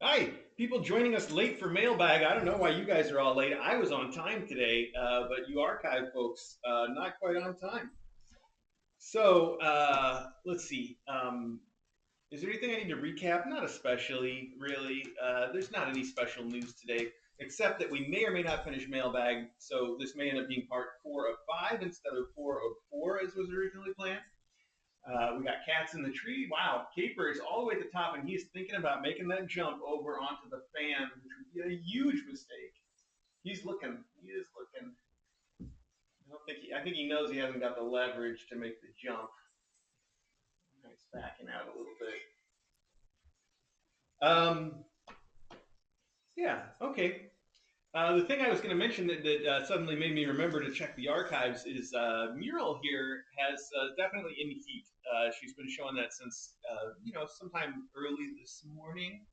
Hi, people joining us late for Mailbag. I don't know why you guys are all late. I was on time today, but you archive folks, not quite on time. So let's see. Is there anything I need to recap? Not especially, really. There's not any special news today, except that we may or may not finish Mailbag. So this may end up being part 4 of 5 instead of 4 of 4 as was originally planned. We got cats in the tree. Wow, Caper is all the way at the top, and he's thinking about making that jump over onto the fan, which would be a huge mistake. He's looking. He is looking. I don't think he. I think he knows he hasn't got the leverage to make the jump. He's backing out a little bit. Yeah. Okay. The thing I was going to mention that suddenly made me remember to check the archives is Mural here has definitely in heat. She's been showing that since sometime early this morning.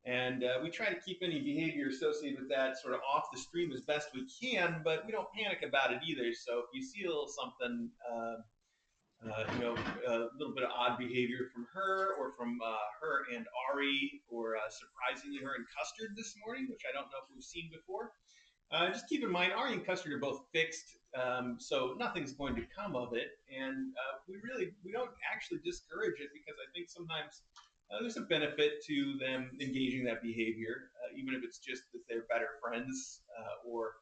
And we try to keep any behavior associated with that sort of off the stream as best we can, but we don't panic about it either. So if you see a little something, a little bit of odd behavior from her or from her and Ari, or surprisingly her and Custard this morning, which I don't know if we've seen before, just keep in mind Ari and Custard are both fixed, so nothing's going to come of it. And we don't actually discourage it because I think sometimes there's a benefit to them engaging that behavior, even if it's just that they're better friends, or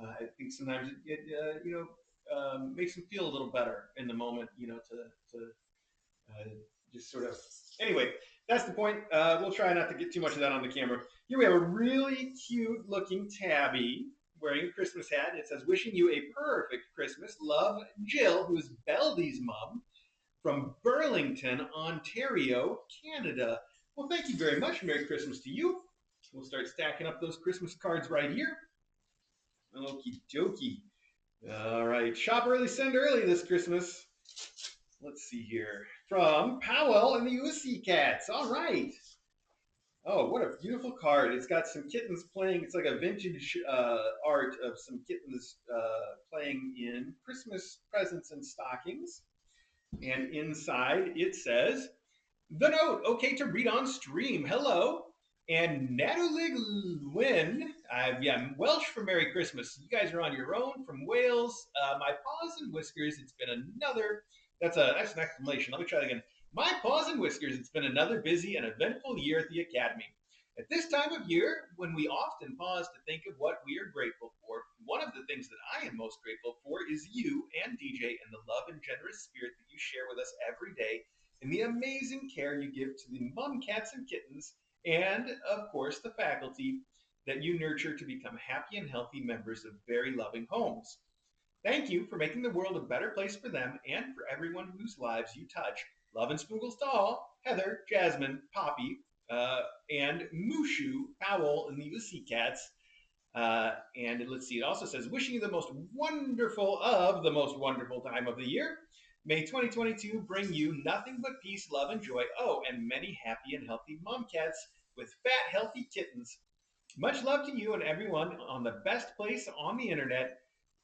I think sometimes it makes them feel a little better in the moment, to uh, just sort of. Anyway, that's the point. We'll try not to get too much of that on the camera. Here we have a really cute looking tabby wearing a Christmas hat. It says, "Wishing you a perfect Christmas. Love, Jill," who is Beldy's mom from Burlington, Ontario, Canada. Well, thank you very much. Merry Christmas to you. We'll start stacking up those Christmas cards right here. Okie dokie. All right. Shop early, send early this Christmas. Let's see here. From Powell and the USC Cats. All right. Oh, what a beautiful card. It's got some kittens playing. It's like a vintage art of some kittens playing in Christmas presents and stockings. And inside it says, "The note, okay to read on stream. Hello." And Nadulig Win, yeah, Welsh for Merry Christmas. You guys are on your own from Wales. My paws and whiskers, it's been another, that's an exclamation. Let me try that again. My paws and whiskers, it's been another busy and eventful year at the Academy. At this time of year, when we often pause to think of what we are grateful for, one of the things that I am most grateful for is you and DJ and the love and generous spirit that you share with us every day and the amazing care you give to the mum cats and kittens, and of course the faculty that you nurture to become happy and healthy members of very loving homes. Thank you for making the world a better place for them and for everyone whose lives you touch. Love and spoogles to all. Heather, Jasmine, Poppy, and Mushu Powell and the UC Cats. And let's see, it also says, "Wishing you the most wonderful time of the year. May 2022 bring you nothing but peace, love, and joy. Oh, and many happy and healthy mom cats with fat, healthy kittens. Much love to you and everyone on the best place on the internet."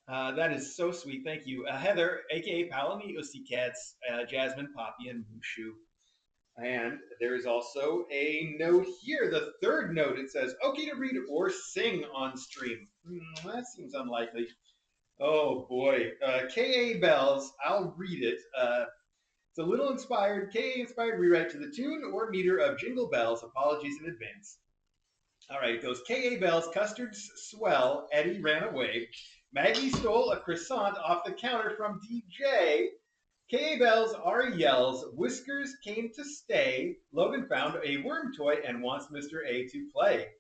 That is so sweet. Thank you. Heather, aka Powell and the OC Cats, Jasmine, Poppy, and Mushu. And there is also a note here, the third note. It says, "Okay to read or sing on stream." That seems unlikely. Oh boy. K.A. Bells, I'll read it. It's a little inspired, K.A. inspired rewrite to the tune or meter of Jingle Bells. Apologies in advance. All right, it goes, "K.A. Bells, custards swell, Eddie ran away. Maggie stole a croissant off the counter from DJ. K.A. Bells, Ari yells, Whiskers came to stay. Logan found a worm toy and wants Mr. A to play.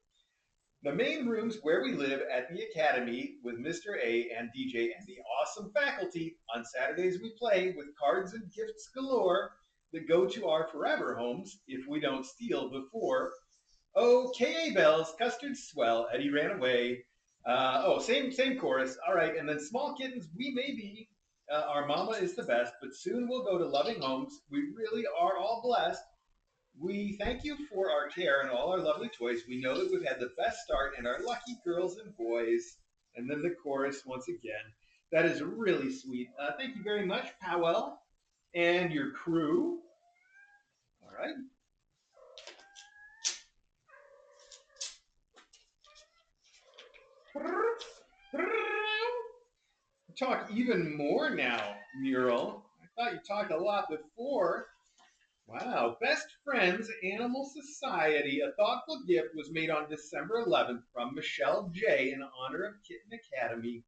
The main rooms where we live at the academy with Mr. A and DJ and the awesome faculty. On Saturdays we play with cards and gifts galore that go to our forever homes if we don't steal before. Oh, K.A. Bells, custard swell, Eddie ran away." Same chorus. All right, and then "Small kittens, we may be. Our mama is the best, but soon we'll go to loving homes. We really are all blessed. We thank you for our care and all our lovely toys. We know that we've had the best start and are lucky girls and boys." And then the chorus once again. That is really sweet. Thank you very much, Powell, and your crew. All right. even more now, Mural. I thought you talked a lot before. Wow. Best Friends Animal Society. A thoughtful gift was made on December 11th from Michelle J. in honor of Kitten Academy.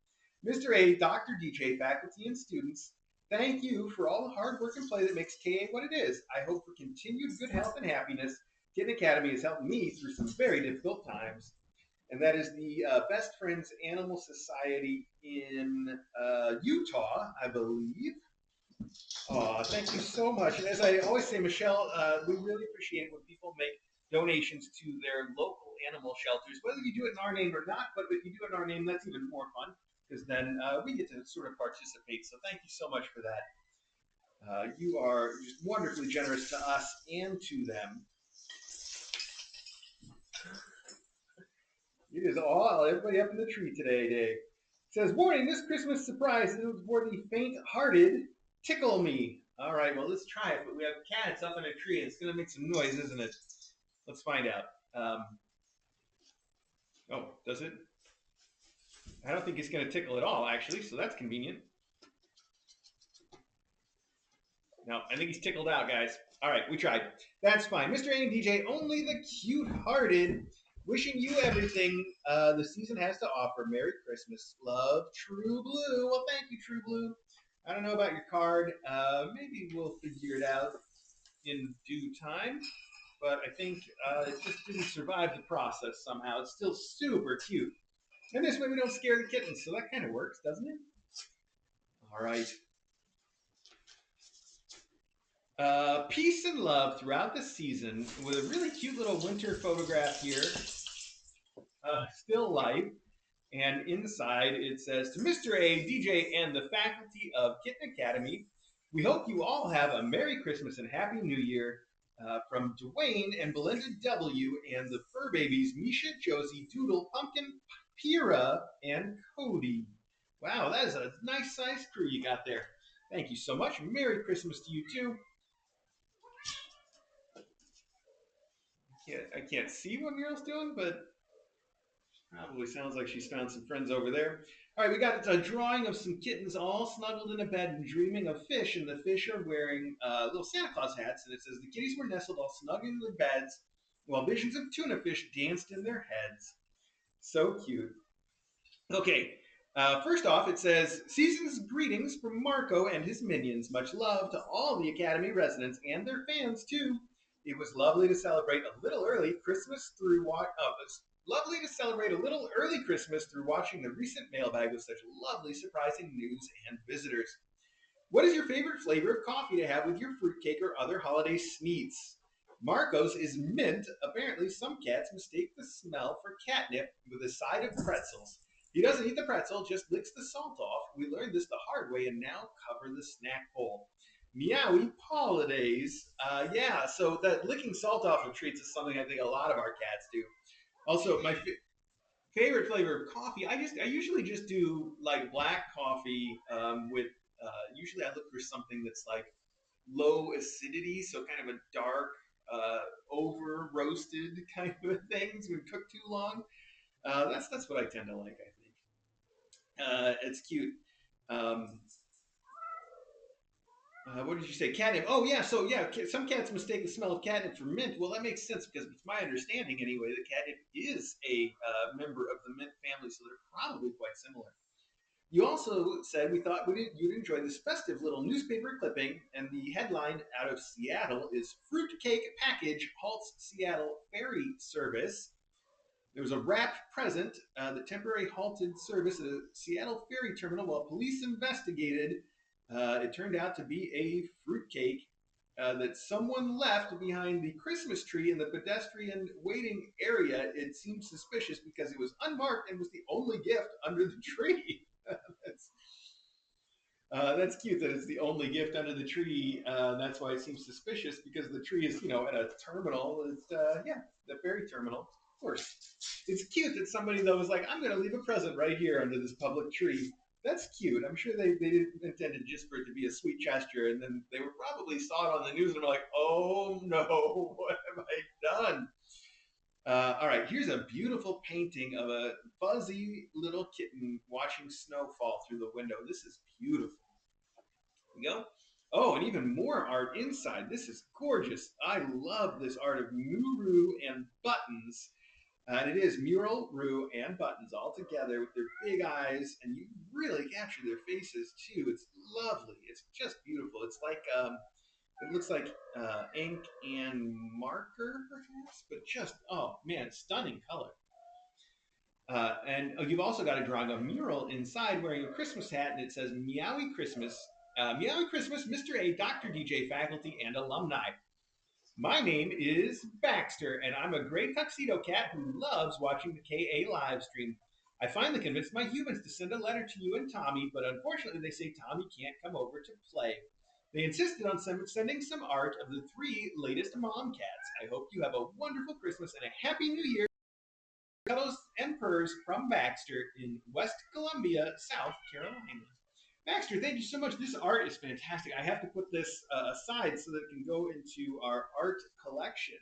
Mr. A, Dr. DJ, faculty, and students, thank you for all the hard work and play that makes KA what it is. I hope for continued good health and happiness. Kitten Academy has helped me through some very difficult times. And that is the Best Friends Animal Society in Utah, I believe. Oh, thank you so much. And as I always say, Michelle, we really appreciate when people make donations to their local animal shelters, whether you do it in our name or not. But if you do it in our name, that's even more fun because then we get to sort of participate. So thank you so much for that. You are just wonderfully generous to us and to them. It is all everybody up in the tree today, Dave. It says, warning, this Christmas surprise is for the faint-hearted. Tickle me. All right, well, let's try it. But we have cats up in a tree. It's going to make some noise, isn't it? Let's find out. Oh, does it? I don't think it's going to tickle at all, actually, so that's convenient. No, I think he's tickled out, guys. All right, we tried. That's fine. Mr. A and DJ, only the cute-hearted. Wishing you everything the season has to offer. Merry Christmas. Love, True Blue. Well, thank you, True Blue. I don't know about your card. Maybe we'll figure it out in due time. But I think it just didn't survive the process somehow. It's still super cute. And this way we don't scare the kittens, so that kind of works, doesn't it? All right. Peace and love throughout the season with a really cute little winter photograph here. Still life. And inside it says, to Mr. A, DJ, and the faculty of Kitten Academy, we hope you all have a Merry Christmas and Happy New Year from Dwayne and Belinda W. and the fur babies, Misha, Josie, Doodle, Pumpkin, Pira, and Cody. Wow, that is a nice sized crew you got there. Thank you so much. Merry Christmas to you too. I can't see what Muriel's doing, but probably sounds like she's found some friends over there. All right, we got a drawing of some kittens all snuggled in a bed and dreaming of fish, and the fish are wearing little Santa Claus hats, and it says the kitties were nestled all snug in their beds while visions of tuna fish danced in their heads. So cute. Okay, first off, it says, season's greetings from Marco and his minions. Much love to all the Academy residents and their fans, too. It was lovely to celebrate a little early Christmas through lovely to celebrate a little early Christmas through watching the recent mailbag with such lovely, surprising news and visitors. What is your favorite flavor of coffee to have with your fruitcake or other holiday sweets? Marco's is mint. Apparently, some cats mistake the smell for catnip with a side of pretzels. He doesn't eat the pretzel, just licks the salt off. We learned this the hard way and now cover the snack bowl. Meowie holidays. Yeah, so that licking salt off of treats is something I think a lot of our cats do. Also, my favorite flavor of coffee, I usually just do like black coffee with. Usually, I look for something that's like low acidity, so kind of a dark, over roasted kind of thing. It's been cooked too long. That's what I tend to like. I think it's cute. Um, what did you say? Catnip. Oh yeah. So yeah, some cats mistake the smell of catnip for mint. Well, that makes sense because it's my understanding anyway that catnip is a member of the mint family, so they're probably quite similar. You also said we thought you'd enjoy this festive little newspaper clipping, and the headline out of Seattle is Fruitcake Package Halts Seattle Ferry Service. There was a wrapped present that temporarily halted service at a Seattle ferry terminal while police investigated. It turned out to be a fruitcake that someone left behind the Christmas tree in the pedestrian waiting area. It seemed suspicious because it was unmarked and was the only gift under the tree. That's cute that it's the only gift under the tree. That's why it seems suspicious because the tree is, at a terminal. It's, the ferry terminal, of course. It's cute that somebody, though, was like, I'm going to leave a present right here under this public tree. That's cute. I'm sure they didn't intend it just for it to be a sweet gesture. And then they probably saw it on the news and were like, oh, no, what have I done? All right, here's a beautiful painting of a fuzzy little kitten watching snow fall through the window. This is beautiful. Here we go. Oh, and even more art inside. This is gorgeous. I love this art of Muru and Buttons. And it is Mural, Roo, and Buttons all together with their big eyes, and you really capture their faces too. It's lovely. It's just beautiful. It's like it looks like ink and marker, perhaps, but just oh man, stunning color. And you've also got a drawing of Mural inside wearing a Christmas hat, and it says "Meowie Christmas." Meowie Christmas, Mr. A, Dr. DJ, faculty, and alumni. My name is Baxter, and I'm a gray tuxedo cat who loves watching the KA live stream. I finally convinced my humans to send a letter to you and Tommy, but unfortunately they say Tommy can't come over to play. They insisted on sending some art of the three latest mom cats. I hope you have a wonderful Christmas and a happy New Year. Cuddles and purrs from Baxter in West Columbia, South Carolina. Baxter, thank you so much. This art is fantastic. I have to put this aside so that it can go into our art collection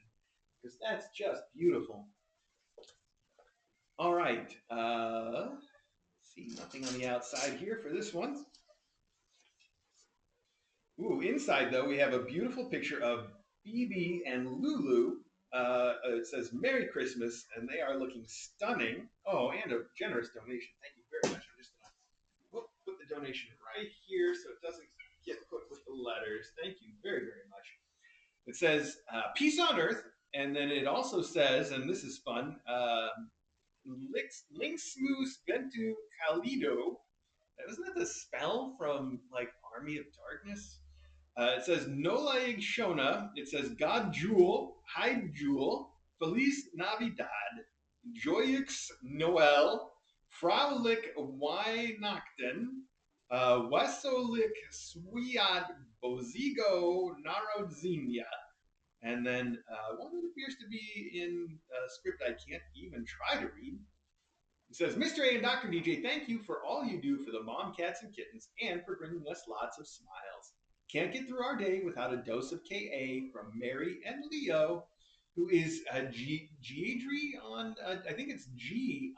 because that's just beautiful. All right. See, nothing on the outside here for this one. Ooh, inside though, we have a beautiful picture of BB and Lulu. It says Merry Christmas, and they are looking stunning. Oh, and a generous donation. Thank you very much. I'm just going to put the donation right here so it doesn't get put with the letters. Thank you very, very much. It says Peace on Earth, and then it also says, and this is fun, Linksmoose Ventu Kalido. Isn't that the spell from like Army of Darkness? It says Nolaig Shona. It says God Jewel, Hyde Jewel, Feliz Navidad, Joyeux Noel, Fraulich Weihnachten, Wesolik Swiat Bozigo Narodzinia. And then one that appears to be in a script I can't even try to read. It says, Mr. A and Dr. DJ, thank you for all you do for the mom cats and kittens and for bringing us lots of smiles. Can't get through our day without a dose of KA from Mary and Leo, who is Giedre on, I think it's Giedre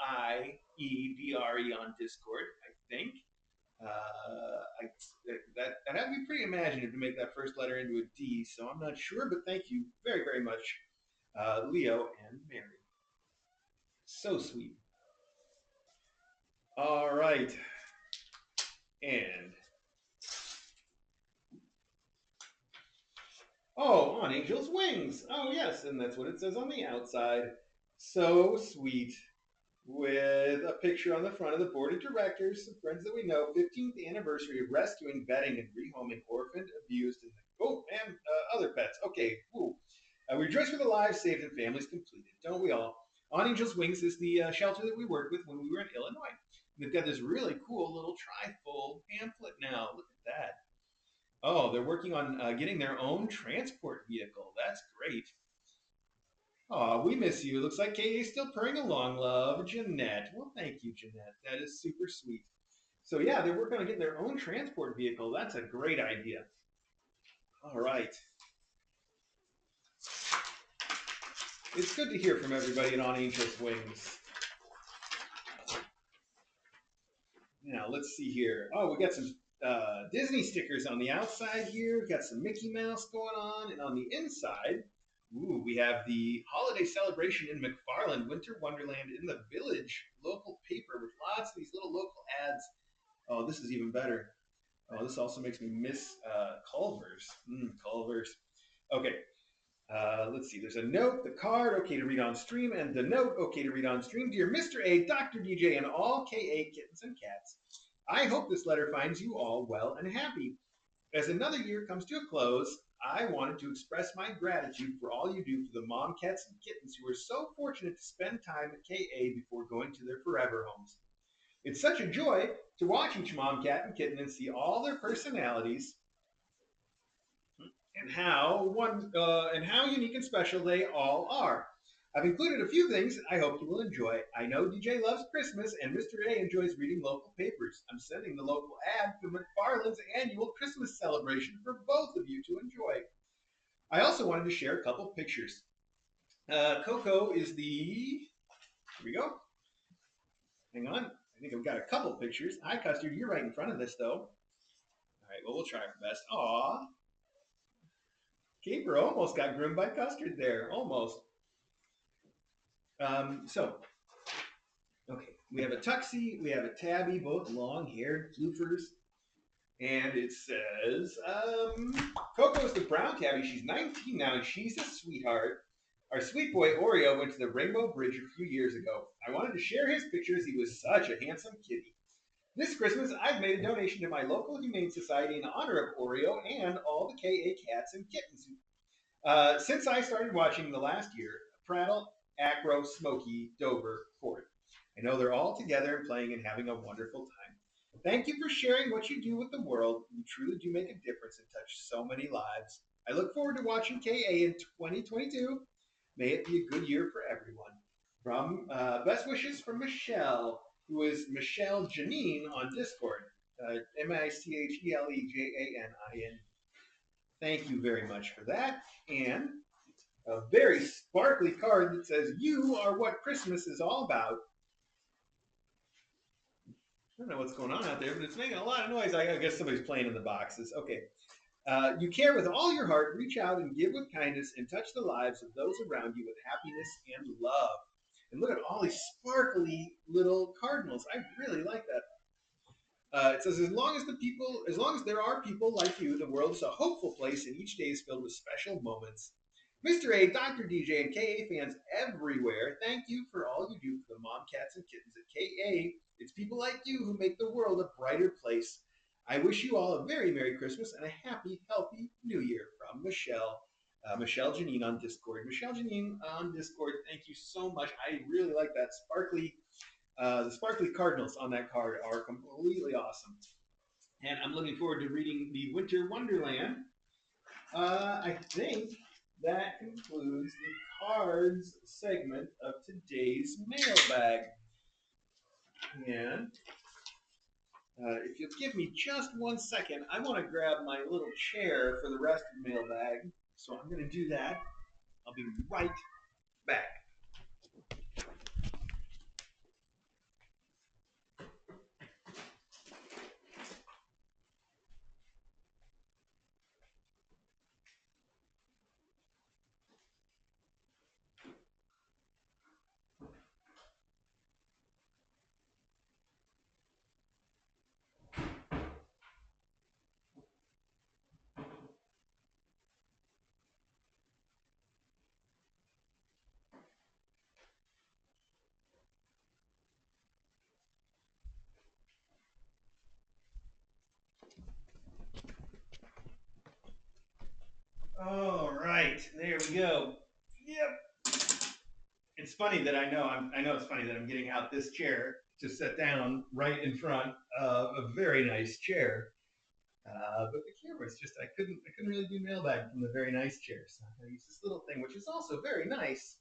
on Discord, I think. That had to be pretty imaginative to make that first letter into a D, so I'm not sure, but thank you very, very much, Leo and Mary. So sweet. All right. And oh, on Angel's Wings. Oh, yes, and that's what it says on the outside. So sweet. With a picture on the front of the board of directors, some friends that we know, 15th anniversary of rescuing, vetting, and rehoming orphaned, abused, and other pets. Okay, ooh. We rejoice for the lives saved and families completed, don't we all? On Angel's Wings is the shelter that we worked with when we were in Illinois. They've got this really cool little trifold pamphlet now. Look at that. Oh, they're working on getting their own transport vehicle. That's great. Oh, we miss you. Looks like KA's still purring along, love. Jeanette. Well, thank you, Jeanette. That is super sweet. So, yeah, they're working on getting their own transport vehicle. That's a great idea. All right. It's good to hear from everybody on Angel's Wings. Now, let's see here. Oh, we got some Disney stickers on the outside here. We've got some Mickey Mouse going on. And on the inside, ooh, we have the holiday celebration in McFarland, Winter Wonderland in the Village local paper with lots of these little local ads. Oh, this is even better. Oh, this also makes me miss Culver's. Culver's. Okay, let's see. There's a note, the card, okay to read on stream, and the note, okay to read on stream. Dear Mr. A, Dr. DJ, and all KA kittens and cats, I hope this letter finds you all well and happy. As another year comes to a close, I wanted to express my gratitude for all you do for the mom cats and kittens who are so fortunate to spend time at KA before going to their forever homes. It's such a joy to watch each mom cat and kitten and see all their personalities and how unique and special they all are. I've included a few things I hope you will enjoy. I know DJ loves Christmas and Mr. A enjoys reading local papers. I'm sending the local ad for McFarland's annual Christmas celebration for both of you to enjoy. I also wanted to share a couple pictures. Coco is the. Here we go. Hang on. I think I've got a couple pictures. Hi, Custard. You're right in front of this, though. All right. Well, we'll try our best. Aw. Caper almost got groomed by Custard there. Almost. So, okay. We have a Tuxie. We have a Tabby, both long-haired floofers. And it says, Coco's the brown tabby. She's 19 now, and she's a sweetheart. Our sweet boy Oreo went to the Rainbow Bridge a few years ago. I wanted to share his pictures. He was such a handsome kitty. This Christmas, I've made a donation to my local Humane Society in honor of Oreo and all the KA cats and kittens. Since I started watching the last year, Prattle, Acro, Smokey, Dover, Ford. I know they're all together and playing and having a wonderful time. Thank you for sharing what you do with the world. You truly do make a difference and touch so many lives. I look forward to watching KA in 2022. May it be a good year for everyone. From best wishes from Michelle, who is Michelle Janine on Discord. Michelejanin. Thank you very much for that. And a very sparkly card that says, "You are what Christmas is all about." I don't know what's going on out there, but it's making a lot of noise. I guess somebody's playing in the boxes. Okay. You care with all your heart, reach out and give with kindness, and touch the lives of those around you with happiness and love. And look at all these sparkly little cardinals. I really like that. It says, as long as there are people like you, the world is a hopeful place, and each day is filled with special moments. Mr. A, Dr. DJ, and KA fans everywhere, thank you for all you do for the mom cats and kittens at KA. It's people like you who make the world a brighter place. I wish you all a very Merry Christmas and a happy, healthy New Year from Michelle. Michelle Janine on Discord. Michelle Janine on Discord, thank you so much. I really like that sparkly the sparkly cardinals on that card are completely awesome. And I'm looking forward to reading the Winter Wonderland. I think that concludes the cards segment of today's mailbag. And if you'll give me just 1 second, I want to grab my little chair for the rest of the mailbag. So I'm going to do that. I'll be right back. All right, there we go. Yep. It's funny that I know it's funny that I'm getting out this chair to sit down right in front of a very nice chair. But the camera is just I couldn't really do mailbag from the very nice chair, so I use this little thing, which is also very nice.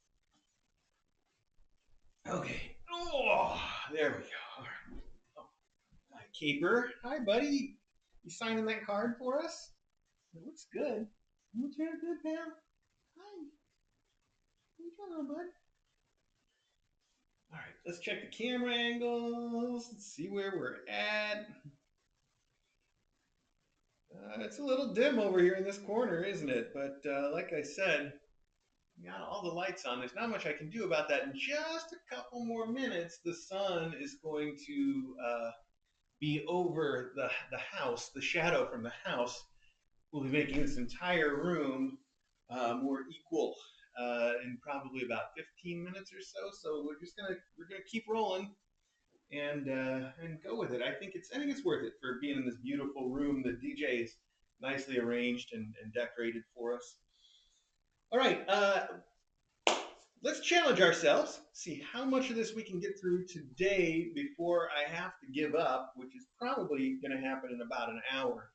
Okay. Oh, there we go. All right. Oh, hi, Caper. Hi, buddy. You signing that card for us? It looks good. Looks very good, pal. Hi. What are you doing, bud? All right, let's check the camera angles. Let's see where we're at. It's a little dim over here in this corner, isn't it? But like I said, we got all the lights on. There's not much I can do about that. In just a couple more minutes, the sun is going to be over the house. The shadow from the house will be making this entire room more equal in probably about 15 minutes or so. So we're gonna keep rolling and go with it. I think it's worth it for being in this beautiful room. The DJ is nicely arranged and decorated for us. All right, let's challenge ourselves. See how much of this we can get through today before I have to give up, which is probably going to happen in about an hour.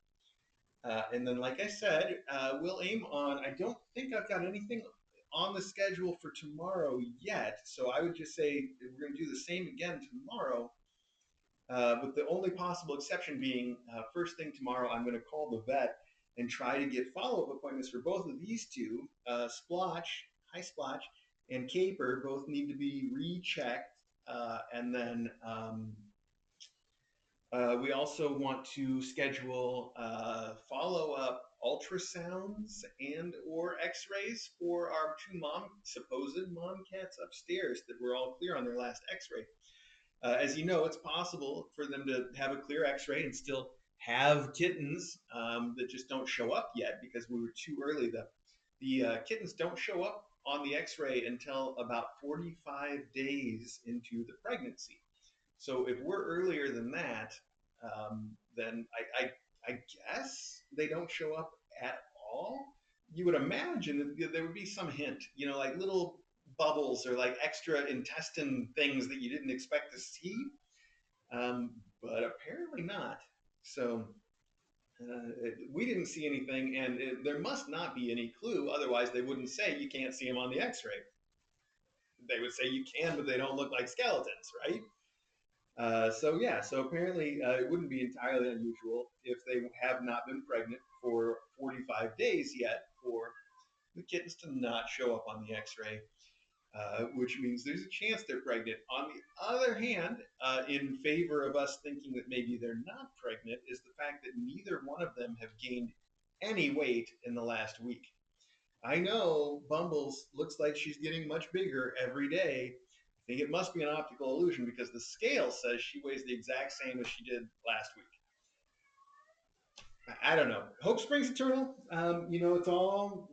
And then, like I said, we'll aim on. I don't think I've got anything on the schedule for tomorrow yet, so I would just say we're going to do the same again tomorrow. With the only possible exception being first thing tomorrow, I'm going to call the vet and try to get follow-up appointments for both of these two, Splotch, hi Splotch, and Caper both need to be rechecked, and then we also want to schedule follow-up ultrasounds and or x-rays for our two supposed mom cats upstairs that were all clear on their last x-ray. As you know, it's possible for them to have a clear x-ray and still have kittens that just don't show up yet because we were too early. The kittens don't show up on the x-ray until about 45 days into the pregnancy. So if we're earlier than that, then I guess they don't show up at all. You would imagine that there would be some hint, like little bubbles or like extra intestine things that you didn't expect to see, but apparently not. So we didn't see anything, and there must not be any clue. Otherwise, they wouldn't say you can't see them on the X-ray. They would say you can, but they don't look like skeletons, right? So apparently it wouldn't be entirely unusual if they have not been pregnant for 45 days yet for the kittens to not show up on the X-ray, which means there's a chance they're pregnant. On the other hand, in favor of us thinking that maybe they're not pregnant is the fact that neither one of them have gained any weight in the last week. I know Bumbles looks like she's getting much bigger every day. I think it must be an optical illusion because the scale says she weighs the exact same as she did last week. I don't know. Hope springs eternal. It's all.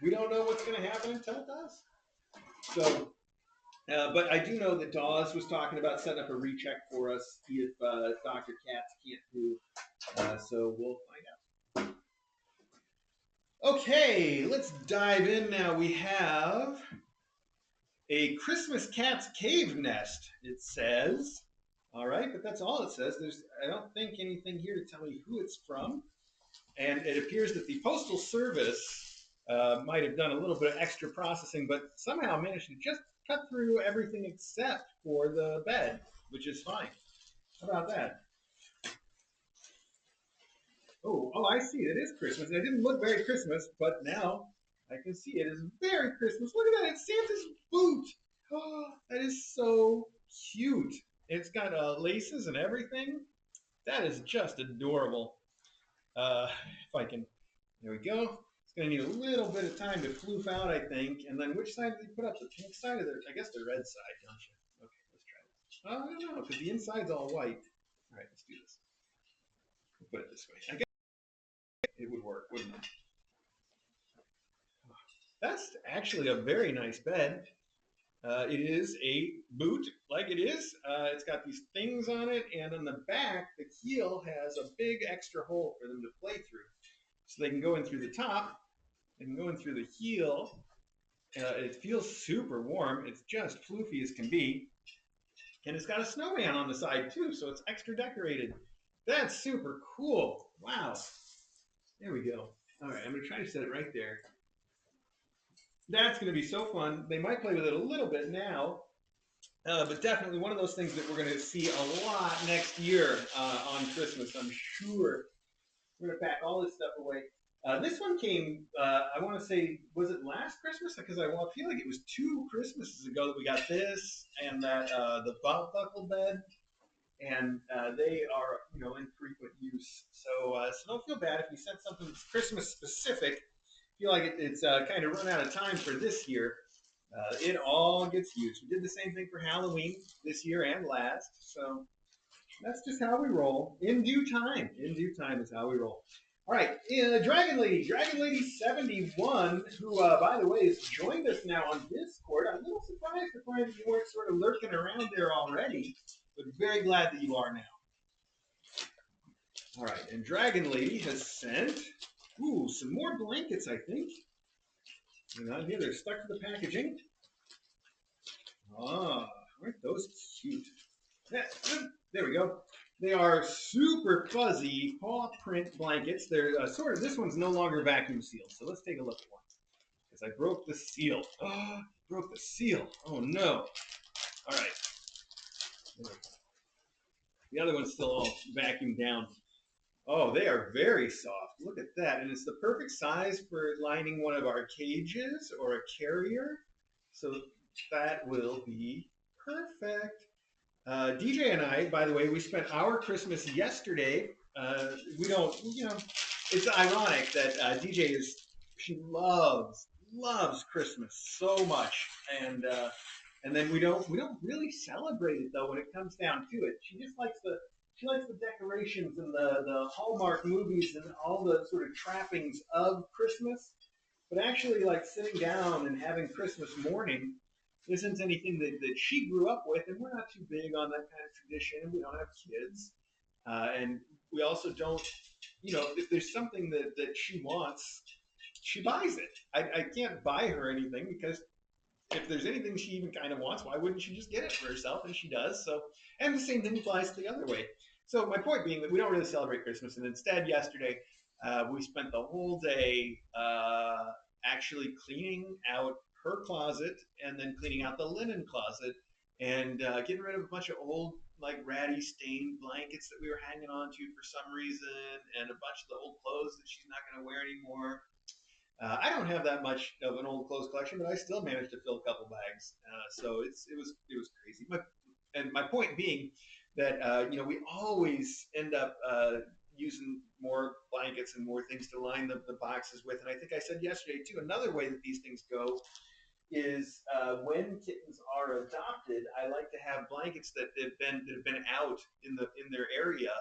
We don't know what's going to happen until it does. So, but I do know that Dawes was talking about setting up a recheck for us if Dr. Katz can't do. So we'll find out. Okay, let's dive in now. We have a Christmas cat's cave nest, it says. All right, but that's all it says. I don't think anything here to tell me who it's from. And it appears that the Postal Service might have done a little bit of extra processing, but somehow managed to just cut through everything except for the bed, which is fine. How about that? Oh, I see. It is Christmas. It didn't look very Christmas, but now I can see it is very Christmas. Look at that. It's Santa's boot. Oh, that is so cute. It's got laces and everything. That is just adorable. If I can, there we go. It's going to need a little bit of time to floof out, I think. And then which side did you put up? The pink side or I guess the red side, don't you? Okay, let's try this. Oh, I don't know, because the inside's all white. All right, let's do this. We'll put it this way. I guess it would work, wouldn't it? That's actually a very nice bed. It is a boot, like it is. It's got these things on it, and on the back, the heel has a big extra hole for them to play through. So they can go in through the top, they can go in through the heel. It feels super warm. It's just floofy as can be. And it's got a snowman on the side, too, so it's extra decorated. That's super cool. Wow. There we go. All right, I'm going to try to set it right there. That's going to be so fun. They might play with it a little bit now, but definitely one of those things that we're going to see a lot next year on Christmas, I'm sure. We're going to pack all this stuff away. This one came, I want to say, was it last Christmas? Because I feel like it was 2 Christmases ago that we got this and that the buckle bed. And they are, in frequent use. So don't feel bad if you sent something that's Christmas specific. Feel like it's kind of run out of time for this year. It all gets used. We did the same thing for Halloween this year and last. So that's just how we roll. In due time. In due time is how we roll. All right, Dragon Lady 71, who, by the way, has joined us now on Discord. I'm a little surprised to find that you weren't sort of lurking around there already, but very glad that you are now. All right, and Dragon Lady has sent, some more blankets, I think. And on here, they're stuck to the packaging. Aren't those cute? Yeah, there we go. They are super fuzzy paw print blankets. They're this one's no longer vacuum sealed. So let's take a look at one. Because I broke the seal. Oh, broke the seal. Oh no. All right. The other one's still all vacuumed down. Oh, they are very soft. Look at that. And it's the perfect size for lining one of our cages or a carrier. So that will be perfect. DJ and I, by the way, we spent our Christmas yesterday. We don't, it's ironic that she loves Christmas so much, and then we don't really celebrate it though when it comes down to it. She likes the decorations and the Hallmark movies and all the sort of trappings of Christmas, but actually like sitting down and having Christmas morning isn't anything that she grew up with, and we're not too big on that kind of tradition. We don't have kids, and we also don't, if there's something that she wants, she buys it. I can't buy her anything because if there's anything she even kind of wants, why wouldn't she just get it for herself? And she does. So, and the same thing applies the other way. So my point being that we don't really celebrate Christmas, and instead yesterday we spent the whole day actually cleaning out her closet and then cleaning out the linen closet and getting rid of a bunch of old like ratty stained blankets that we were hanging on to for some reason and a bunch of the old clothes that she's not going to wear anymore. I don't have that much of an old clothes collection, but I still managed to fill a couple bags. So it was crazy. And my point being that we always end up using more blankets and more things to line the boxes with. And I think I said yesterday too. Another way that these things go is when kittens are adopted, I like to have blankets that have been out in their area,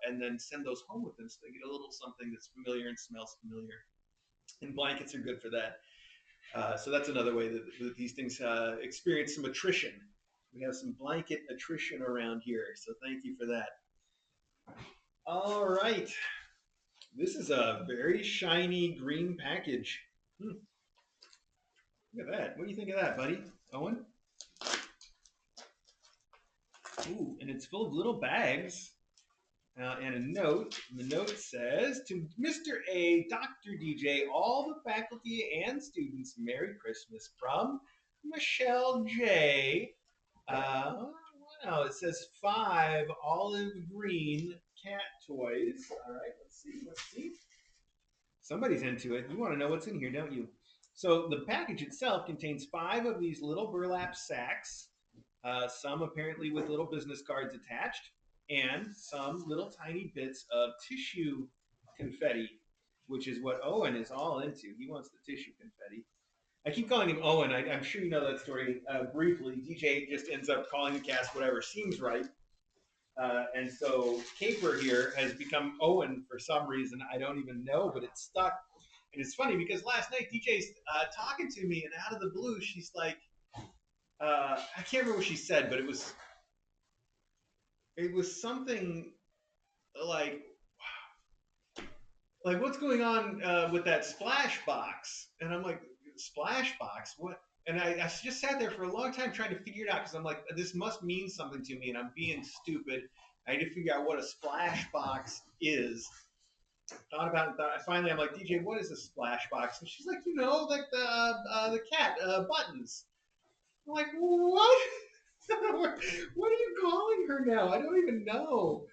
and then send those home with them, so they get a little something that's familiar and smells familiar. And blankets are good for that. So that's another way that these things experience some attrition. We have some blanket attrition around here, so thank you for that. All right, this is a very shiny green package. Look at that. What do you think of that, buddy? Owen? Ooh, and it's full of little bags. And a note. And the note says, "To Mr. A, Dr. DJ, all the faculty and students, Merry Christmas from Michelle J." Wow, it says 5 olive green cat toys. All right, let's see. Let's see. Somebody's into it. You want to know what's in here, don't you? So the package itself contains 5 of these little burlap sacks, some apparently with little business cards attached, and some little tiny bits of tissue confetti, which is what Owen is all into. He wants the tissue confetti. I keep calling him Owen. I'm sure you know that story briefly. DJ just ends up calling the cast whatever seems right. And so Caper here has become Owen for some reason. I don't even know, but it's stuck. And it's funny because last night DJ's talking to me, and out of the blue, she's like, I can't remember what she said, but it was something like what's going on with that splash box? And I'm like, splash box? What? And I just sat there for a long time trying to figure it out because I'm like, this must mean something to me, and I'm being stupid. I need to figure out what a splash box is. Thought about it. Finally, I'm like, DJ, what is a splash box? And she's like, like the cat buttons. I'm like, what? What are you calling her now? I don't even know.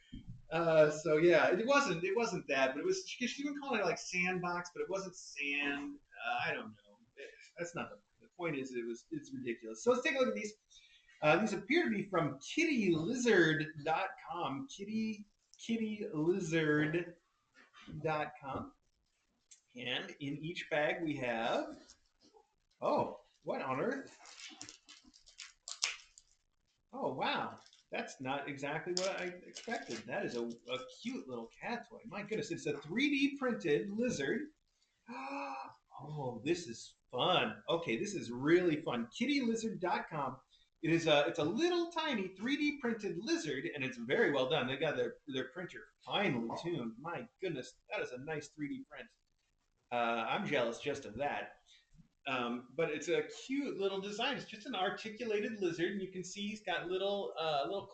So yeah, it wasn't that, but it was she even called it like sandbox, but it wasn't sand. I don't know. That's not the point. Is it's ridiculous. So let's take a look at these. These appear to be from kittylizard.com. Kittylizard.com. And in each bag we have, oh, what on earth? Oh, wow. That's not exactly what I expected. That is a cute little cat toy. My goodness, it's a 3D printed lizard. Oh, this is fun. Okay, this is really fun. Kittylizard.com. It's a little tiny 3D printed lizard, and it's very well done. They got their printer finely tuned. My goodness, that is a nice 3D print. I'm jealous just of that. But it's a cute little design. It's just an articulated lizard, and you can see he's got little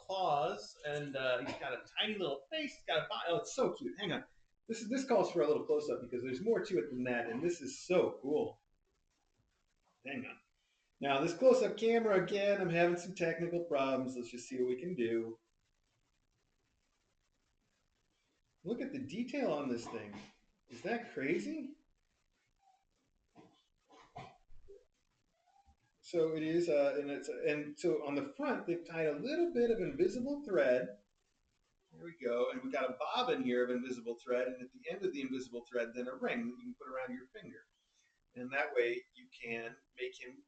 claws, and he's got a tiny little face. He's got a body. Oh, it's so cute. Hang on, this calls for a little close up because there's more to it than that, and this is so cool. Hang on. Now this close up camera again. I'm having some technical problems. Let's just see what we can do. Look at the detail on this thing. Is that crazy? So it is, and so on the front they've tied a little bit of invisible thread. There we go, and we got a bobbin here of invisible thread, and at the end of the invisible thread, then a ring that you can put around your finger, and that way you can make him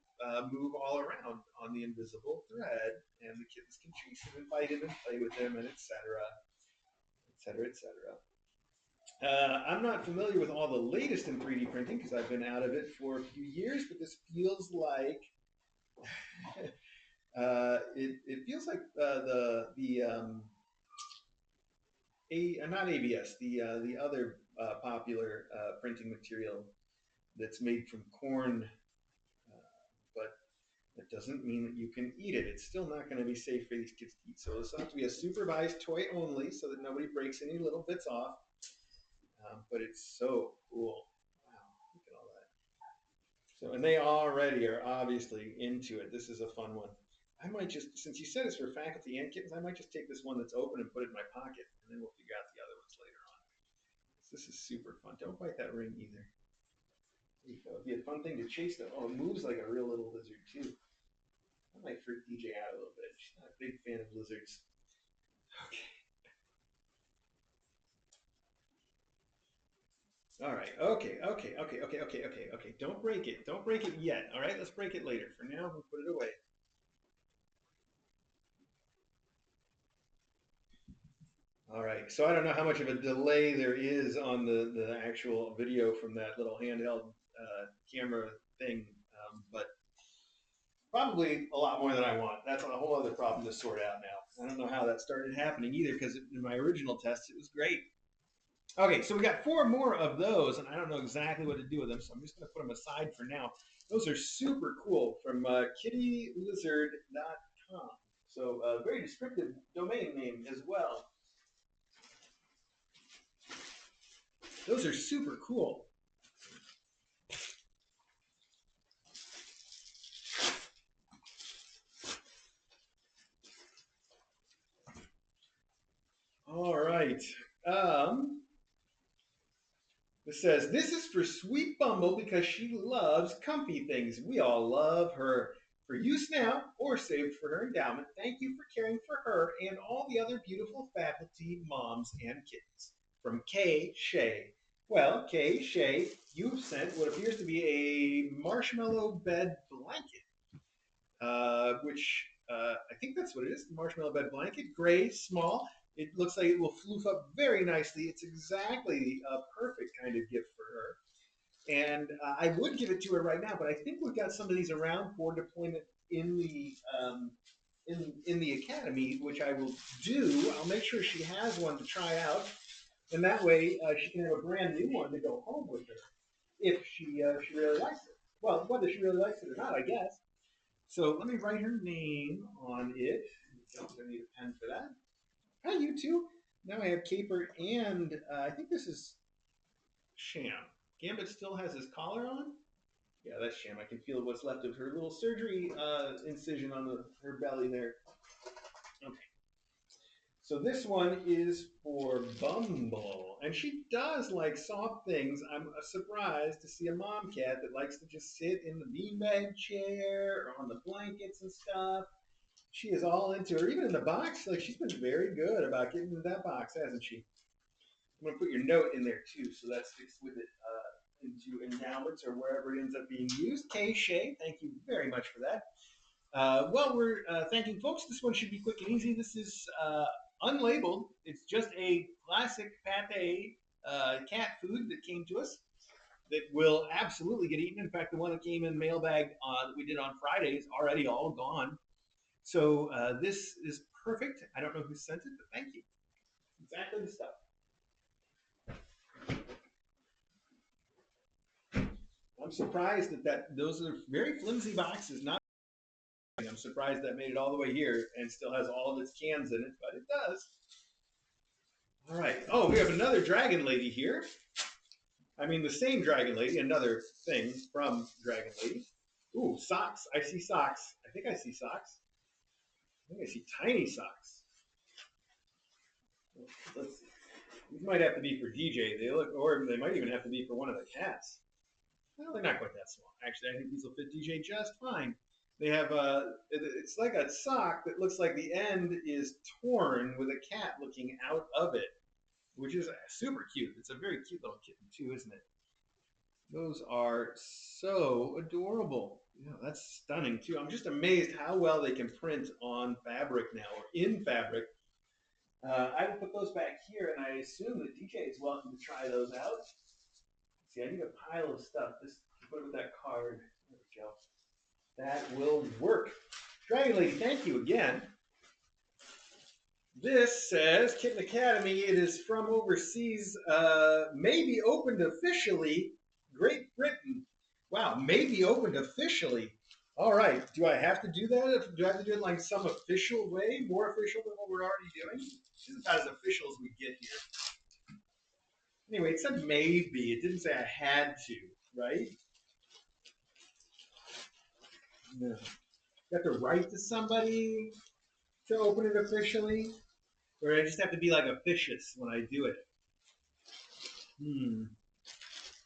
move all around on the invisible thread, and the kittens can chase him and fight him and play with him, and etc., etc., etc. I'm not familiar with all the latest in 3D printing because I've been out of it for a few years, but this feels like it feels like not ABS, the other popular printing material that's made from corn, but that doesn't mean that you can eat it. It's still not going to be safe for these kids to eat. So this will have to be a supervised toy only, so that nobody breaks any little bits off. But it's so cool. Wow, look at all that. So, and they already are obviously into it. This is a fun one. I might just, since you said it's for faculty and kittens, I might just take this one that's open and put it in my pocket, and then we'll figure out the other ones later on. This is super fun. Don't bite that ring either. There you go. It'd be a fun thing to chase them. Oh, it moves like a real little lizard too. That might freak DJ out a little bit. She's not a big fan of lizards. Okay. All right. Okay. Don't break it. Don't break it yet. All right. Let's break it later. For now, we'll put it away. All right. So I don't know how much of a delay there is on the actual video from that little handheld camera thing, but probably a lot more than I want. That's a whole other problem to sort out now. I don't know how that started happening either because in my original test it was great. Okay, so we got four more of those, and I don't know exactly what to do with them, so I'm just going to put them aside for now. Those are super cool from kittylizard.com. So a very descriptive domain name as well. Those are super cool. All right. It says, this is for Sweet Bumble because she loves comfy things. We all love her. For use now or saved for her endowment, thank you for caring for her and all the other beautiful faculty, moms, and kittens. From Kay Shea. Well, Kay Shea, you've sent what appears to be a marshmallow bed blanket, which I think that's what it is, the marshmallow bed blanket. Gray, small. It looks like it will floof up very nicely. It's exactly a perfect kind of gift for her. And I would give it to her right now, but I think we've got some of these around for deployment in the in the academy, which I will do. I'll make sure she has one to try out, and that way she can have a brand new one to go home with her if she really likes it. Well, whether she really likes it or not, I guess. So let me write her name on it. I don't need a pen for that. Hi, you two. Now I have Caper and I think this is Sham. Gambit still has his collar on. Yeah, that's Sham. I can feel what's left of her little surgery incision on her belly there. Okay. So this one is for Bumble, and she does like soft things. I'm surprised to see a mom cat that likes to just sit in the beanbag chair or on the blankets and stuff. She is all into her, even in the box. Like she's been very good about getting into that box, hasn't she? I'm gonna put your note in there too, so that sticks with it into endowments or wherever it ends up being used. Kay Shea, thank you very much for that. Well, we're thanking folks. This one should be quick and easy. This is unlabeled. It's just a classic pate cat food that came to us that will absolutely get eaten. In fact, the one that came in mailbag that we did on Friday is already all gone. So this is perfect. I don't know who sent it, but thank you. Exactly the stuff. I'm surprised that those are very flimsy boxes. Not, I'm surprised that made it all the way here and still has all of its cans in it, but it does. All right. Oh, we have another dragon lady here. I mean, the same dragon lady, another thing from Dragon Lady. Ooh, socks. I see socks. I think I see socks. I think I see tiny socks. Let's see. These might have to be for DJ. They look, or they might even have to be for one of the cats. Well, they're not quite that small. Actually, I think these will fit DJ just fine. They have it's like a sock that looks like the end is torn with a cat looking out of it, which is super cute. It's a very cute little kitten too, isn't it? Those are so adorable. Yeah, that's stunning too. I'm just amazed how well they can print on fabric now or in fabric. I will put those back here, and I assume that DJ is welcome to try those out. See, I need a pile of stuff. Just put it with that card. There we go. That will work. Dragon Lady, thank you again. This says Kitten Academy. It is from overseas. May be opened officially. Great Britain. Wow, may be opened officially. All right. Do I have to do that? Do I have to do it in like some official way, more official than what we're already doing? This is about as official as we get here. Anyway, it said maybe. It didn't say I had to, right? No. You have to write to somebody to open it officially? Or I just have to be like officious when I do it?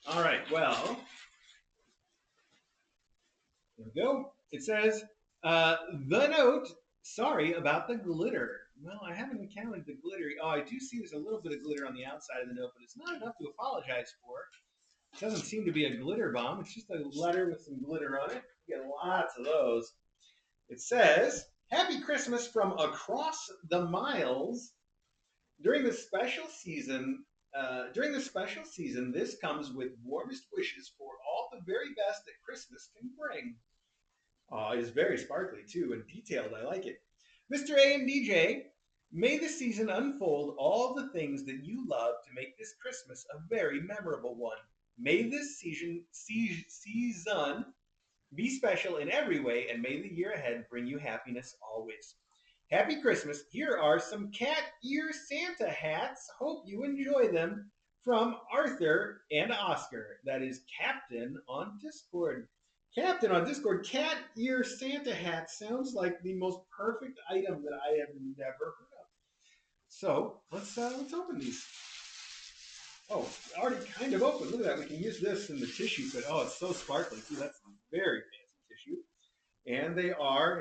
All right, well, there we go. It says, the note, sorry about the glitter. Well, I haven't encountered the glitter. Oh, I do see there's a little bit of glitter on the outside of the note, but it's not enough to apologize for. It doesn't seem to be a glitter bomb. It's just a letter with some glitter on it. You get lots of those. It says, Happy Christmas from across the miles. During the special season, this comes with warmest wishes for all the very best that Christmas can bring. It is very sparkly too and detailed. I like it. Mr. A and DJ, may the season unfold all the things that you love to make this Christmas a very memorable one. May this season be special in every way, and may the year ahead bring you happiness always. Happy Christmas. Here are some cat ear Santa hats. Hope you enjoy them. From Arthur and Oscar. That is Captain on Discord. Captain on Discord. Cat ear Santa hat sounds like the most perfect item that I have never heard of. So let's open these. Oh, already kind of open. Look at that. We can use this in the tissue, but oh, it's so sparkly too. That's very fancy tissue. And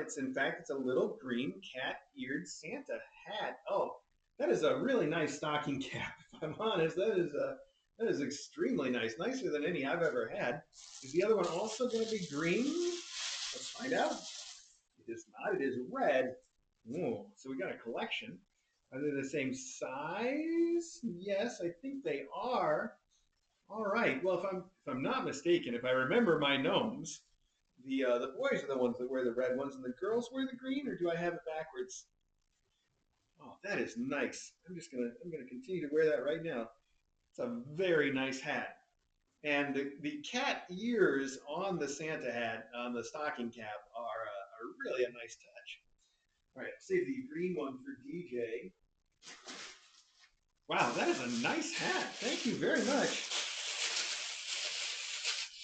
it's in fact, it's a little green cat-eared Santa hat. Oh, that is a really nice stocking cap. If I'm honest, that is extremely nice, nicer than any I've ever had. Is the other one also going to be green? Let's find out. It is not. It is red. Ooh, so we got a collection. Are they the same size? Yes, I think they are. All right. Well, if I'm not mistaken, if I remember my gnomes, the boys are the ones that wear the red ones, and the girls wear the green. Or do I have it backwards? Oh, that is nice. I'm gonna continue to wear that right now. It's a very nice hat, and the cat ears on the Santa hat on the stocking cap are really a nice touch. All right, save the green one for DJ. Wow, that is a nice hat. Thank you very much.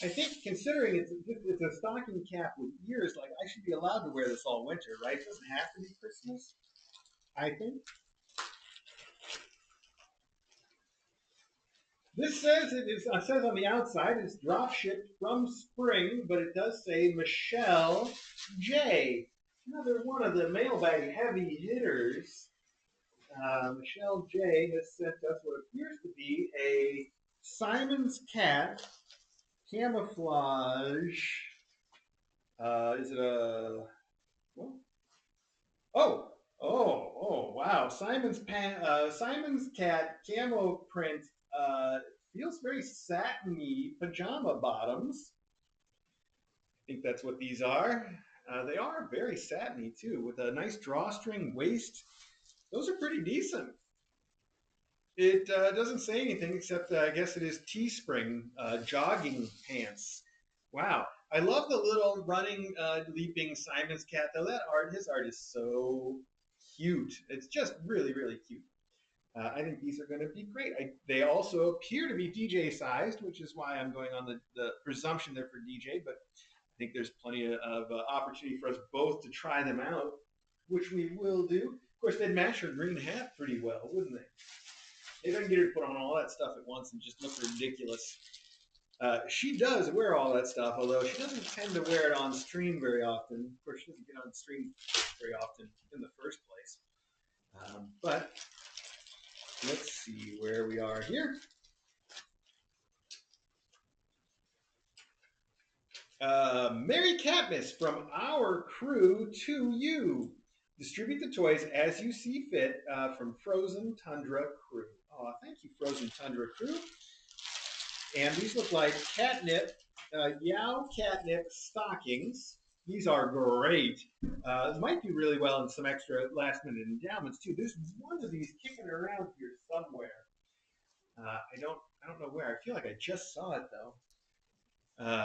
I think considering it's a stocking cap with ears, like I should be allowed to wear this all winter, right? It doesn't have to be Christmas, I think. This says it says on the outside it's drop shipped from spring, but it does say Michelle J. Another one of the mailbag heavy hitters. Michelle J has sent us what appears to be a Simon's cat camouflage. Is it a? Well, oh, wow! Simon's cat camo print feels very satiny pajama bottoms. I think that's what these are. They are very satiny too, with a nice drawstring waist. Those are pretty decent. It doesn't say anything except I guess it is Teespring jogging pants. Wow. I love the little running, leaping Simon's cat, though. His art is so cute. It's just really, really cute. I think these are going to be great. They also appear to be DJ sized, which is why I'm going on the presumption they're for DJ, but I think there's plenty of opportunity for us both to try them out, which we will do. Of course, they'd match her green hat pretty well, wouldn't they? Maybe I can get her to put on all that stuff at once and just look ridiculous. She does wear all that stuff, although she doesn't tend to wear it on stream very often. Of course, she doesn't get on stream very often in the first place. But let's see where we are here. Merry Katniss from our crew to you. Distribute the toys as you see fit from Frozen Tundra Crew. Oh, thank you, Frozen Tundra Crew. And these look like catnip, Yao catnip stockings. These are great. Might do really well in some extra last minute endowments too. There's one of these kicking around here somewhere. I don't know where. I feel like I just saw it though.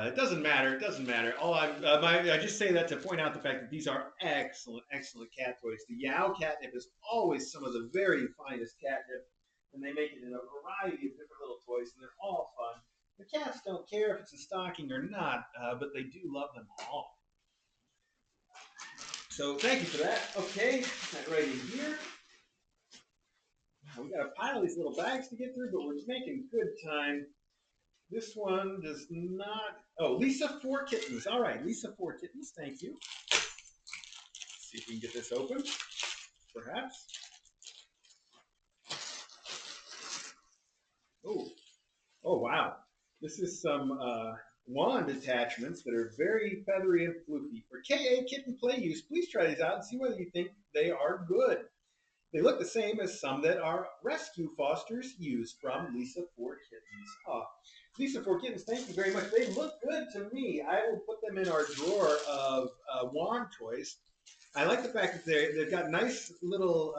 It doesn't matter. It doesn't matter. All I just say that to point out the fact that these are excellent, excellent cat toys. The Yao catnip is always some of the very finest catnip, and they make it in a variety of different little toys, and they're all fun. The cats don't care if it's a stocking or not, but they do love them all. So thank you for that. Okay, put that right in here. We got a pile of these little bags to get through, but we're making good time. This one does not. Oh, Lisa 4 Kittens. All right, Lisa 4 Kittens. Thank you. Let's see if we can get this open, perhaps. Oh, oh wow. This is some wand attachments that are very feathery and floofy. For KA Kitten Play use, please try these out and see whether you think they are good. They look the same as some that our rescue fosters use from Lisa 4 Kittens. Oh, Lisa 4 Kittens, thank you very much. They look good to me. I will put them in our drawer of wand toys. I like the fact that they've got nice little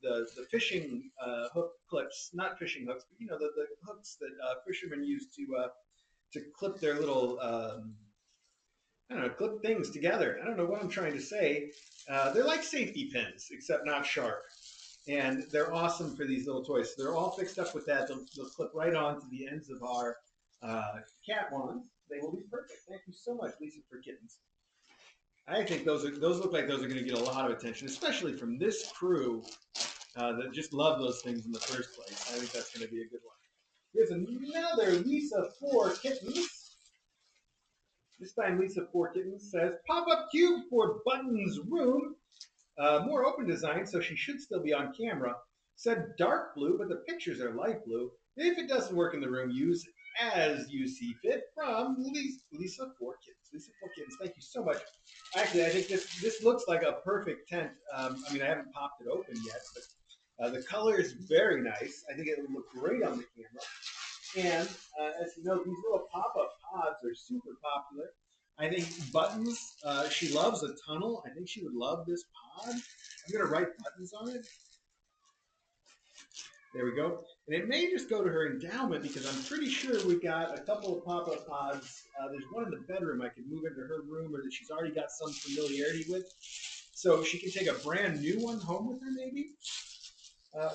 the fishing hook clips, not fishing hooks, but you know the hooks that fishermen use to clip their little I don't know, clip things together. I don't know what I'm trying to say. They're like safety pins, except not sharp. And they're awesome for these little toys. So they're all fixed up with that. They'll clip right on to the ends of our cat wands. They will be perfect. Thank you so much, Lisa, for Kittens. I think those look like those are going to get a lot of attention, especially from this crew that just love those things in the first place. I think that's going to be a good one. Here's another Lisa 4 Kittens. This time Lisa 4 Kittens says, pop-up cube for Button's room. More open design, so she should still be on camera. Said dark blue, but the pictures are light blue. If it doesn't work in the room, use as you see fit from Lisa 4 Kittens. Lisa 4 Kittens, thank you so much. Actually, I think this looks like a perfect tent. I mean, I haven't popped it open yet, but the color is very nice. I think it would look great on the camera. And as you know, these little pop-up pods are super popular. I think Buttons, she loves a tunnel. I think she would love this pod. I'm going to write Buttons on it. There we go. And it may just go to her endowment because I'm pretty sure we've got a couple of pop-up pods. There's one in the bedroom I could move into her room or that she's already got some familiarity with. So she can take a brand new one home with her maybe.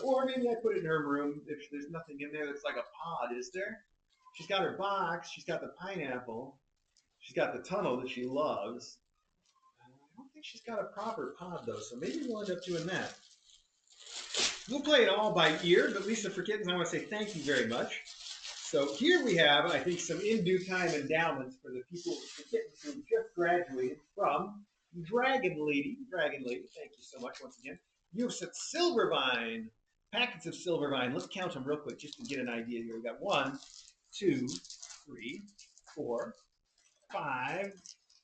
Or maybe I put it in her room if there's nothing in there that's like a pod, is there? She's got her box. She's got the pineapple. She's got the tunnel that she loves. I don't think she's got a proper pod, though, so maybe we'll end up doing that. We'll play it all by ear, but Lisa for Kittens, I want to say thank you very much. So here we have, I think, some in due time endowments for the people, the kittens who just graduated from Dragon Lady. Dragon Lady, thank you so much once again. You've said Silvervine, packets of Silvervine. Let's count them real quick just to get an idea here. We got 1, 2, 3, 4, 5,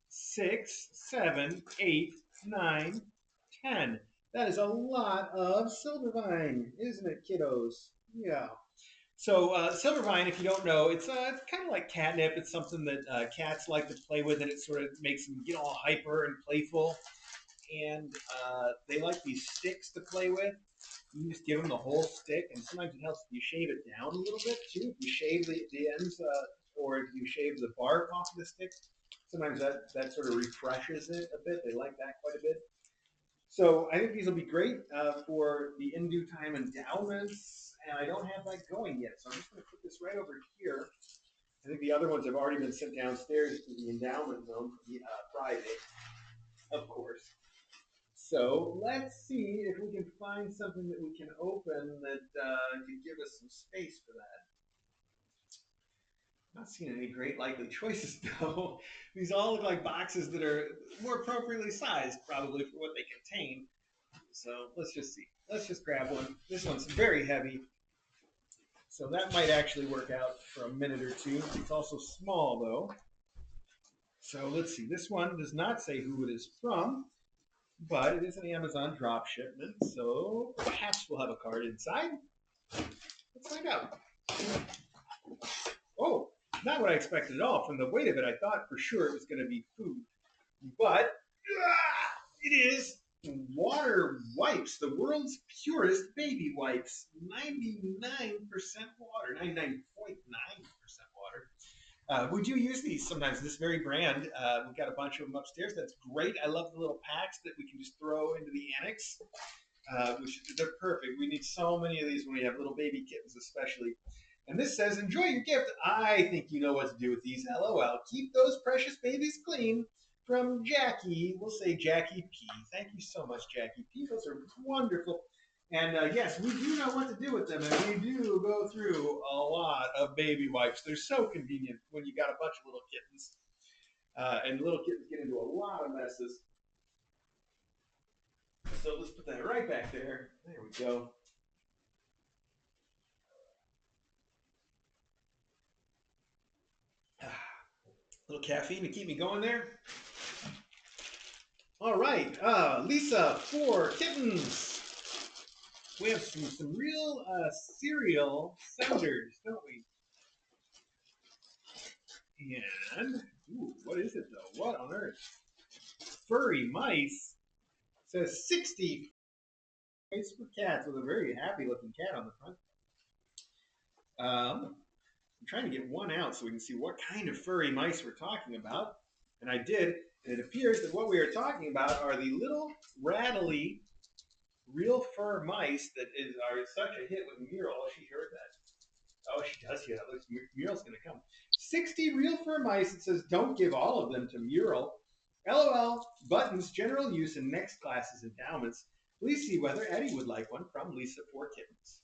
6, 7, 8, 9, 10. That is a lot of Silvervine, isn't it, kiddos? Yeah. So Silvervine, if you don't know, it's kind of like catnip. It's something that cats like to play with, and it sort of makes them get all hyper and playful. And they like these sticks to play with. You just give them the whole stick, and sometimes it helps if you shave it down a little bit too. If you shave the ends, or if you shave the bark off of the stick, sometimes that sort of refreshes it a bit. They like that quite a bit. So I think these will be great for the in due time endowments, and I don't have that going yet, so I'm just going to put this right over here. I think the other ones have already been sent downstairs to the endowment room for the Friday, of course. So let's see if we can find something that we can open that can give us some space for that. Not seeing any great likely choices though. These all look like boxes that are more appropriately sized, probably for what they contain. So let's just see. Let's just grab one. This one's very heavy, so that might actually work out for a minute or two. It's also small though. So let's see. This one does not say who it is from, but it is an Amazon drop shipment, so perhaps we'll have a card inside. Let's find out. Oh, not what I expected at all. From the weight of it, I thought for sure it was going to be food. But it is water wipes, the world's purest baby wipes. 99% water, 99.9% water. We do use these sometimes, this very brand. We've got a bunch of them upstairs. That's great. I love the little packs that we can just throw into the annex. They're perfect. We need so many of these when we have little baby kittens, especially. And this says, enjoy your gift. I think you know what to do with these. LOL. Keep those precious babies clean. From Jackie. We'll say Jackie P. Thank you so much, Jackie P. Those are wonderful. And yes, we do know what to do with them. And we do go through a lot of baby wipes. They're so convenient when you got a bunch of little kittens. And little kittens get into a lot of messes. So let's put that right back there. There we go. Little caffeine to keep me going there. All right, Lisa for kittens. We have some real cereal senders, don't we? And ooh, what is it though? What on earth? Furry mice. It says 60 mice for cats with a very happy looking cat on the front. I'm trying to get one out so we can see what kind of furry mice we're talking about. And I did, and it appears that what we are talking about are the little rattly real fur mice that are such a hit with Mural. Oh, she heard that. Oh, she does hear that. Looks, Mural's going to come. 60 real fur mice. It says don't give all of them to Mural. LOL, buttons, general use in next class's endowments. Please see whether Eddie would like one from Lisa for Kittens.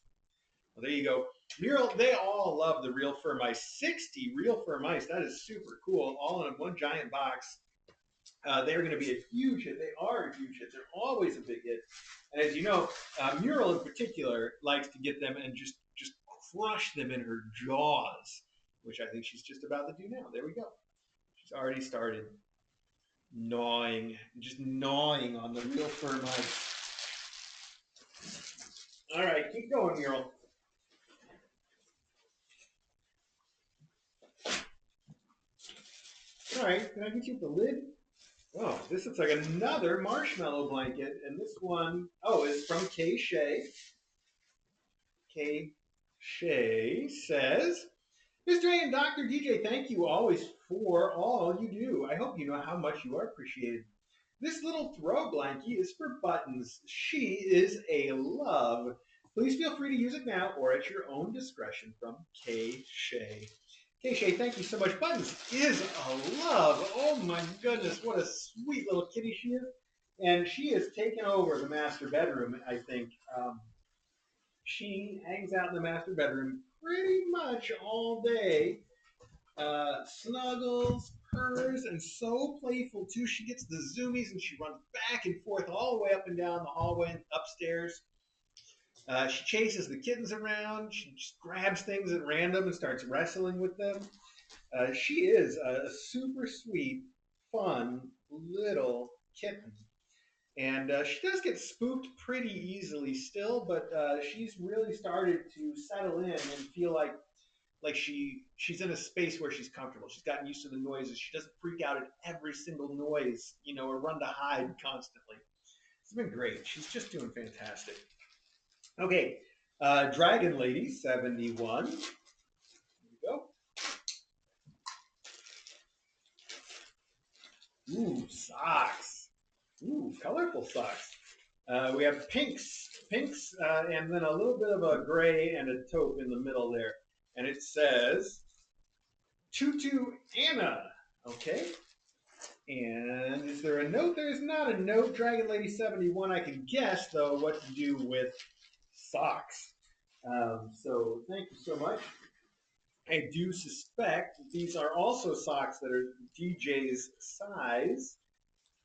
Well, there you go. Mural, they all love the real fur mice. 60 real fur mice. That is super cool. All in one giant box. They're going to be a huge hit. They are a huge hit. They're always a big hit. And as you know, Mural in particular likes to get them and just crush them in her jaws, which I think she's just about to do now. There we go. She's already started gnawing, just gnawing on the real fur mice. All right, keep going, Mural. All right, can I get you with the lid? Oh, this looks like another marshmallow blanket, and this one, oh, is from Kay Shea. Kay Shea says, Mr. A and Dr. DJ, thank you always for all you do. I hope you know how much you are appreciated. This little throw blankie is for Buttons. She is a love. Please feel free to use it now or at your own discretion. From Kay Shea. Kay Shea, thank you so much. Buttons is a love. Oh my goodness, what a sweet little kitty she is. And she has taken over the master bedroom, I think. She hangs out in the master bedroom pretty much all day. Snuggles, purrs, and so playful too. She gets the zoomies and she runs back and forth all the way up and down the hallway and upstairs. She chases the kittens around. She just grabs things at random and starts wrestling with them. She is a super sweet, fun little kitten. And she does get spooked pretty easily still, but she's really started to settle in and feel like she's in a space where she's comfortable. She's gotten used to the noises. She doesn't freak out at every single noise, or run to hide constantly. It's been great. She's just doing fantastic. Okay, Dragon Lady 71. Here we go. Ooh, socks. Ooh, colorful socks. We have pinks, and then a little bit of a gray and a taupe in the middle there. And it says, Tutu Anna. Okay. And is there a note? There is not a note. Dragon Lady 71. I can guess though what to do with socks. So thank you so much. I do suspect these are also socks that are DJ's size,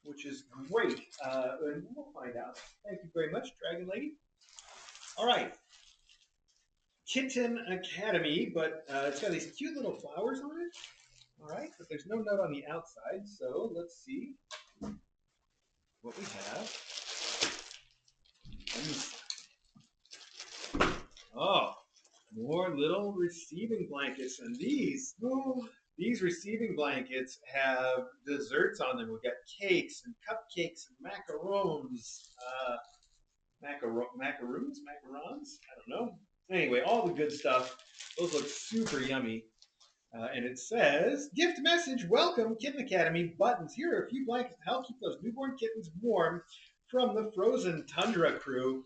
which is great. And we'll find out. Thank you very much, Dragon Lady. All right, Kitten Academy, but it's got these cute little flowers on it. All right, but there's no note on the outside, so let's see what we have. Oh, more little receiving blankets, and these receiving blankets have desserts on them. We've got cakes and cupcakes and macarons, macarons. I don't know. Anyway, all the good stuff. Those look super yummy. And it says, gift message, welcome, Kitten Academy. Buttons. Here are a few blankets to help keep those newborn kittens warm from the Frozen Tundra crew.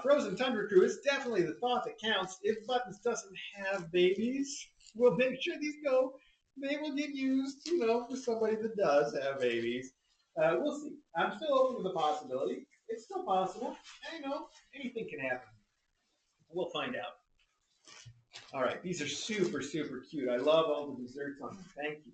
Frozen Tundra crew is definitely the thought that counts. If Buttons doesn't have babies, we'll make sure these go. They will get used, for somebody that does have babies. We'll see. I'm still open to the possibility. It's still possible. Anything can happen. We'll find out. All right, these are super, super cute. I love all the desserts on them. Thank you.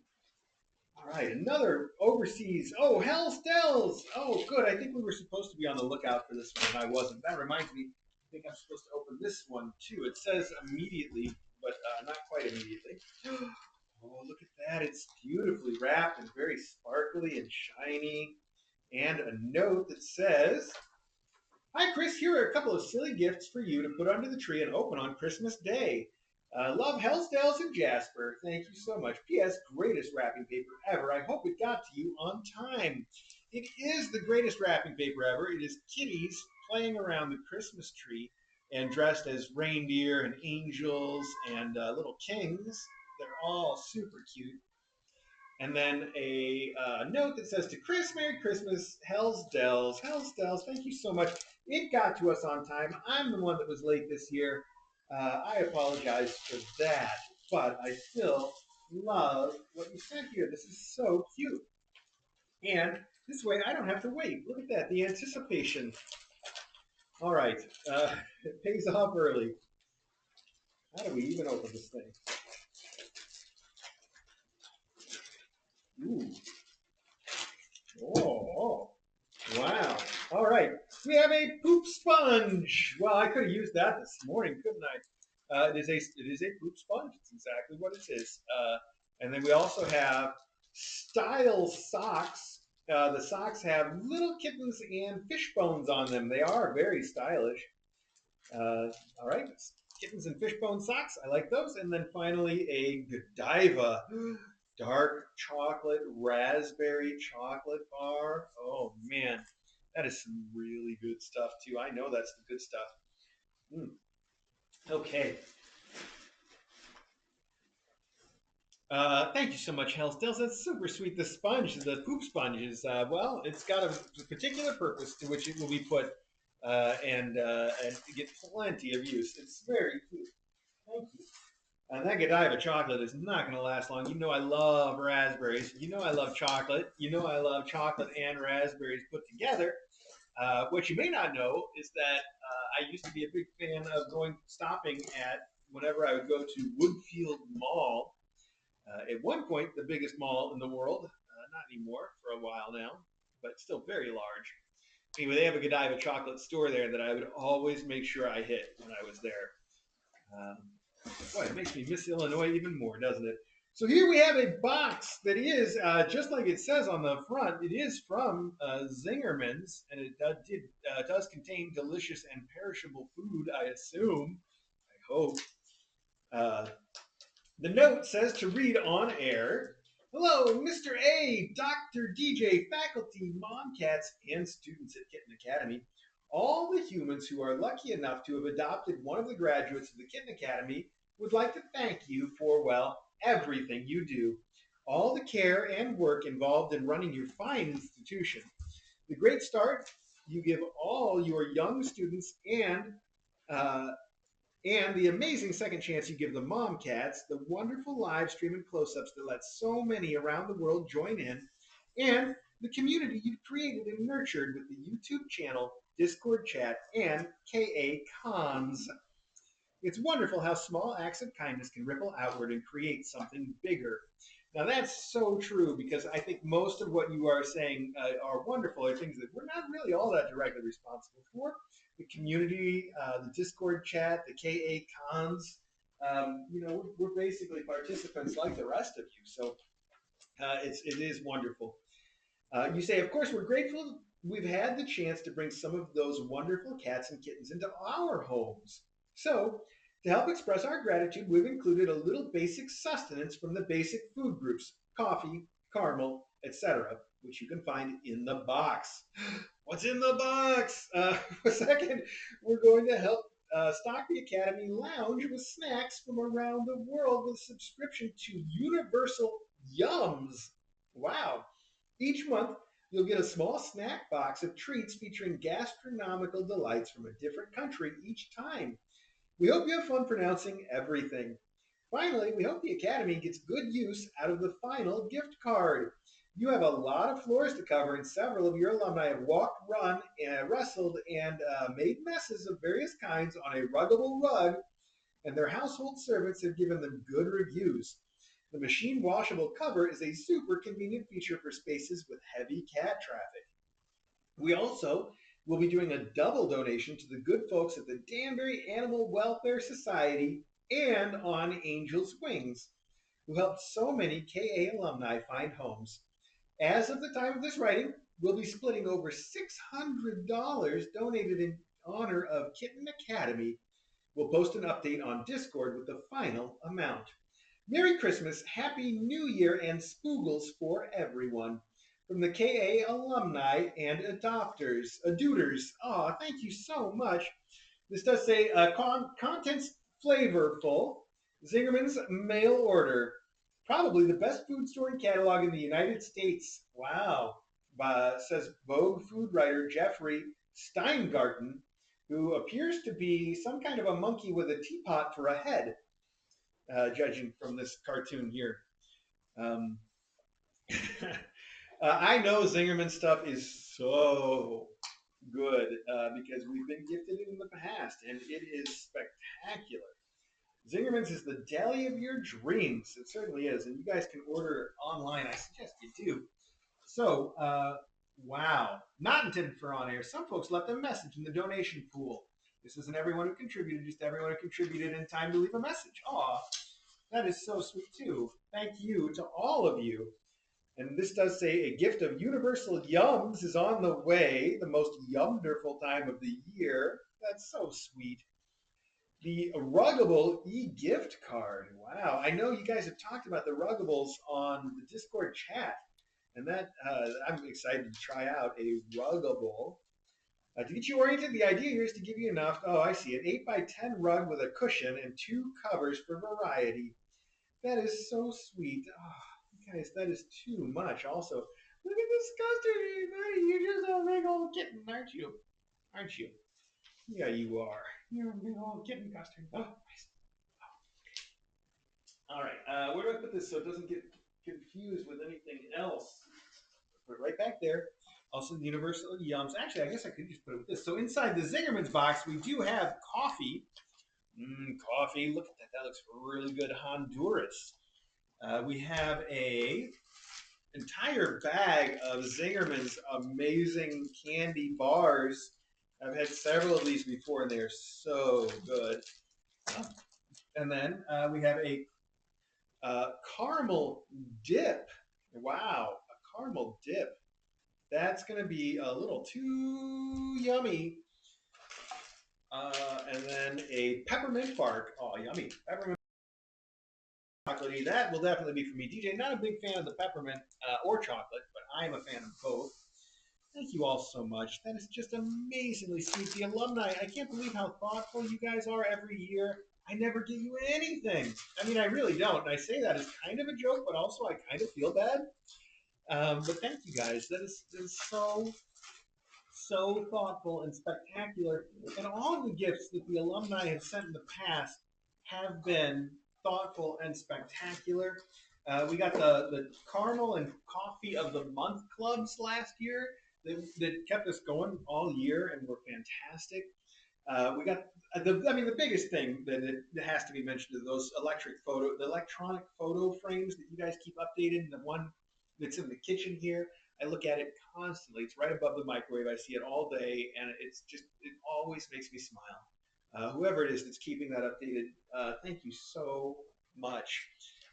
All right, another overseas. Oh, Hell's Dells. Oh, good. I think we were supposed to be on the lookout for this one, and I wasn't. That reminds me, I think I'm supposed to open this one too. It says immediately, but not quite immediately. Oh, look at that. It's beautifully wrapped and very sparkly and shiny. And a note that says, hi, Chris. Here are a couple of silly gifts for you to put under the tree and open on Christmas Day. Love Hellsdales and Jasper. Thank you so much. P.S. Greatest wrapping paper ever. I hope it got to you on time. It is the greatest wrapping paper ever. It is kitties playing around the Christmas tree and dressed as reindeer and angels and little kings. They're all super cute. And then a note that says, to Chris, Merry Christmas, Hell's Dells. Hell's Dells, thank you so much. It got to us on time. I'm the one that was late this year. I apologize for that, but I still love what you sent here. This is so cute. And this way I don't have to wait. Look at that, the anticipation. All right, it pays off early. How do we even open this thing? Ooh. Oh, wow. All right. We have a poop sponge. Well, I could have used that this morning, couldn't I? It is a poop sponge. It's exactly what it is. And then we also have style socks. The socks have little kittens and fish bones on them. They are very stylish. All right. Kittens and fishbone socks. I like those. And then finally a Godiva dark chocolate raspberry chocolate bar. Oh man, that is some really good stuff too. I know that's the good stuff. Mm. Okay. Thank you so much, Hellstills. That's super sweet. The sponge, the poop sponge, is well, it's got a particular purpose to which it will be put, and get plenty of use. It's very cute. Thank you. And that Godiva chocolate is not going to last long. You know I love raspberries. You know I love chocolate. You know I love chocolate and raspberries put together. What you may not know is that I used to be a big fan of stopping at whenever I would go to Woodfield Mall. At one point, the biggest mall in the world. Not anymore for a while now, but still very large. Anyway, they have a Godiva chocolate store there that I would always make sure I hit when I was there. Um, Boy, it makes me miss Illinois even more, doesn't it? So here we have a box that is, just like it says on the front, it is from Zingerman's, and it does contain delicious and perishable food, I assume. I hope. Uh, the note says to read on air. Hello, Mr. A, Dr. DJ, faculty, mom cats, and students at Kitten Academy. All the humans who are lucky enough to have adopted one of the graduates of the Kitten Academy would like to thank you for, well, everything you do. All the care and work involved in running your fine institution. The great start you give all your young students uh, and the amazing second chance you give the mom cats, the wonderful live stream and close ups that let so many around the world join in, and the community you've created and nurtured with the YouTube channel, Discord chat, and KA Cons. It's wonderful how small acts of kindness can ripple outward and create something bigger. Now, that's so true because I think most of what you are saying are wonderful, are things that we're not really all that directly responsible for. The community, the Discord chat, the KA Cons, we're basically participants like the rest of you. So it is wonderful. You say, of course, we're grateful we've had the chance to bring some of those wonderful cats and kittens into our homes. So, to help express our gratitude, we've included a little basic sustenance from the basic food groups coffee, caramel, etc., which you can find in the box. What's in the box? Second, we're going to help stock the Academy Lounge with snacks from around the world with subscription to Universal Yums. Wow. Each month, you'll get a small snack box of treats featuring gastronomical delights from a different country each time. We hope you have fun pronouncing everything. Finally, we hope the Academy gets good use out of the final gift card. You have a lot of floors to cover, and several of your alumni have walked, run, wrestled, and made messes of various kinds on a ruggable rug, and their household servants have given them good reviews. The machine washable cover is a super convenient feature for spaces with heavy cat traffic. We also will be doing a double donation to the good folks at the Danbury Animal Welfare Society and on Angel's Wings, who helped so many KA alumni find homes. As of the time of this writing, we'll be splitting over $600 donated in honor of Kitten Academy. We'll post an update on Discord with the final amount. Merry Christmas, Happy New Year, and Spoogles for everyone. From the KA alumni and aduters. Aw, thank you so much. This does say contents flavorful. Zingerman's mail order. Probably the best food store and catalog in the United States. Wow. Says Vogue food writer Jeffrey Steingarten, who appears to be some kind of a monkey with a teapot for a head, judging from this cartoon here. Um, I know Zingerman stuff is so good because we've been gifted it in the past, and it is spectacular. Zingerman's is the deli of your dreams. It certainly is, and you guys can order online. I suggest you do. So, wow, not intended for on air. Some folks left a message in the donation pool. This isn't everyone who contributed, just everyone who contributed in time to leave a message. Aw, that is so sweet too. Thank you to all of you. And this does say a gift of universal yums is on the way, the most yumderful time of the year. That's so sweet. The Ruggable e-gift card. Wow. I know you guys have talked about the Ruggables on the Discord chat, and that I'm excited to try out a Ruggable. To get you oriented, the idea here is to give you enough. Oh, I see. An 8 by 10 rug with a cushion and 2 covers for variety. That is so sweet. Oh, guys, that is too much. Also, look at this custard, buddy. You're just a big old kitten, aren't you? Aren't you? Yeah, you are. You're a big old kitten custard. Oh, nice. All right. Where do I put this so it doesn't get confused with anything else? Put it right back there. Also, the Universal Yums. Actually, I guess I could just put it with this. So inside the Zingerman's box, we do have coffee. Coffee. Look at that. That looks really good. Honduras. We have a entire bag of Zingerman's amazing candy bars. I've had several of these before, and they are so good. And then we have a caramel dip. Wow, a caramel dip. That's going to be a little too yummy. And then a peppermint bark. Oh, yummy. Peppermint chocolatey. That will definitely be for me. DJ, not a big fan of the peppermint or chocolate, but I'm a fan of both. Thank you all so much. That is just amazingly sweet. The alumni, I can't believe how thoughtful you guys are every year. I never give you anything. I mean, I really don't. And I say that as kind of a joke, but also I kind of feel bad. But thank you guys. That is so, so thoughtful and spectacular. And all of the gifts that the alumni have sent in the past have been thoughtful and spectacular. We got the caramel and coffee of the month clubs last year that kept us going all year and were fantastic. We got the biggest thing that it has to be mentioned is those the electronic photo frames that you guys keep updating. The one that's in the kitchen here, I look at it constantly. It's right above the microwave. I see it all day, and it always makes me smile. Whoever it is that's keeping that updated, thank you so much.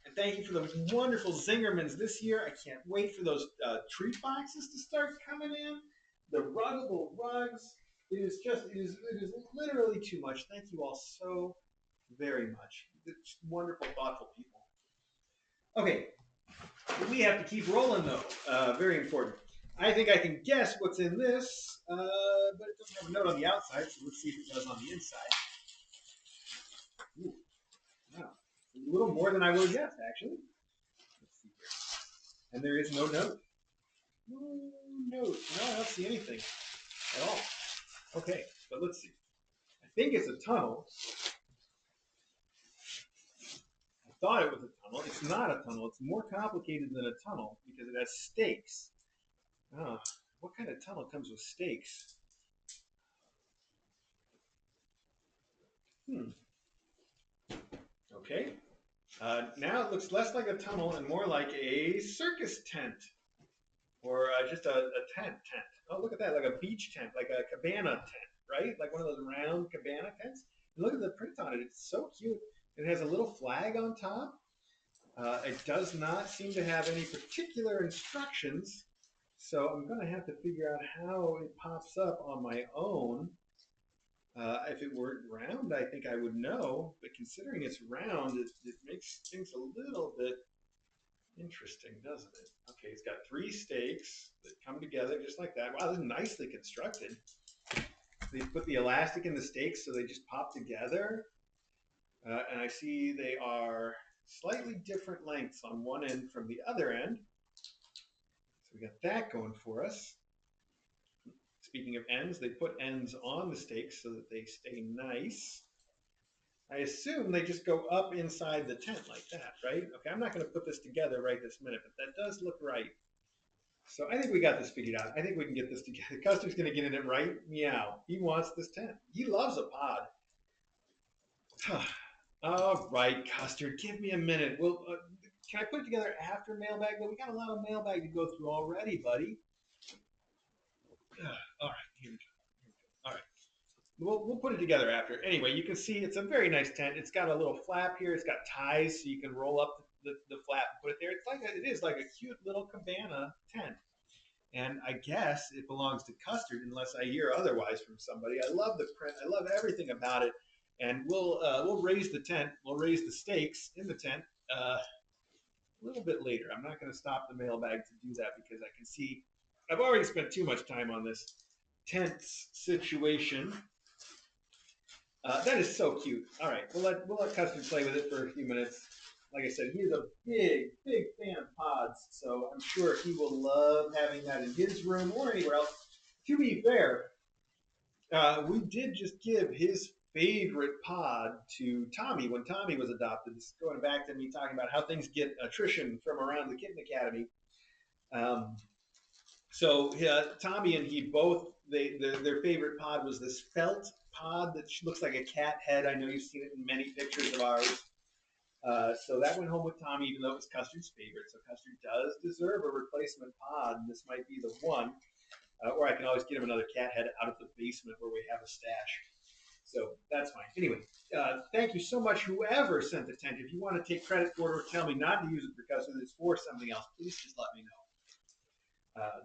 And thank you for those wonderful Zingermans this year. I can't wait for those treat boxes to start coming in. The ruggable rugs. It is literally too much. Thank you all so very much. It's wonderful, thoughtful people. Okay, we have to keep rolling though. Very important. I think I can guess what's in this, but it doesn't have a note on the outside, so let's see if it does on the inside. Ooh, wow. A little more than I would have guessed, actually. Let's see here. And there is no note. No note. No, I don't see anything at all. Okay, but let's see. I think it's a tunnel. I thought it was a tunnel. It's not a tunnel. It's more complicated than a tunnel because it has stakes. Oh, what kind of tunnel comes with stakes? Hmm. Okay. Now it looks less like a tunnel and more like a circus tent or just a tent. Oh, look at that, like a beach tent, like a cabana tent, right? Like one of those round cabana tents. And look at the print on it. It's so cute. It has a little flag on top. It does not seem to have any particular instructions, so I'm going to have to figure out how it pops up on my own. If it were round, I think I would know, but considering it's round, it makes things a little bit interesting, doesn't it? Okay, it's got 3 stakes that come together just like that. Wow, this is nicely constructed. They put the elastic in the stakes so they just pop together. And I see they are slightly different lengths on one end from the other end. So we got that going for us. Speaking of ends, they put ends on the stakes so that they stay nice. I assume they just go up inside the tent like that, right? Okay, I'm not going to put this together right this minute, but that does look right. So I think we got this figured out. I think we can get this together. Custer's going to get in it right. Meow. He wants this tent. He loves a pod. All right, Custer, give me a minute. Can I put it together after mailbag? Well, we got a lot of mailbag to go through already, buddy. All right, here we go. All right. We'll put it together after. Anyway, you can see it's a very nice tent. It's got a little flap here. It's got ties so you can roll up the flap and put it there. It is like a cute little cabana tent. And I guess it belongs to Custard unless I hear otherwise from somebody. I love the print. I love everything about it. And we'll raise the tent. We'll raise the stakes in the tent a little bit later. I'm not going to stop the mailbag to do that because I can see I've already spent too much time on this tent situation. That is so cute. All right, we'll let Custard play with it for a few minutes. Like I said, he's a big fan of pods, so I'm sure he will love having that in his room or anywhere else. To be fair, we did just give his favorite pod to Tommy when Tommy was adopted. This is going back to me talking about how things get attrition from around the Kitten Academy. So Tommy and he both their favorite pod was this felt pod that looks like a cat head. I know you've seen it in many pictures of ours. So that went home with Tommy, even though it was Custard's favorite. So Custard does deserve a replacement pod, and this might be the one. Or I can always get him another cat head out of the basement where we have a stash. So that's fine. Anyway, thank you so much, whoever sent the tent. If you want to take credit for it or tell me not to use it because it's for something else, please just let me know.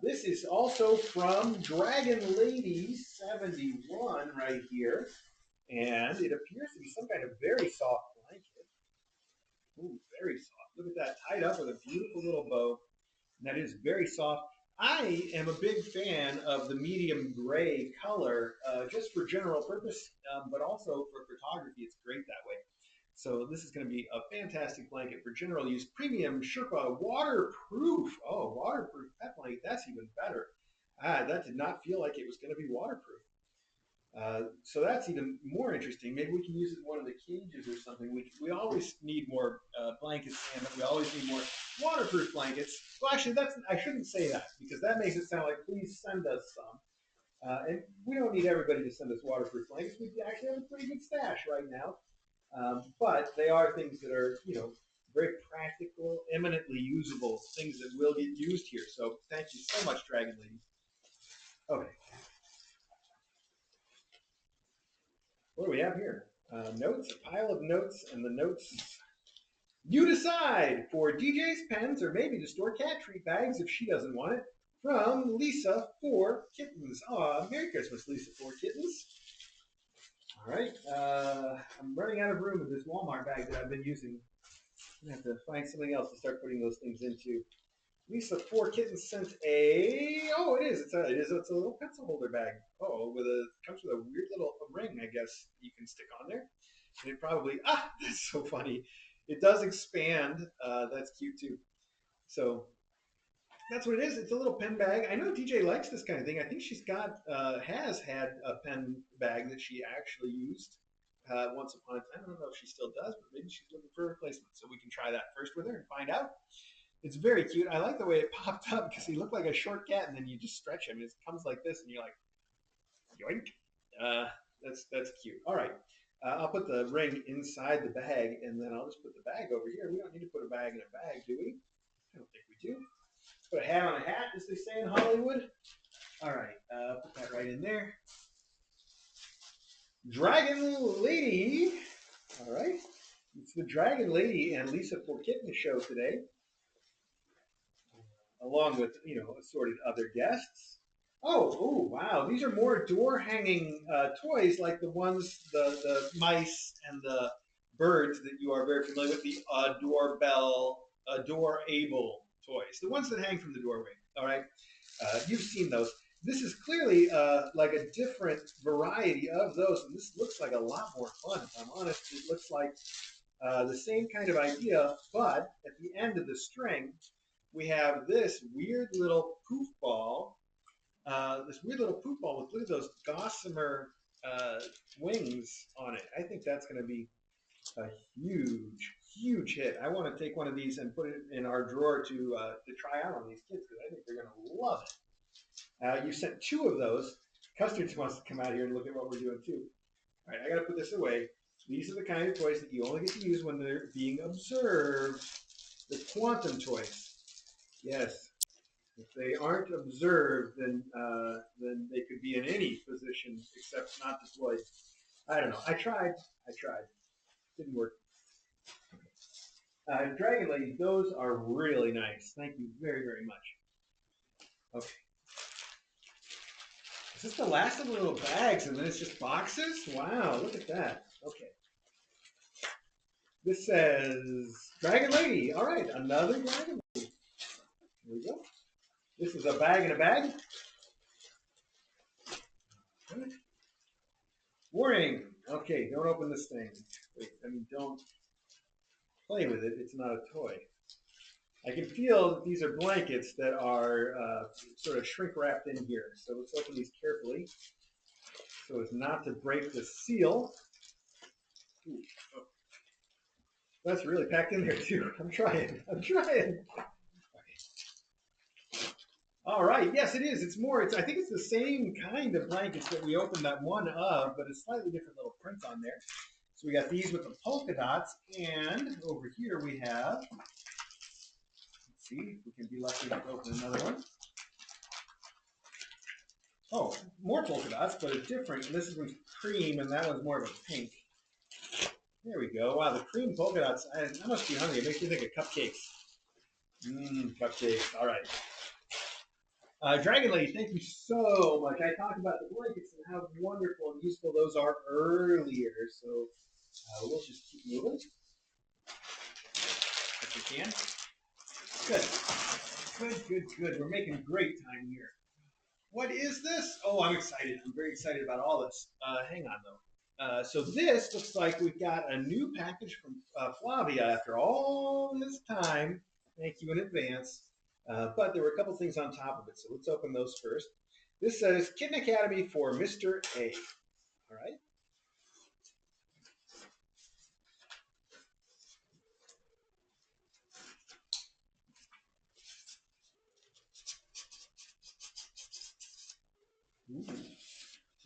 This is also from Dragon Lady 71 right here. And it appears to be some kind of very soft blanket. Ooh, very soft. Look at that, tied up with a beautiful little bow. And that is very soft. I am a big fan of the medium gray color just for general purpose, but also for photography. It's great that way. So this is going to be a fantastic blanket for general use. Premium Sherpa waterproof. Oh, waterproof pet blanket. That's even better. That did not feel like it was going to be waterproof. So that's even more interesting. Maybe we can use it in one of the cages or something. We always need more blankets, and we always need more waterproof blankets. Well, actually, I shouldn't say that because that makes it sound like please send us some. And we don't need everybody to send us waterproof blankets. We actually have a pretty good stash right now. But they are things that are, very practical, eminently usable things that will get used here. So thank you so much, Dragon Lady. Okay, what do we have here? Notes, a pile of notes, and the notes. You decide for DJ's pens or maybe to store cat treat bags if she doesn't want it. From Lisa for Kittens. Aw, Merry Christmas, Lisa for Kittens. All right, I'm running out of room in this Walmart bag that I've been using. I'm gonna have to find something else to start putting those things into. Lisa Four Kittens sent a. Oh, it is. It's a little pencil holder bag. Oh, comes with a weird little ring. I guess you can stick on there. And it probably that's so funny. It does expand. That's cute too. So that's what it is. It's a little pen bag. I know DJ likes this kind of thing. I think she's got has had a pen bag that she actually used once upon a time. I don't know if she still does, but maybe she's looking for a replacement. So we can try that first with her and find out. It's very cute. I like the way it popped up because he looked like a short cat, and then you just stretch him. It comes like this, and you're like, yoink. That's cute. All right. I'll put the ring inside the bag, and then I'll just put the bag over here. We don't need to put a bag in a bag, do we? I don't think we do. Let's put a hat on a hat, as they say in Hollywood. All right. Put that right in there. Dragon Lady. All right. It's the Dragon Lady and Lisa for Kitten show today, along with, assorted other guests. Oh, wow! These are more door hanging toys, like the ones, the mice and the birds that you are very familiar with. The doorbell, adorable toys, the ones that hang from the doorway. All right, you've seen those. This is clearly like a different variety of those, and this looks like a lot more fun. If I'm honest, it looks like the same kind of idea, but at the end of the string, we have this weird little poof ball. Look at those gossamer wings on it. I think that's going to be a huge, huge hit. I want to take one of these and put it in our drawer to try out on these kids because I think they're going to love it. You sent two of those. Custard wants to come out here and look at what we're doing too. All right, I got to put this away. These are the kind of toys that you only get to use when they're being observed. The quantum toys. Yes. If they aren't observed, then they could be in any position except not deployed. I don't know. I tried. Didn't work. Dragon Lady, those are really nice. Thank you very, very much. Okay. Is this the last of the little bags and then it's just boxes? Wow, look at that. Okay. This says Dragon Lady. All right, another Dragon Lady. Here we go. This is a bag in a bag. Warning. Okay, don't open this thing. Wait, don't play with it. It's not a toy. I can feel that these are blankets that are sort of shrink wrapped in here. So let's open these carefully so as not to break the seal. Ooh, oh. That's really packed in there too. I'm trying. Okay. All right. Yes, it is. It's more. I think it's the same kind of blankets that we opened that one of, but it's slightly different little prints on there. So we got these with the polka dots, and over here we have. Let's see if we can be lucky to open another one. Oh, more polka dots, but a different. This one's cream, and that one's more of a pink. There we go. Wow, the cream polka dots. I must be hungry. It makes me think of cupcakes. Cupcakes. All right. Dragon Lady, thank you so much. I talked about the blankets and how wonderful and useful those are earlier. So we'll just keep moving if we can. Good. We're making great time here. What is this? Oh, I'm excited. I'm very excited about all this. Hang on, though. So this looks like we've got a new package from Flavia after all this time. Thank you in advance. But there were a couple things on top of it, so let's open those first. This says Kitten Academy for Mr. A. All right. Ooh.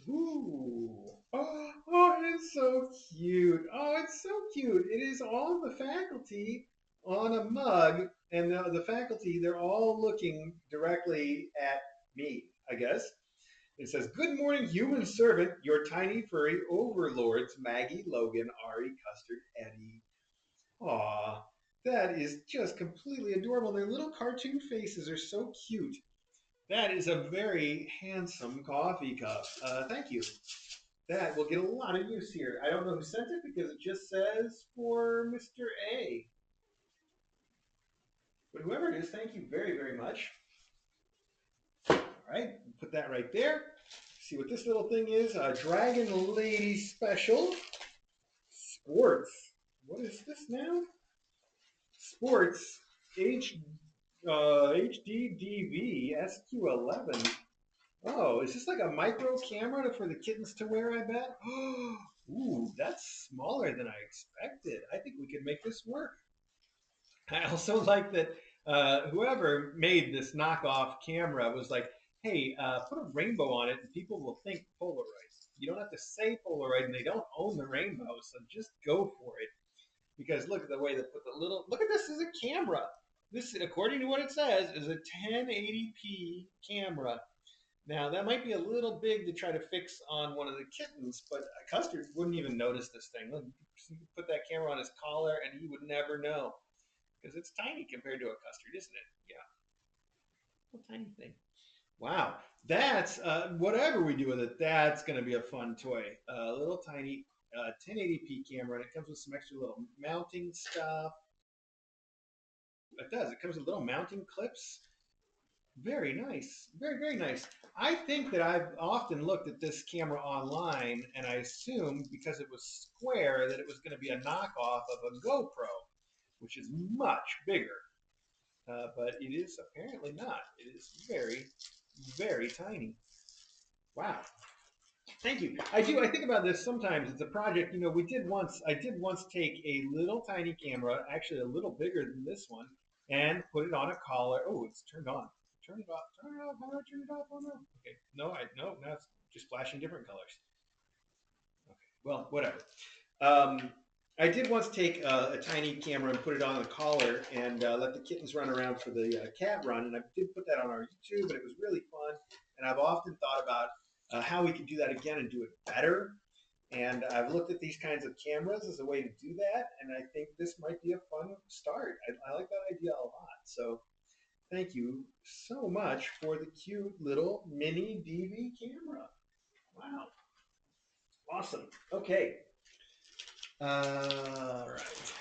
Ooh. Oh, it is so cute. Oh, it's so cute. It is all the faculty on a mug, and the faculty, they're all looking directly at me, I guess. It says, "Good morning, human servant, your tiny furry overlords, Maggie, Logan, Ari, Custard, Eddie." Aw, that is just completely adorable. Their little cartoon faces are so cute. That is a very handsome coffee cup. Thank you. That will get a lot of use here. I don't know who sent it because it just says for Mr. A. But whoever it is, thank you very, very much. All right, put that right there. See what this little thing is. Dragon Lady Special. Sports. What is this now? Sports. H HDDV SQ11. Oh, is this like a micro camera for the kittens to wear, I bet? Ooh, that's smaller than I expected. I think we could make this work. I also like that whoever made this knockoff camera was like, hey, put a rainbow on it and people will think Polaroid. You don't have to say Polaroid and they don't own the rainbow, so just go for it. Because look at the way they put the little, look at this as a camera. This, according to what it says, is a 1080p camera. Now, that might be a little big to try to fix on one of the kittens, but Custard wouldn't even notice this thing. Put that camera on his collar and he would never know because it's tiny compared to a Custard, isn't it? Yeah, little tiny thing. Wow, that's whatever we do with it. That's going to be a fun toy. A little tiny 1080p camera, and it comes with some extra little mounting stuff. It does. It comes with little mounting clips. Very nice. Very, very nice. I think that I've often looked at this camera online and I assumed because it was square that it was going to be a knockoff of a GoPro, which is much bigger. But it is apparently not. It is very, very tiny. Wow. Thank you. I do. I think about this sometimes. It's a project. You know, we did once. I did once take a little tiny camera, actually a little bigger than this one, and put it on a collar. Oh, it's turned on. Turn it off. Turn it off. How do I turn it off? Oh no. Okay. No, I no. Now it's just flashing different colors. Okay. Well, whatever. Um, I did once take a tiny camera and put it on a collar and let the kittens run around for the cat run, and I did put that on our YouTube, and it was really fun. And I've often thought about how we could do that again and do it better. And I've looked at these kinds of cameras as a way to do that, and I think this might be a fun start. I like that idea a lot. So thank you so much for the cute little mini DV camera. Wow, awesome. Okay, all right.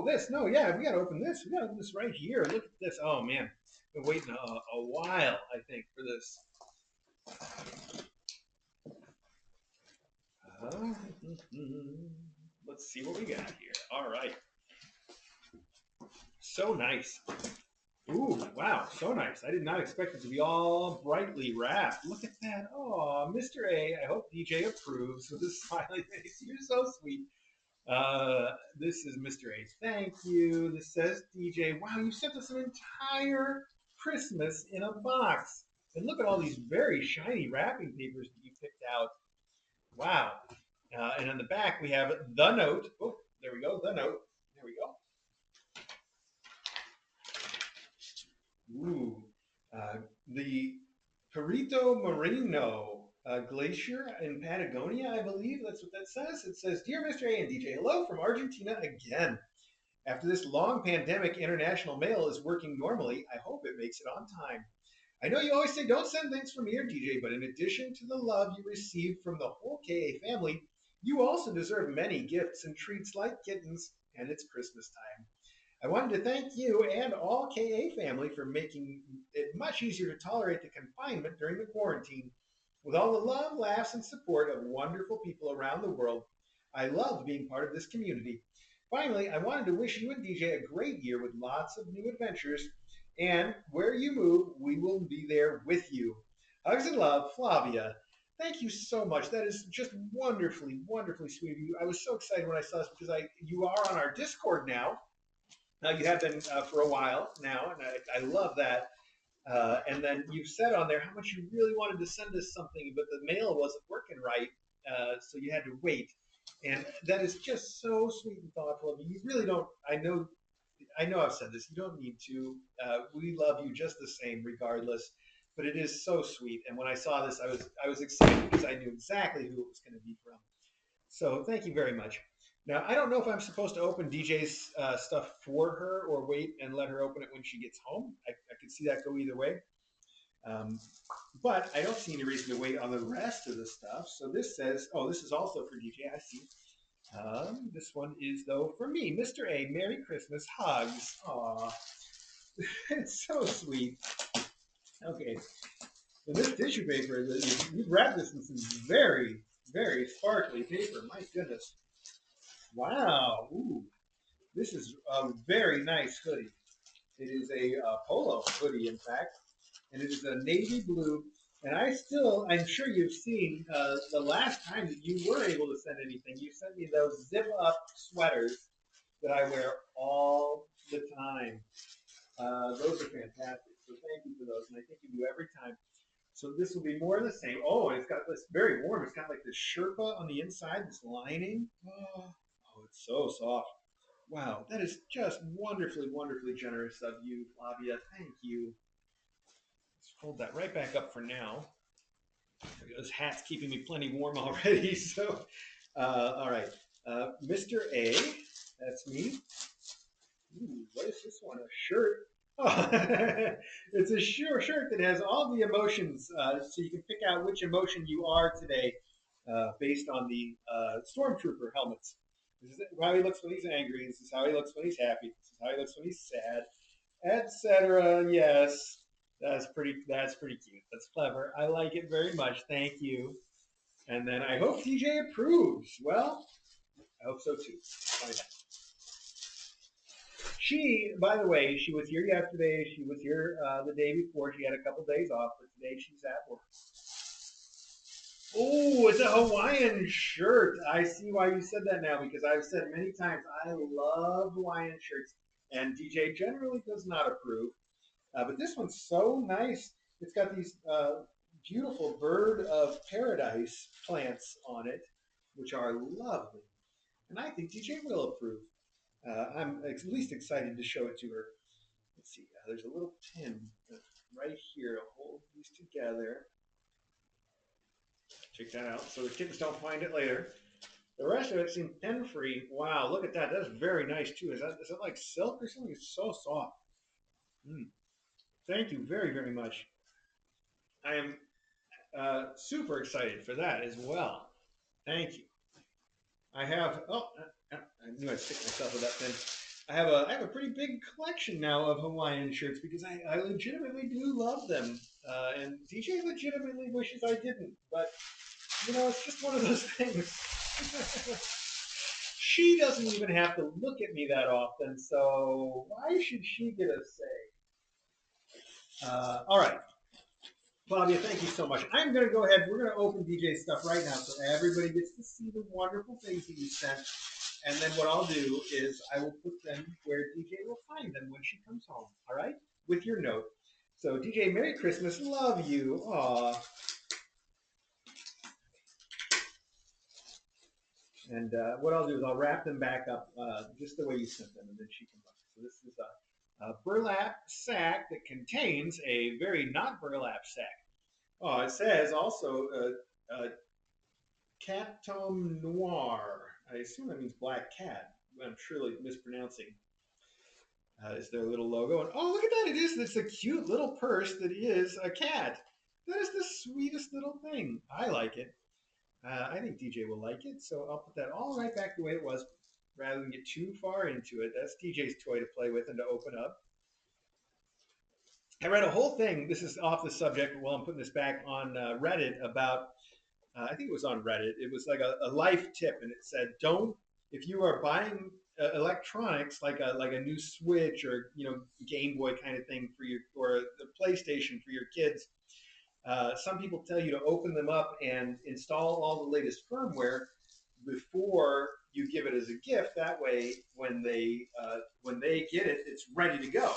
This. No, yeah, we gotta open this. We gotta open this right here. Look at this. Oh man, been waiting a while, I think, for this. Uh, let's see what we got here. All right. So nice. Ooh, wow, so nice. I did not expect it to be all brightly wrapped. Look at that. Oh, Mr. A, I hope DJ approves with a smiley face. You're so sweet. This is Mr. A's thank you. This says DJ, wow, you sent us an entire Christmas in a box. And look at all these very shiny wrapping papers that you picked out. Wow. And on the back, we have the note. Oh, there we go, the note. There we go. Ooh, uh, the Perito Moreno glacier in Patagonia, I believe that's what that says. It says, "Dear Mr. A and DJ, hello from Argentina again. After this long pandemic, international mail is working normally. I hope it makes it on time. I know you always say don't send things from me or DJ, but in addition to the love you receive from the whole KA family, you also deserve many gifts and treats like kittens, and it's Christmas time. I wanted to thank you and all KA family for making it much easier to tolerate the confinement during the quarantine. With all the love, laughs, and support of wonderful people around the world, I loved being part of this community. Finally, I wanted to wish you and DJ a great year with lots of new adventures. And where you move, we will be there with you. Hugs and love, Flavia." Thank you so much. That is just wonderfully, wonderfully sweet of you. I was so excited when I saw this because you are on our Discord now. You have been for a while now, and I love that. And then you've said on there how much you really wanted to send us something, but the mail wasn't working right, so you had to wait. And that is just so sweet and thoughtful of you. You really don't. I know I've said this. You don't need to. We love you just the same, regardless. But it is so sweet. And when I saw this, I was excited because I knew exactly who it was going to be from. So thank you very much. Now I don't know if I'm supposed to open DJ's stuff for her or wait and let her open it when she gets home. I could see that go either way. Um, but I don't see any reason to wait on the rest of the stuff. So this says, oh, this is also for DJ. I see. This one is though for me, Mr. A. Merry Christmas, hugs. Aw, it's so sweet. Okay, so this tissue paper, you've wrapped this in some very, very sparkly paper. My goodness. Wow. Ooh, this is a very nice hoodie. It is a polo hoodie, in fact, and it is a navy blue. And I'm sure you've seen the last time that you were able to send anything, you sent me those zip up sweaters that I wear all the time. Those are fantastic. So thank you for those, and I think you do every time. So this will be more of the same. Oh, and it's got this very warm. It's got like this Sherpa on the inside, this lining. Oh, it's so soft. Wow, that is just wonderfully, wonderfully generous of you, Flavia. Thank you. Let's hold that right back up for now. This hat's keeping me plenty warm already. So, all right, Mr. A, that's me. Ooh, what is this one? A shirt. Oh, it's a shirt that has all the emotions, so you can pick out which emotion you are today, based on the stormtrooper helmets. This is how he looks when he's angry. This is how he looks when he's happy. This is how he looks when he's sad, etc. Yes, that's pretty. That's pretty cute. That's clever. I like it very much. Thank you. And then I hope DJ approves. Well, I hope so too. Find out. She, by the way, she was here yesterday. She was here the day before. She had a couple days off, but today she's at work. Oh, it's a Hawaiian shirt. I see why you said that now because I've said many times I love Hawaiian shirts, and DJ generally does not approve. But this one's so nice. It's got these beautiful bird of paradise plants on it, which are lovely. And I think DJ will approve. I'm at least excited to show it to her. Let's see. There's a little pin right here to hold these together. Check that out so the kids don't find it later. The rest of it seems pin free. Wow, look at that. That's very nice too. Is that like silk or something? It's so soft. Mm. Thank you very, very much. I am super excited for that as well. Thank you. I have. Oh, I knew I'd stick myself with that pin. I have a pretty big collection now of Hawaiian shirts because I legitimately do love them, and DJ legitimately wishes I didn't. But it's just one of those things. She doesn't even have to look at me that often, so why should she get a say? All right. Flavia, thank you so much. I'm going to go ahead. We're going to open DJ's stuff right now so everybody gets to see the wonderful things that you sent. And then what I'll do is I will put them where DJ will find them when she comes home. All right? With your note. So, DJ, Merry Christmas. Love you. Aw. And what I'll do is I'll wrap them back up just the way you sent them, and then she can look. So this is a burlap sack that contains a very not burlap sack. Oh, it says also Catom Noir. I assume that means black cat. I'm surely mispronouncing. Is their little logo. And oh, look at that. It is. It's a cute little purse that is a cat. That is the sweetest little thing. I like it. I think DJ will like it. So I'll put that all right back the way it was rather than get too far into it. That's DJ's toy to play with and to open up. I read a whole thing. This is off the subject while I'm putting this back on Reddit about, I think it was on Reddit. It was like a life tip, and it said, don't, if you are buying electronics like a new Switch or Game Boy kind of thing for your or the PlayStation for your kids, Some people tell you to open them up and install all the latest firmware before you give it as a gift. That way, when they get it, it's ready to go.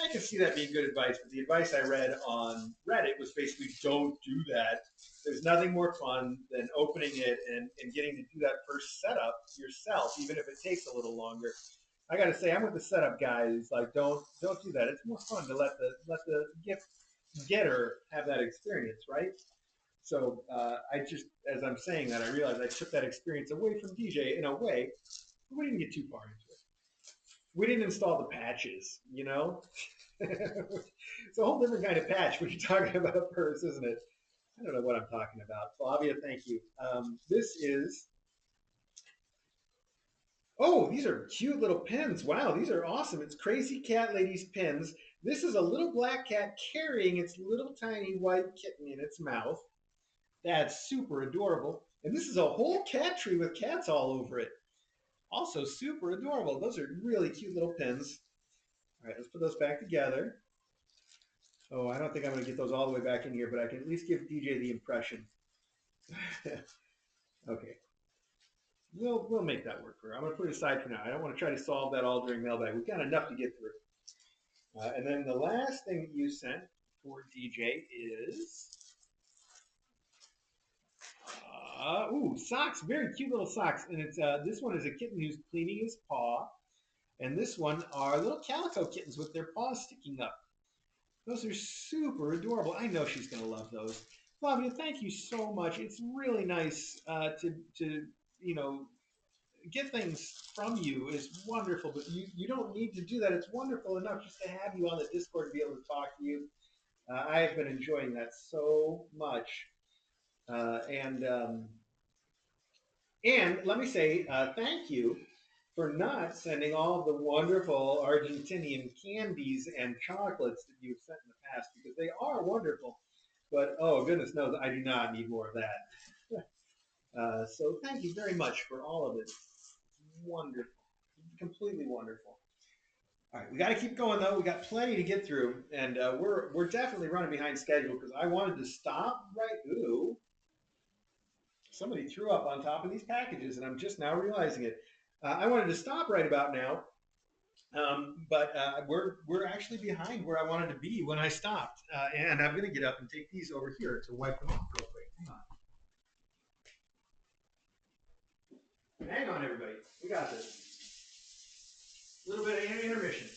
I can see that being good advice, but the advice I read on Reddit was basically don't do that. There's nothing more fun than opening it and getting to do that first setup yourself, even if it takes a little longer. I got to say, I'm with the setup guys. Like, don't do that. It's more fun to let the gift getter have that experience, right? So I just, as I'm saying that, I realized I took that experience away from DJ in a way. But we didn't get too far into it. We didn't install the patches, you know. It's a whole different kind of patch when you're talking about purse, isn't it? I don't know what I'm talking about. Flavia, thank you. This is, oh, these are cute little pins. Wow, these are awesome. It's Crazy Cat Lady's pins. This is a little black cat carrying its little tiny white kitten in its mouth. That's super adorable. And this is a whole cat tree with cats all over it. Also super adorable. Those are really cute little pins. All right, let's put those back together. Oh, I don't think I'm going to get those all the way back in here, but I can at least give DJ the impression. Okay, we'll make that work for her. I'm going to put it aside for now. I don't want to try to solve that all during mailbag. We've got enough to get through. And then the last thing that you sent for DJ is ooh, socks. Very cute little socks. And it's this one is a kitten who's cleaning his paw, and this one are little calico kittens with their paws sticking up. Those are super adorable. I know she's gonna love those. Flavia, thank you so much. It's really nice to you know get things from you is wonderful, but you don't need to do that. It's wonderful enough just to have you on the Discord to be able to talk to you. I've been enjoying that so much, and and let me say thank you for not sending all of the wonderful Argentinian candies and chocolates that you've sent in the past because they are wonderful. But oh, goodness knows, I do not need more of that. So thank you very much for all of it. Wonderful. Completely wonderful. All right, we got to keep going though. We got plenty to get through, and we're definitely running behind schedule because I wanted to stop right. Ooh, somebody threw up on top of these packages, and I'm just now realizing it. I wanted to stop right about now, but we're actually behind where I wanted to be when I stopped, and I'm going to get up and take these over here to wipe them off real quick. Hang on, everybody. We got this. A little bit of intermission.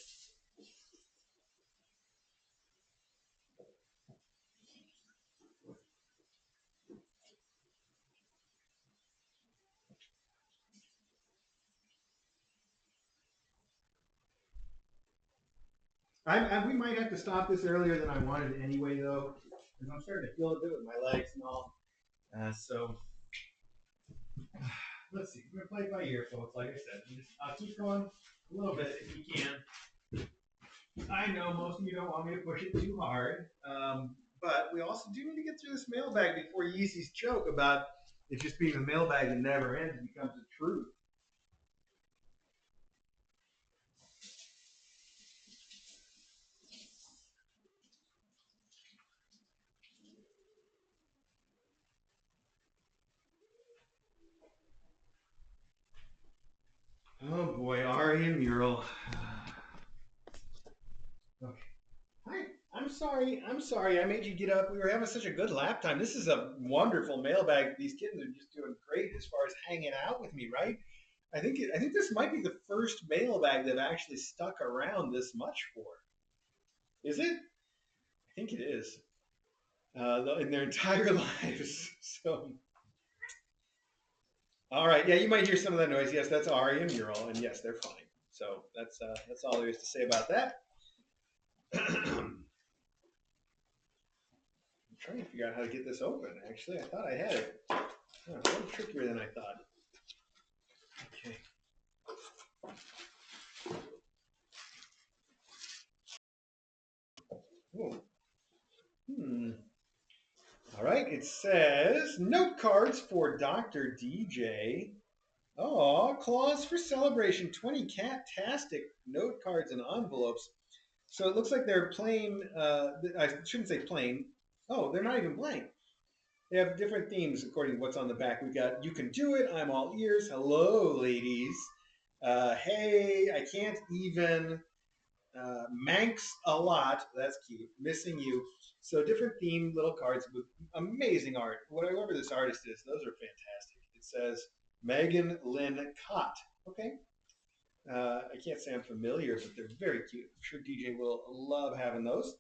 We might have to stop this earlier than I wanted anyway, though, because I'm starting to feel a bit with my legs and all. So let's see. We're gonna play it by ear, folks. Like I said, I'll keep going a little bit if you can. I know most of you don't want me to push it too hard, but we also do need to get through this mailbag before Yeezy's joke about it just being a mailbag that never ends becomes a truth. Oh boy, Ari and Mural. Okay. Hi. I'm sorry. I'm sorry. I made you get up. We were having such a good lap time. This is a wonderful mailbag. These kittens are just doing great as far as hanging out with me, right? I think this might be the first mailbag that I've actually stuck around this much for. Is it? I think it is. In their entire lives. So, all right. Yeah, you might hear some of that noise. Yes, that's Ari and Mural, and yes, they're fine. So that's all there is to say about that. I'm trying to figure out how to get this open. Actually, I thought I had it. Oh, a little trickier than I thought. Okay. Oh. Hmm. All right. It says note cards for Dr. DJ. Oh, clause for celebration. 20 cat-tastic note cards and envelopes. So it looks like they're plain. I shouldn't say plain. Oh, they're not even blank. They have different themes according to what's on the back. We got "You Can Do It," "I'm All Ears," "Hello, Ladies," "Hey, I Can't Even," "Manx a Lot." That's cute. "Missing You." So different themed little cards with amazing art. Whoever this artist is, those are fantastic. It says Megan Lynn Cott. Okay. I can't say I'm familiar, but they're very cute. I'm sure DJ will love having those.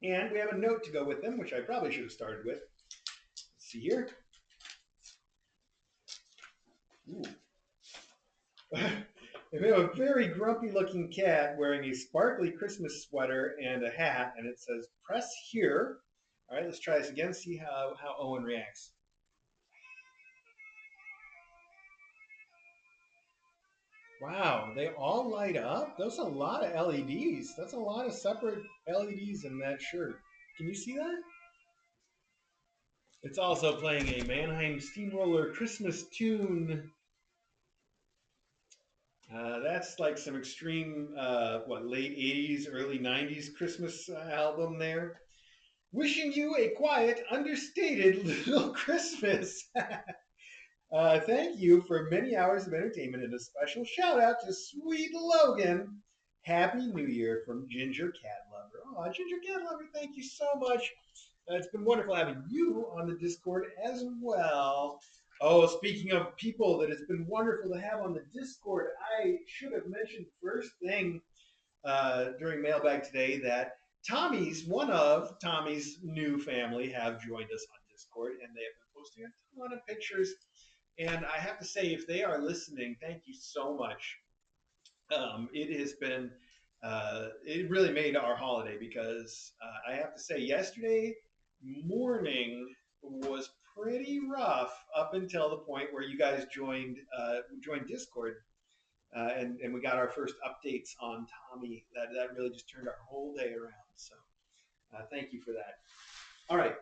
And we have a note to go with them, which I probably should have started with. Let's see here. Ooh. We have a very grumpy looking cat wearing a sparkly Christmas sweater and a hat, and it says "Press here." All right, let's try this again, see how Owen reacts. Wow, they all light up? That's a lot of LEDs. That's a lot of separate LEDs in that shirt. Can you see that? It's also playing a Mannheim Steamroller Christmas tune. That's like some extreme, late 80s, early 90s Christmas album there. Wishing you a quiet, understated little Christmas. Thank you for many hours of entertainment and a special shout out to Sweet Logan. Happy New Year from Ginger Cat Lover. Oh, Ginger Cat Lover, thank you so much. It's been wonderful having you on the Discord as well. Oh, speaking of people that it's been wonderful to have on the Discord, I should have mentioned first thing during Mailbag today that one of Tommy's new family, have joined us on Discord, and they have been posting a ton of pictures. And I have to say, if they are listening, thank you so much. It has been, it really made our holiday because I have to say, yesterday morning was pretty rough up until the point where you guys joined Discord, and we got our first updates on Tommy. That really just turned our whole day around. So thank you for that. All right.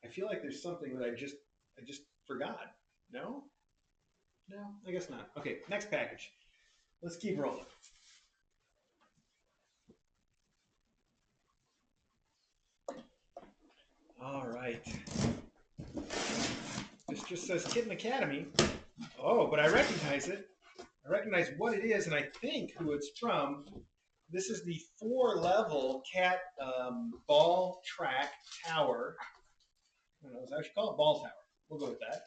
I feel like there's something that I just forgot. No, no, I guess not. Okay, next package. Let's keep rolling. All right. This just says Kitten Academy. Oh, but I recognize it. I recognize what it is, and I think who it's from. This is the 4-level cat ball track tower. I don't know, it's actually called Ball Tower. We'll go with that.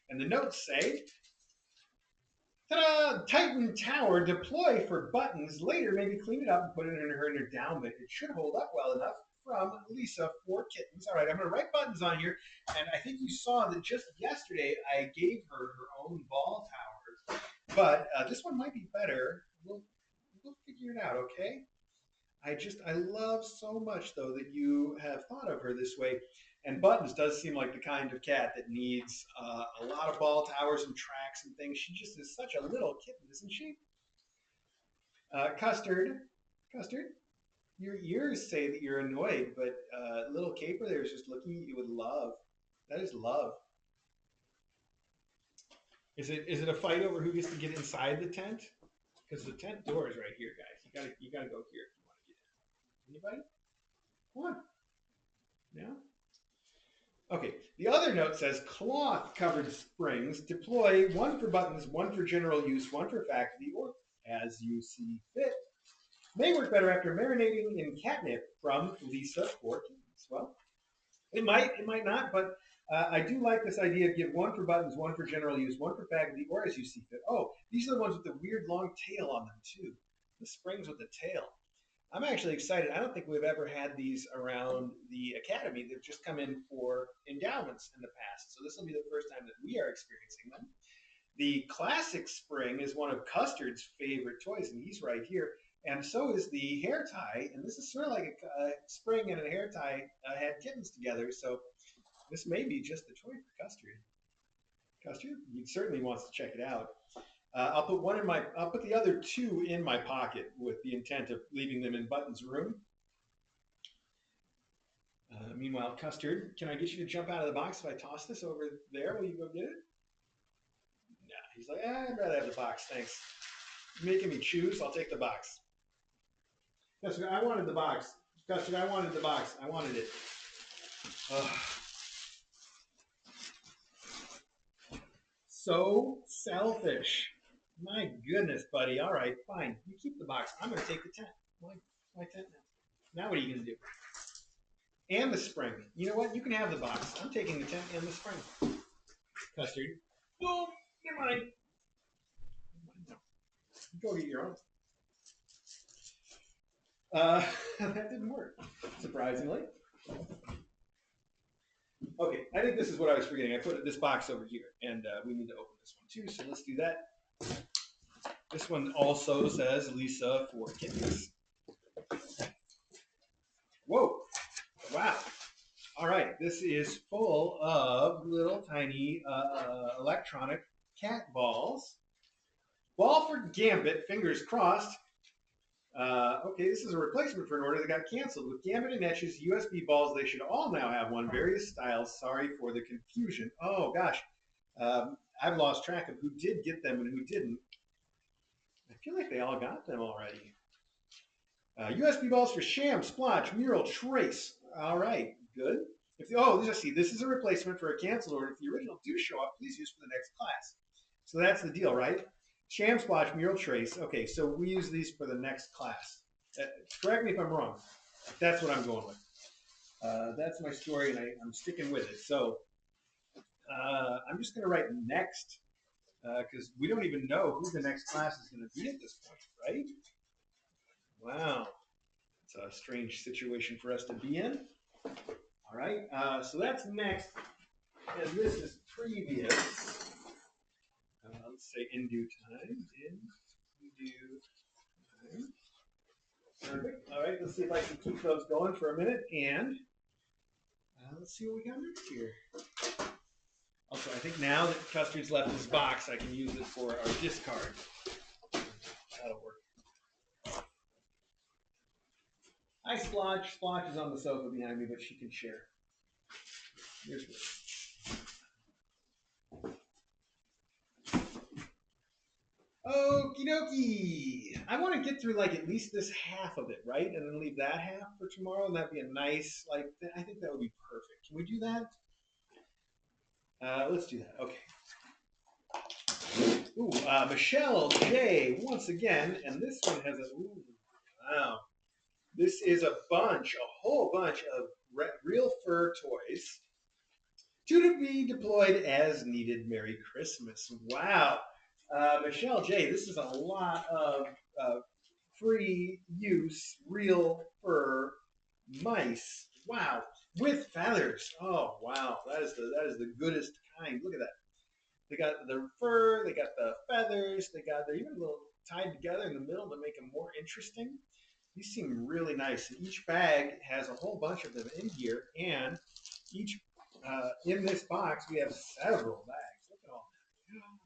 And the notes say, ta-da! Titan Tower, deploy for buttons. Later, maybe clean it up and put it in her endowment. It should hold up well enough. From Lisa for Kittens. All right, I'm going to write buttons on here. And I think you saw that just yesterday I gave her her own ball tower. But this one might be better. We'll figure it out, okay? I love so much though that you have thought of her this way. And Buttons does seem like the kind of cat that needs a lot of ball towers and tracks and things. She just is such a little kitten, isn't she? Custard, your ears say that you're annoyed, but little Caper there is just looking at you with love. That is love. Is it a fight over who gets to get inside the tent? Because the tent door is right here, guys. You gotta go here if you want to get in. Anybody? Come on. No? Okay, the other note says cloth covered springs. Deploy one for buttons, one for general use, one for faculty, or as you see fit. May work better after marinating in catnip from Lisa Orkins. Well, it might not, but I do like this idea of give one for buttons, one for general use, one for faculty, or as you see fit. Oh, these are the ones with the weird long tail on them, too. The springs with the tail. I'm actually excited. I don't think we've ever had these around the academy. They've just come in for endowments in the past. So this will be the first time that we are experiencing them. The classic spring is one of Custard's favorite toys, and he's right here. And so is the hair tie. And this is sort of like a spring and a hair tie had kittens together. So this may be just the toy for Custard. Custard, he certainly wants to check it out. I'll put the other two in my pocket with the intent of leaving them in Button's room. Meanwhile, Custard, can I get you to jump out of the box if I toss this over there? Will you go get it? No. He's like, I'd rather have the box, thanks. You're making me choose. I'll take the box. Custard, I wanted the box. Custard, I wanted the box. I wanted it. Ugh. So selfish. My goodness, buddy. All right, fine. You keep the box. I'm going to take the tent. My tent now. Now what are you going to do? And the spring. You know what? You can have the box. I'm taking the tent and the spring. Custard. No, never mind. No. Go get your own. That didn't work, surprisingly. Okay, I think this is what I was forgetting. I put this box over here, and we need to open this one too, so let's do that. This one also says Lisa for Kittens. Whoa, wow. All right, this is full of little tiny electronic cat balls. Ball for Gambit, fingers crossed. Okay, this is a replacement for an order that got canceled. With Gambit and Etch's USB balls, they should all now have one. Various styles. Sorry for the confusion. Oh, gosh. I've lost track of who did get them and who didn't. I feel like they all got them already. USB balls for Sham, Splotch, Mural, Trace. All right, good. Let's see. This is a replacement for a canceled order. If the original do show up, please use for the next class. So that's the deal, right? Sham, Splotch, Mural, Trace. Okay, so we use these for the next class. Correct me if I'm wrong. That's what I'm going with. That's my story, and I'm sticking with it. So I'm just going to write next, because we don't even know who the next class is going to be at this point, right? Wow. It's a strange situation for us to be in. All right, so that's next, and this is previous. Let's say in due time. In due time. Perfect. All right, let's see if I can keep those going for a minute, and let's see what we got next here. Also, I think now that Custard's left his box, I can use it for our discard. That'll work. Hi, Splotch. Splotch is on the sofa behind me, but she can share. Here's what. Okie dokie. I want to get through like at least this half of it, right? And then leave that half for tomorrow, and that'd be a nice, like, I think that would be perfect. Can we do that? Let's do that. Okay. Ooh, Michelle J. once again, and this one has a, ooh, wow. This is a whole bunch of real fur toys to be deployed as needed. Merry Christmas. Wow. Michelle J., this is a lot of free use real fur mice. Wow. With feathers. Oh, wow. That is the goodest kind. Look at that. They got the fur, they got the feathers, they're even a little tied together in the middle to make them more interesting. These seem really nice. And each bag has a whole bunch of them in here, and each in this box we have several bags. Look at all that.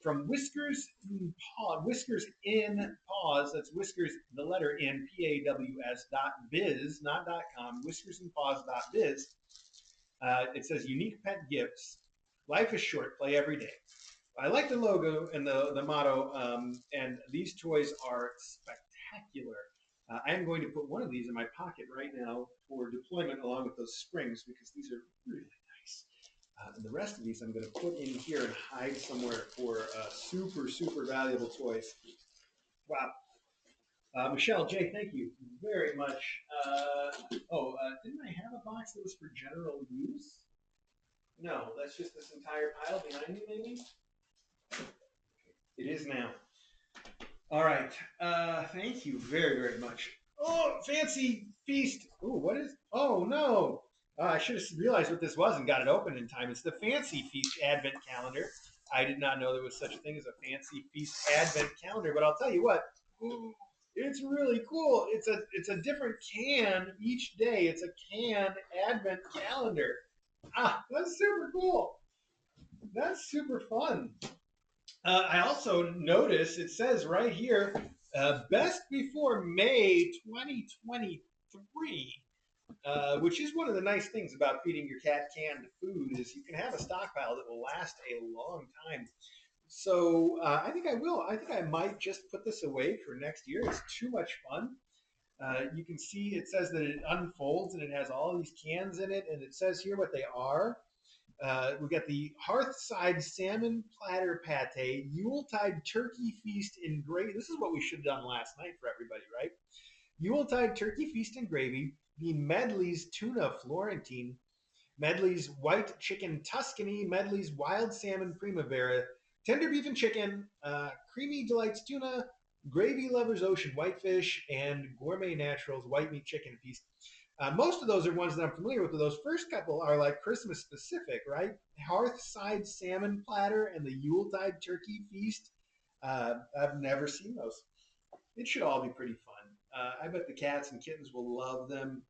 From Whiskers in Paws, that's Whiskers, the letter N, PAWS.biz, not .com, whiskersinpaws.biz. It says unique pet gifts. Life is short, play every day. I like the logo and the motto, and these toys are spectacular. I am going to put one of these in my pocket right now for deployment along with those springs because these are really nice. And the rest of these I'm going to put in here and hide somewhere for super, super valuable toys. Wow. Michelle J., thank you very much. Didn't I have a box that was for general use? No, that's just this entire pile behind me, maybe? It is now. All right. Thank you very, very much. Oh, fancy feast. Oh, what is? Oh, no. I should have realized what this was and got it open in time. It's the Fancy Feast Advent Calendar. I did not know there was such a thing as a Fancy Feast Advent Calendar, but I'll tell you what. Ooh, it's really cool. It's a different can each day. It's a can Advent Calendar. That's super cool. That's super fun. I also notice it says right here, best before May 2023, which is one of the nice things about feeding your cat canned food is you can have a stockpile that will last a long time. So I think I will. I think I might just put this away for next year. It's too much fun. You can see it says that it unfolds and it has all these cans in it, and it says here what they are. We got the Hearthside Salmon Platter Pate, Yuletide Turkey Feast in Gravy. This is what we should have done last night for everybody, right? Yuletide Turkey Feast and Gravy, the Medley's Tuna Florentine, Medley's White Chicken Tuscany, Medley's Wild Salmon Primavera, Tender Beef and Chicken, Creamy Delights Tuna, Gravy Lovers Ocean Whitefish, and Gourmet Naturals White Meat Chicken Feast. Most of those are ones that I'm familiar with, but those first couple are like Christmas specific, right? Hearthside Salmon Platter and the Yuletide Turkey Feast. I've never seen those. It should all be pretty fun. I bet the cats and kittens will love them.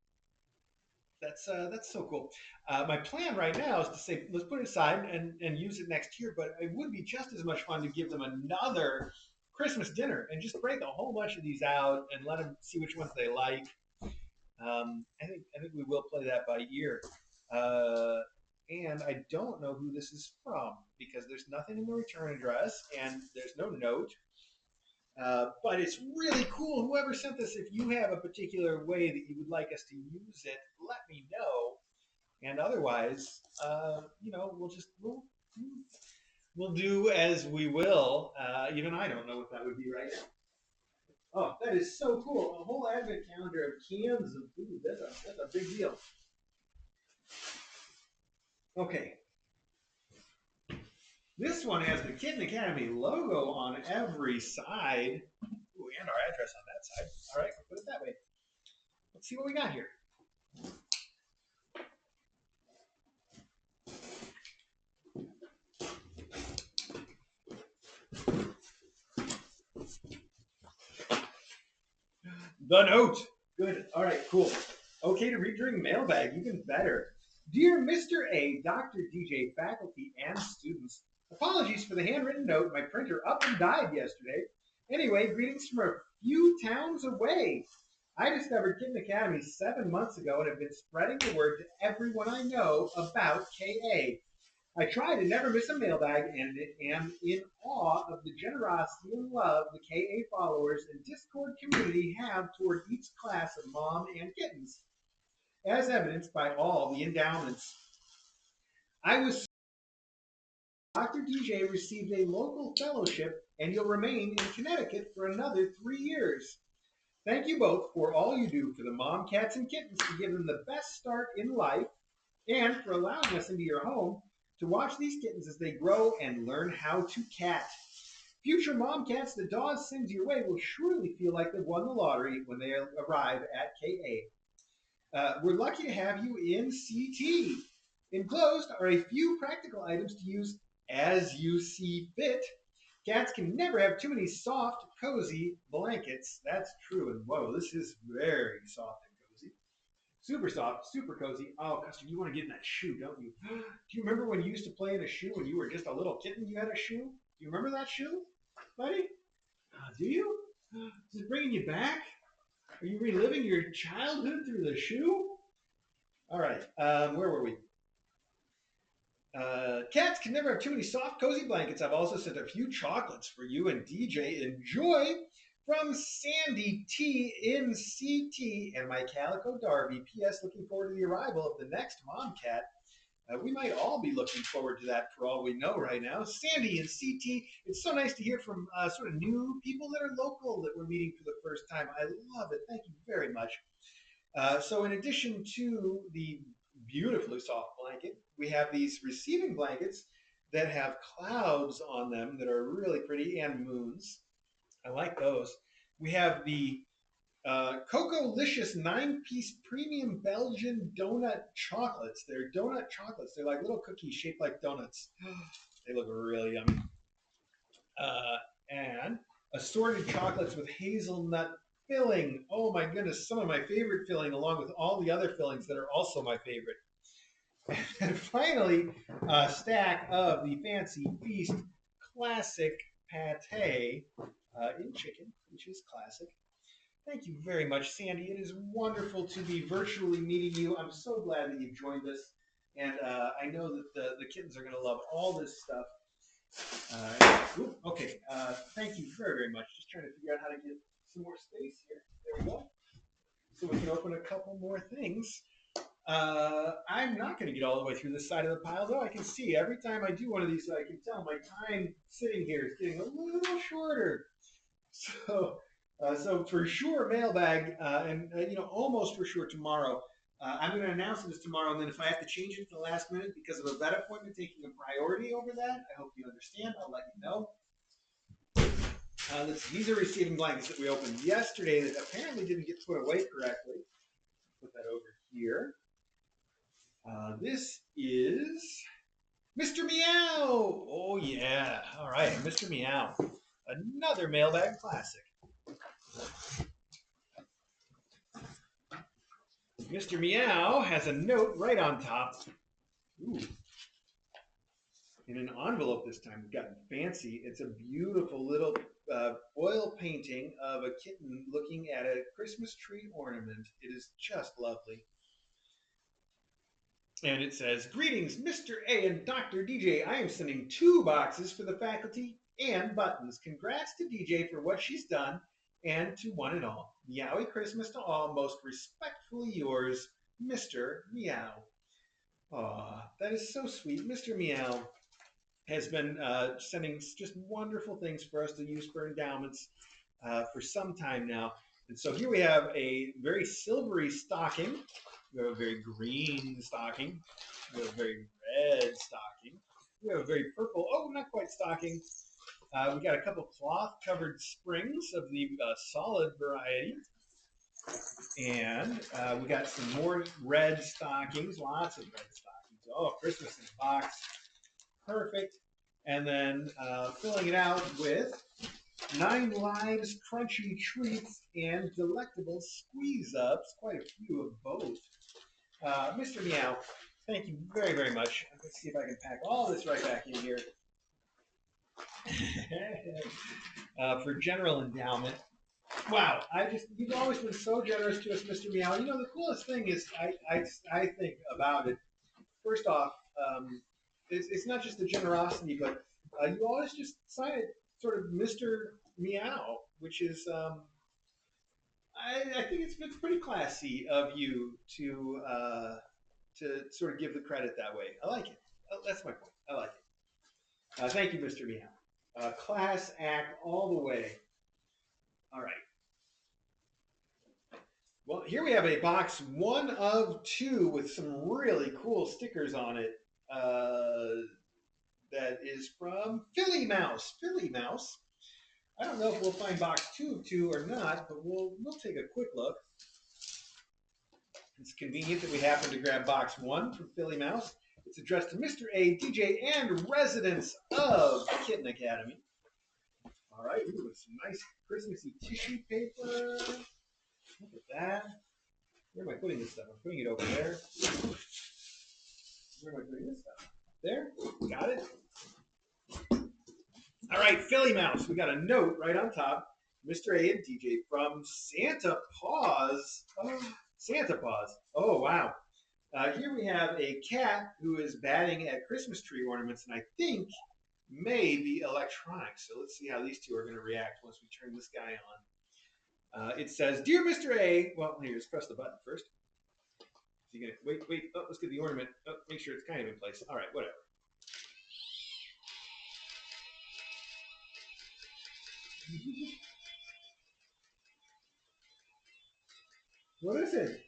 That's so cool. My plan right now is to say let's put it aside and use it next year, but it would be just as much fun to give them another Christmas dinner and just break a whole bunch of these out and let them see which ones they like. I think we will play that by ear. And I don't know who this is from because there's nothing in the return address and there's no note. But it's really cool. Whoever sent this, if you have a particular way that you would like us to use it, let me know. And otherwise, we'll do as we will. Even I don't know what that would be right now. Oh, that is so cool! A whole advent calendar of cans of food. That's a big deal. Okay, this one has the Kitten Academy logo on every side. Ooh, and our address on that side. All right, we'll put it that way. Let's see what we got here. The note. Good. All right, cool. Okay to read during mailbag, even better. Dear Mr. A, Dr. DJ, faculty, and students, apologies for the handwritten note. My printer up and died yesterday. Anyway, greetings from a few towns away. I discovered Kitten Academy 7 months ago and have been spreading the word to everyone I know about KA. I try to never miss a mailbag and am in awe of the generosity and love the KA followers and Discord community have toward each class of mom and kittens, as evidenced by all the endowments. I was Dr. DJ received a local fellowship and you'll remain in Connecticut for another 3 years. Thank you both for all you do for the mom cats and kittens to give them the best start in life and for allowing us into your home to watch these kittens as they grow and learn how to cat. Future mom cats the dog sends your way will surely feel like they've won the lottery when they arrive at KA. We're lucky to have you in CT. Enclosed are a few practical items to use as you see fit. Cats can never have too many soft, cozy blankets. That's true. And whoa, this is very soft and cozy. Super soft, super cozy. Oh, Custer, you want to get in that shoe, don't you? Do you remember when you used to play in a shoe when you were just a little kitten? You had a shoe? Do you remember that shoe, buddy? Do you? Is it bringing you back? Are you reliving your childhood through the shoe? All right, where were we? Cats can never have too many soft, cozy blankets. I've also sent a few chocolates for you and DJ. Enjoy from Sandy T in CT and my Calico Darby. P.S. Looking forward to the arrival of the next mom cat. We might all be looking forward to that for all we know right now. Sandy and CT, it's so nice to hear from sort of new people that are local that we're meeting for the first time. I love it. Thank you very much. So in addition to the beautifully soft blanket, we have these receiving blankets that have clouds on them that are really pretty and moons. I like those. We have the Coco-licious 9-piece premium Belgian donut chocolates. They're donut chocolates. They're like little cookies shaped like donuts. They look really yummy. And assorted chocolates with hazelnut filling. Oh my goodness, some of my favorite filling, along with all the other fillings that are also my favorite. And finally, a stack of the Fancy Feast classic pate in chicken, which is classic. Thank you very much, Sandy. It is wonderful to be virtually meeting you. I'm so glad that you've joined us. And I know that the kittens are going to love all this stuff. Okay, thank you very, very much. Just trying to figure out how to get some more space here. There we go. so we can open a couple more things. I'm not going to get all the way through this side of the pile, though. I can see every time I do one of these, I can tell my time sitting here is getting a little shorter. So for sure, mailbag, and almost for sure tomorrow. I'm going to announce this tomorrow, and then if I have to change it at the last minute because of a vet appointment taking a priority over that, I hope you understand. I'll let you know. These are receiving blankets that we opened yesterday that apparently didn't get put away correctly. Put that over here. This is Mr. Meow. Oh, yeah. All right, Mr. Meow. Another mailbag classic. Mr. Meow has a note right on top. Ooh. In an envelope this time. We've gotten fancy. It's a beautiful little oil painting of a kitten looking at a Christmas tree ornament. It is just lovely. And it says, "Greetings, Mr. A and Dr. DJ. I am sending 2 boxes for the faculty and buttons. Congrats to DJ for what she's done and to one and all. Meowy Christmas to all. Most respectfully yours, Mr. Meow." Aw, that is so sweet. Mr. Meow has been sending just wonderful things for us to use for endowments for some time now. And so here we have a very silvery stocking. We have a very green stocking. We have a very red stocking. We have a very purple, oh, not quite stocking. We got a couple cloth-covered springs of the solid variety. And we got some more red stockings, lots of red stockings. Oh, Christmas in a box. Perfect. And then filling it out with 9 Lives crunchy treats and delectable squeeze-ups. Quite a few of both. Mr. Meow, thank you very, very much. Let's see if I can pack all this right back in here. For general endowment. Wow, you've always been so generous to us, Mr. Meow. You know, the coolest thing is, I think about it, first off, it's not just the generosity, but you always just sign it sort of Mr. Meow, which is, I think it's pretty classy of you to sort of give the credit that way. I like it. That's my point. I like it. Thank you, Mr. Meow. Class act all the way. All right. Well, here we have a box 1 of 2 with some really cool stickers on it. That is from Philly Mouse. Philly Mouse. I don't know if we'll find box 2 of 2 or not, but we'll take a quick look. It's convenient that we happen to grab box 1 from Philly Mouse. It's addressed to Mr. A, DJ, and residents of Kitten Academy. All right, ooh, some nice Christmassy tissue paper. Look at that. Where am I putting this stuff? I'm putting it over there. Where am I putting this stuff? There. Got it. All right, Philly Mouse. We got a note right on top. Mr. A and DJ from Santa Paws. Oh, Santa Paws. Oh, wow. Here we have a cat who is batting at Christmas tree ornaments, and I think may be electronic. So let's see how these two are going to react once we turn this guy on. It says, "Dear Mr. A," well, here, let's press the button first. Is he going to, wait, oh, let's get the ornament. Oh, make sure it's kind of in place. All right, whatever. What is it?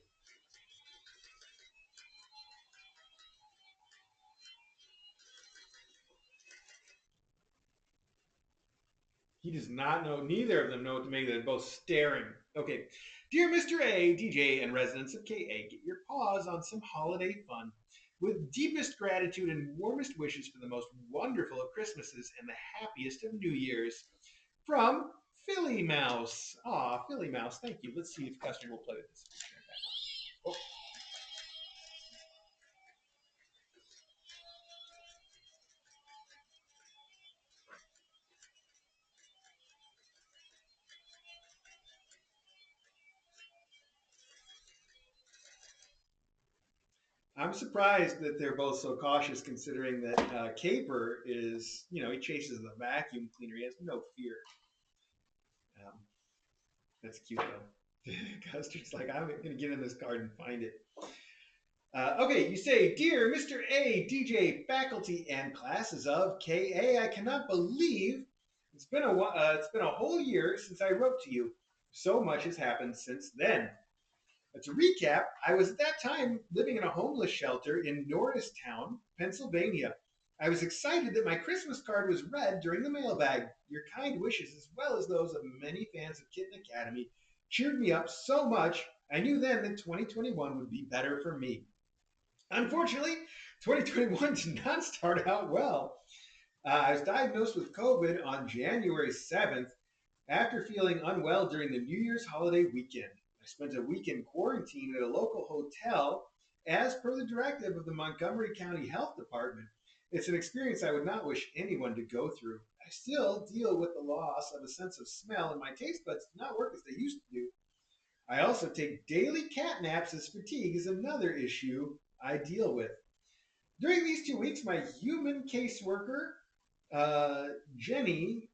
He does not know, neither of them know what to make. They're both staring. Okay. "Dear Mr. A, DJ, and residents of KA, get your paws on some holiday fun. With deepest gratitude and warmest wishes for the most wonderful of Christmases and the happiest of New Years. From Philly Mouse." Aw, Philly Mouse, thank you. Let's see if Custer will play with this. Oh. I'm surprised that they're both so cautious, considering that Caper is, he chases the vacuum cleaner. He has no fear. That's cute, though. Custard's like, I'm going to get in this card and find it. Okay, you say, Dear Mr. A, DJ, faculty, and classes of KA, I cannot believe it's been a whole year since I wrote to you. So much has happened since then. To recap, I was at that time living in a homeless shelter in Norristown, Pennsylvania. I was excited that my Christmas card was read during the mailbag. Your kind wishes, as well as those of many fans of Kitten Academy, cheered me up so much I knew then that 2021 would be better for me. Unfortunately, 2021 did not start out well. I was diagnosed with COVID on January 7th after feeling unwell during the New Year's holiday weekend. I spent a week in quarantine at a local hotel as per the directive of the Montgomery County Health Department. It's an experience I would not wish anyone to go through. I still deal with the loss of a sense of smell, and my taste buds do not work as they used to do. I also take daily cat naps, as fatigue is another issue I deal with. During these 2 weeks, my human caseworker, Jenny,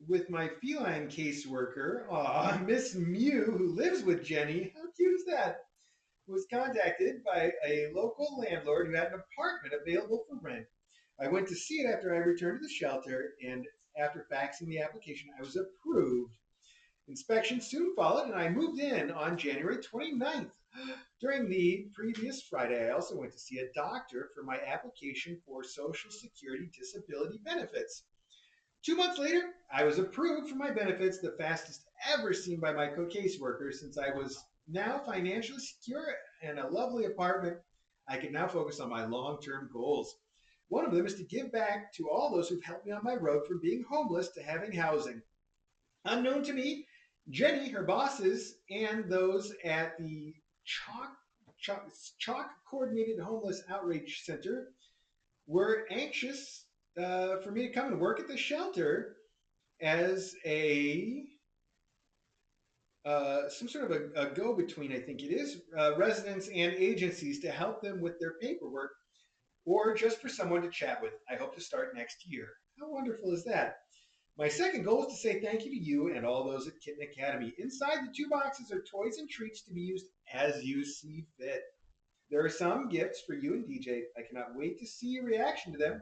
with my feline caseworker, Miss Mew, who lives with Jenny, how cute is that? Was contacted by a local landlord who had an apartment available for rent. I went to see it after I returned to the shelter, and after faxing the application, I was approved. Inspection soon followed, and I moved in on January 29th. During the previous Friday, I also went to see a doctor for my application for Social Security disability benefits. 2 months later, I was approved for my benefits, the fastest ever seen by my caseworker, since I was now financially secure and a lovely apartment. I can now focus on my long-term goals. One of them is to give back to all those who've helped me on my road from being homeless to having housing. Unknown to me, Jenny, her bosses, and those at the Chalk Coordinated Homeless Outreach Center were anxious for me to come and work at the shelter as a some sort of a go-between, I think it is, residents and agencies to help them with their paperwork, or just for someone to chat with. I hope to start next year. How wonderful is that? My second goal is to say thank you to you and all those at Kitten Academy. Inside the 2 boxes are toys and treats to be used as you see fit. There are some gifts for you and DJ. I cannot wait to see your reaction to them.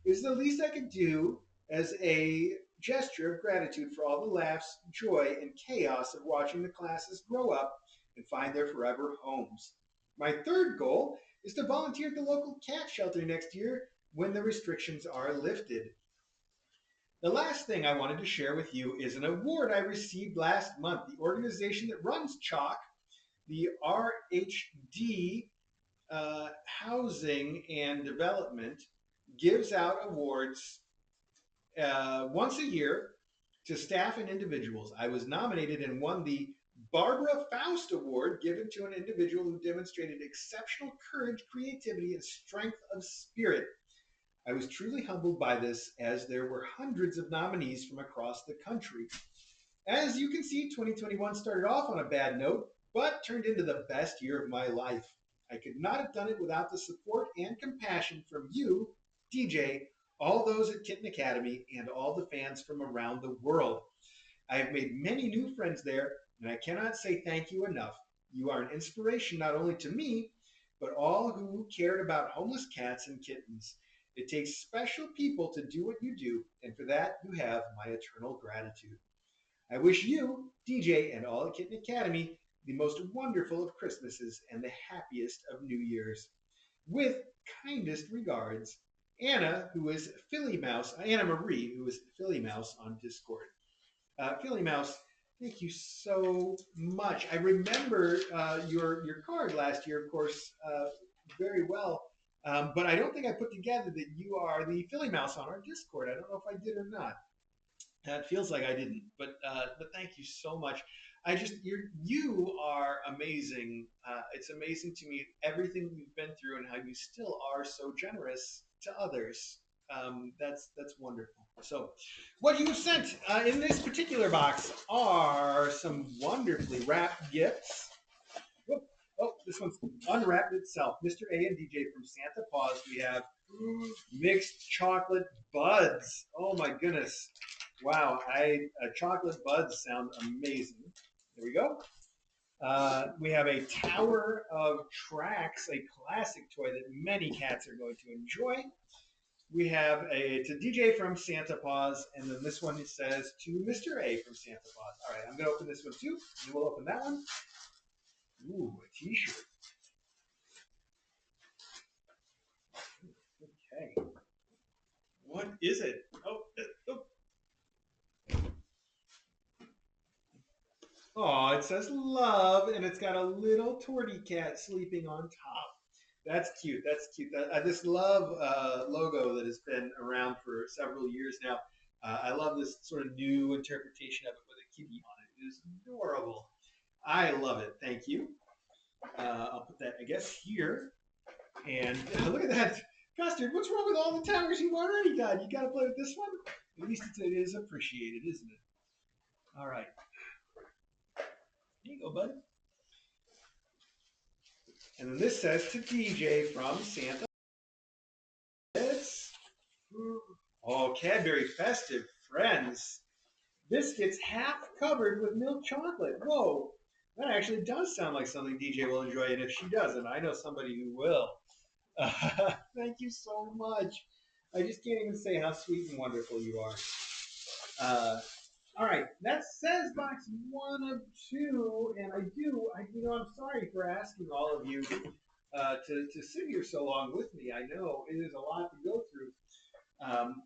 It is the least I can do as a gesture of gratitude for all the laughs, joy, and chaos of watching the classes grow up and find their forever homes. My third goal is to volunteer at the local cat shelter next year when the restrictions are lifted. The last thing I wanted to share with you is an award I received last month. The organization that runs Chalk, the RHD Housing and Development, gives out awards once a year to staff and individuals. I was nominated and won the Barbara Faust Award, given to an individual who demonstrated exceptional courage, creativity, and strength of spirit. I was truly humbled by this, as there were hundreds of nominees from across the country. As you can see, 2021 started off on a bad note, but turned into the best year of my life. I could not have done it without the support and compassion from you, DJ, all those at Kitten Academy, and all the fans from around the world. I have made many new friends there, and I cannot say thank you enough. You are an inspiration not only to me, but all who cared about homeless cats and kittens. It takes special people to do what you do, and for that you have my eternal gratitude. I wish you, DJ, and all at Kitten Academy the most wonderful of Christmases and the happiest of New Years. With kindest regards, Anna, who is Philly Mouse, Anna Marie, who is Philly Mouse on Discord. Philly Mouse, thank you so much. I remember your card last year, of course, very well. But I don't think I put together that you are the Philly Mouse on our Discord. I don't know if I did or not. It feels like I didn't, but thank you so much. You are amazing. It's amazing to me everything you've been through and how you still are so generous to others. That's wonderful. So, what you sent in this particular box are some wonderfully wrapped gifts. Whoop. Oh, this one's unwrapped itself. Mr. A and DJ from Santa Paws. We have mixed chocolate buds. Oh my goodness. Wow, chocolate buds sound amazing. There we go. We have a Tower of Tracks, a classic toy that many cats are going to enjoy. We have to DJ from Santa Paws, and then this one says to Mr. A from Santa Paws. All right, I'm going to open this one too, and we'll open that one. Ooh, a T-shirt. Okay. What is it? Oh, it says love, and it's got a little torty cat sleeping on top. That's cute. That's cute. This love logo that has been around for several years now. I love this sort of new interpretation of it with a kitty on it. It is adorable. I love it. Thank you. I'll put that, I guess, here. And look at that. Custard, what's wrong with all the towers you've already got? You got to play with this one? At least it is appreciated, isn't it? All right. Here you go, bud. And then this says to DJ from Santa. Oh, Cadbury Festive Friends. Biscuits half covered with milk chocolate. Whoa, that actually does sound like something DJ will enjoy. And if she doesn't, I know somebody who will. Thank you so much. I just can't even say how sweet and wonderful you are. All right, that says box 1 of 2, and I'm sorry for asking all of you to sit here so long with me. I know it is a lot to go through.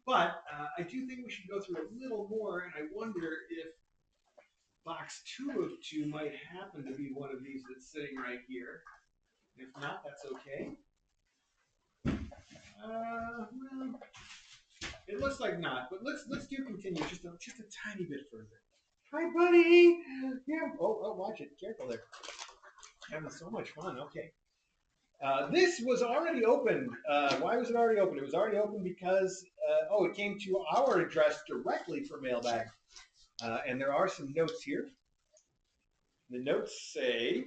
But I do think we should go through a little more, and I wonder if box 2 of 2 might happen to be one of these that's sitting right here. If not, that's okay. Well, it looks like not, but let's do continue just a tiny bit further. Hi, buddy. Yeah. Oh, watch it. Careful there. Having so much fun. Okay. This was already opened. Why was it already open? It was already open because, it came to our address directly for Mailbag. And there are some notes here. The notes say,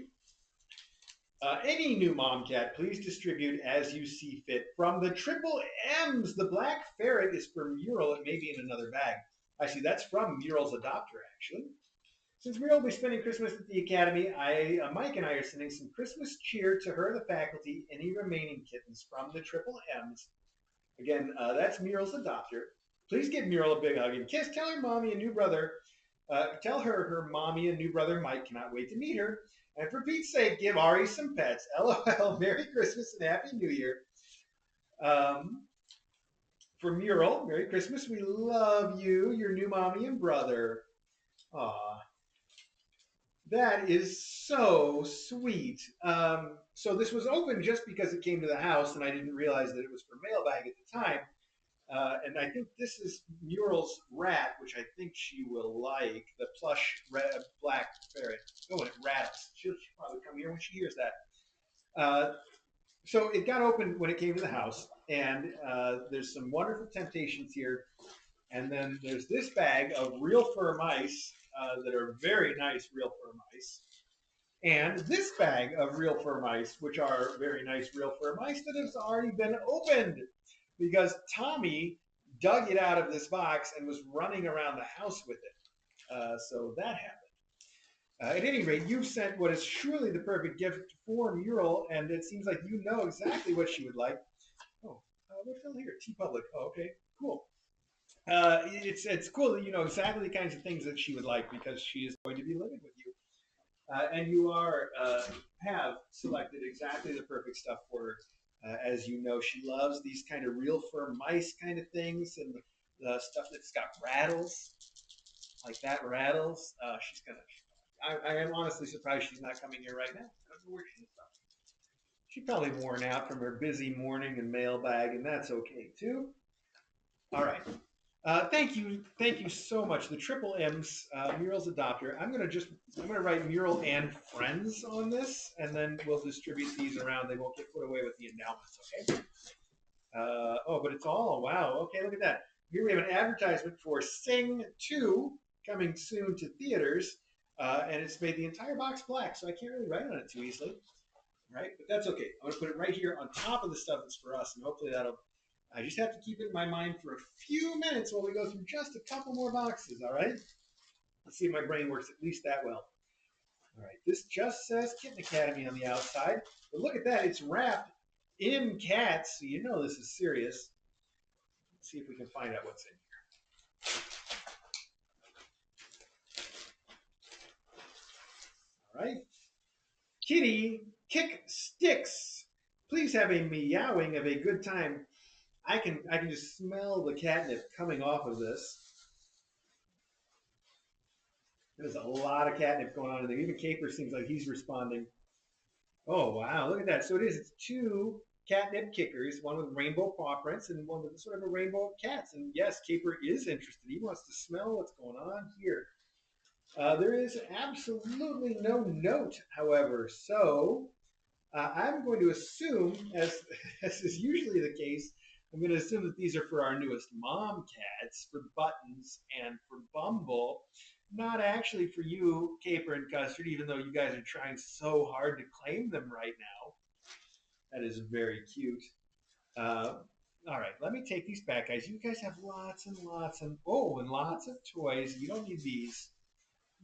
any new mom cat, please distribute as you see fit. From the Triple M's, the black ferret is for Mural. It may be in another bag. Actually, that's from Mural's adopter, actually. Since Muriel will be spending Christmas at the Academy, Mike and I are sending some Christmas cheer to her, the faculty, any remaining kittens from the Triple M's. Again, that's Muriel's adopter. Please give Muriel a big hug and kiss. Tell her mommy and new brother, tell her mommy and new brother Mike cannot wait to meet her. And for Pete's sake, give Ari some pets. LOL, Merry Christmas and Happy New Year. For Muriel, Merry Christmas. We love you, your new mommy and brother. Aw. That is so sweet. So this was open just because it came to the house, and I didn't realize that it was for Mailbag at the time. And I think this is Mural's rat, which I think she will like, the plush black ferret. Oh, and it rattles. She'll probably come here when she hears that. So it got opened when it came to the house, and there's some wonderful temptations here. And then there's this bag of real fur mice that are very nice real fur mice. And this bag of real fur mice, which are very nice real fur mice that has already been opened because Tommy dug it out of this box and was running around the house with it. So that happened. At any rate, you've sent what is surely the perfect gift for Mural, and it seems like you know exactly what she would like. Oh, what's down here? T-Public. Oh, okay, cool. It's cool that you know exactly the kinds of things that she would like because she is going to be living with you, and you have selected exactly the perfect stuff for her. As you know, she loves these kind of real fur mice kind of things and the stuff that's got rattles, like that rattles. She's gonna. I am honestly surprised she's not coming here right now. I don't know where she's from. She's probably worn out from her busy morning and Mailbag, and that's okay too. All right. Thank you so much. The Triple M's, Mural's adopter. I'm gonna write Mural and friends on this, and then we'll distribute these around. They won't get put away with the endowments, okay? But it's all wow. Okay, look at that. Here we have an advertisement for Sing 2 coming soon to theaters, and it's made the entire box black, so I can't really write on it too easily, right? But that's okay. I'm gonna put it right here on top of the stuff that's for us, and hopefully that'll. I just have to keep it in my mind for a few minutes while we go through just a couple more boxes, all right? Let's see if my brain works at least that well. All right, this just says Kitten Academy on the outside, but look at that, it's wrapped in cats, so you know this is serious. Let's see if we can find out what's in here. All right, Kitty kick sticks. Please have a meowing of a good time. I can just smell the catnip coming off of this. There's a lot of catnip going on in there. Even Caper seems like he's responding. Oh wow, look at that. So it is. It's two catnip kickers, one with rainbow paw prints and one with sort of a rainbow of cats. And yes, Caper is interested. He wants to smell what's going on here. There is absolutely no note, however. So I'm going to assume, as as is usually the case, I'm going to assume that these are for our newest mom cats, for Buttons and for Bumble, not actually for you, Caper and Custard, even though you guys are trying so hard to claim them right now. That is very cute. Uh, all right, let me take these back, guys. You guys have lots and lots and lots of toys. You don't need these.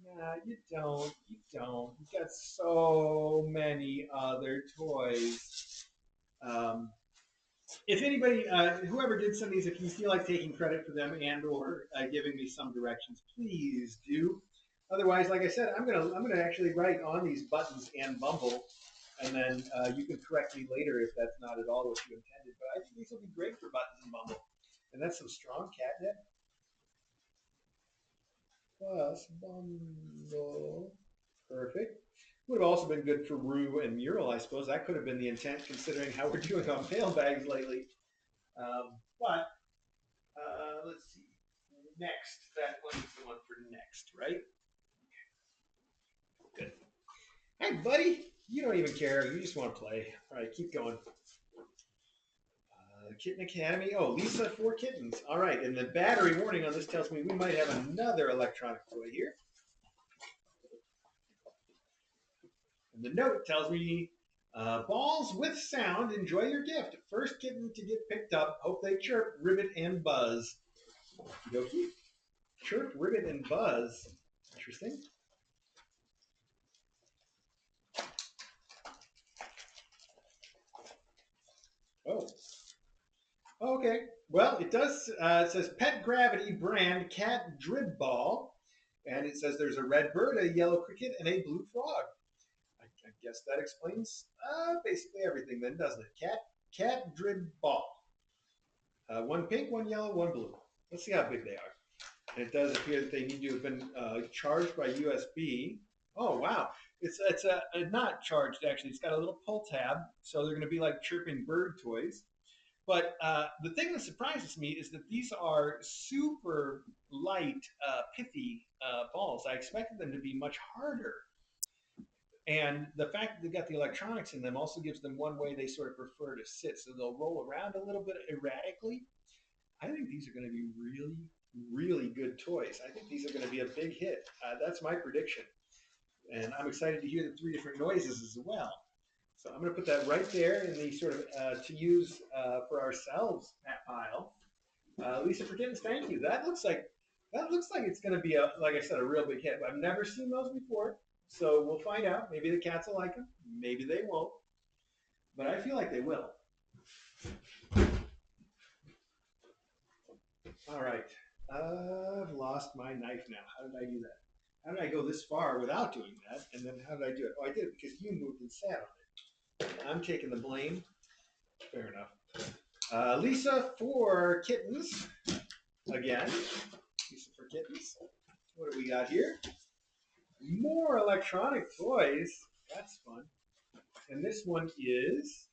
Nah, you don't. You don't. You got so many other toys. Um, if anybody, whoever did send these, if you feel like taking credit for them and or giving me some directions, please do. Otherwise, like I said, I'm gonna actually write on these Buttons and Bumble, and then you can correct me later if that's not at all what you intended. But I think these will be great for Buttons and Bumble, and that's some strong catnip plus Bumble. Perfect. Would have also been good for Rue and Mural, I suppose. That could have been the intent, considering how we're doing on mailbags lately. But let's see. Next, that one's the one for next, right? Good. Hey, buddy. You don't even care. You just want to play. All right, keep going. Kitten Academy. Oh, Lisa, 4 kittens. All right, and the battery warning on this tells me we might have another electronic toy here. And the note tells me balls with sound. Enjoy your gift. First kitten to get picked up. Hope they chirp, ribbit, and buzz. Okie Chirp, ribbit, and buzz. Interesting. Oh. Okay. Well, it does. It says Pet Gravity brand cat drib ball, and it says there's a red bird, a yellow cricket, and a blue frog. I guess that explains basically everything, then, doesn't it? Cat drib ball. One pink, one yellow, one blue. Let's see how big they are. And it does appear that they need to have been charged by USB. Oh wow, it's not charged actually. It's got a little pull tab, so they're going to be like chirping bird toys. But the thing that surprises me is that these are super light, pithy balls. I expected them to be much harder. And the fact that they got the electronics in them also gives them one way they sort of prefer to sit. So they'll roll around a little bit erratically. I think these are going to be really, really good toys. I think these are going to be a big hit. That's my prediction. And I'm excited to hear the 3 different noises as well. So I'm going to put that right there in the sort of to use for ourselves pile. Lisa for Kittens, thank you. That looks like it's going to be like I said, a real big hit. I've never seen those before, so we'll find out. Maybe the cats will like them. Maybe they won't, but I feel like they will. All right. I've lost my knife now. How did I do that? How did I go this far without doing that? And then how did I do it? Oh, I did it because you moved and sat on it. I'm taking the blame. Fair enough. Lisa for Kittens. Again. Lisa for Kittens. What do we got here? More electronic toys. That's fun. And this one is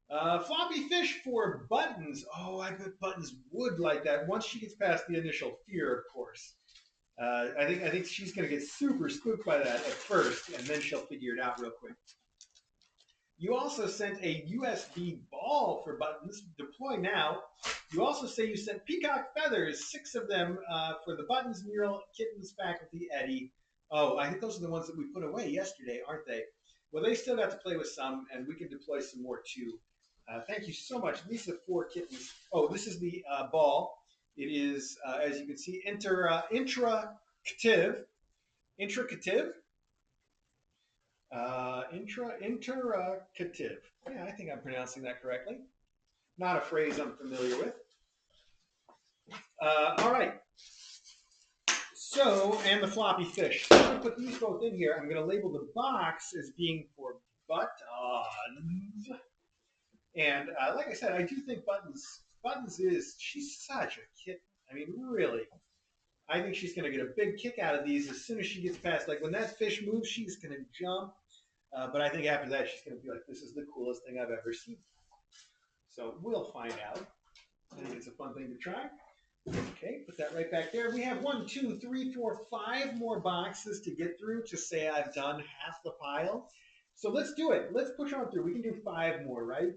floppy fish for Buttons. Oh, I bet Buttons would like that once she gets past the initial fear, of course. I think she's going to get super spooked by that at first, and then she'll figure it out real quick. You also sent a USB ball for Buttons. Deploy now. You also say you sent peacock feathers, 6 of them for the Buttons, Mural, Kittens, Faculty, Eddie. Oh, I think those are the ones that we put away yesterday, aren't they? Well, they still got to play with some, and we can deploy some more too. Thank you so much, Lisa, for Kittens. Oh, this is the ball. It is, as you can see, intricative. Intricative. Interrogative. Yeah, I think I'm pronouncing that correctly. Not a phrase I'm familiar with. All right. So, and the floppy fish. So I'm going to put these both in here. I'm going to label the box as being for buttons. And like I said, I do think Buttons is, she's such a kitten. I mean, really. I think she's going to get a big kick out of these as soon as she gets past. Like when that fish moves, she's going to jump. But I think after that, she's going to be like, this is the coolest thing I've ever seen. So we'll find out. I think it's a fun thing to try. Okay, put that right back there. We have 1, 2, 3, 4, 5 more boxes to get through to say I've done half the pile. So let's do it. Let's push on through. We can do 5 more, right?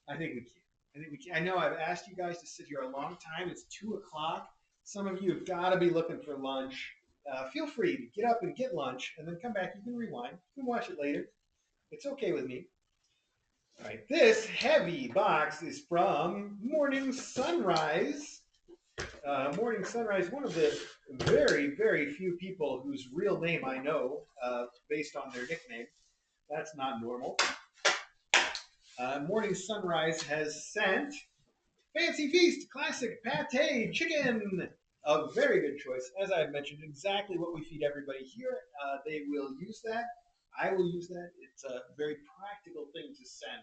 I think we can. I think we can. I know I've asked you guys to sit here a long time. It's 2 o'clock. Some of you have got to be looking for lunch. Feel free to get up and get lunch and then come back. You can rewind. You can watch it later. It's okay with me. All right, this heavy box is from Morning Sunrise. Morning Sunrise, one of the very, very few people whose real name I know based on their nickname. That's not normal. Morning Sunrise has sent Fancy Feast Classic Pate Chicken. A very good choice. As I mentioned, exactly what we feed everybody here. They will use that. I will use that. It's a very practical thing to send.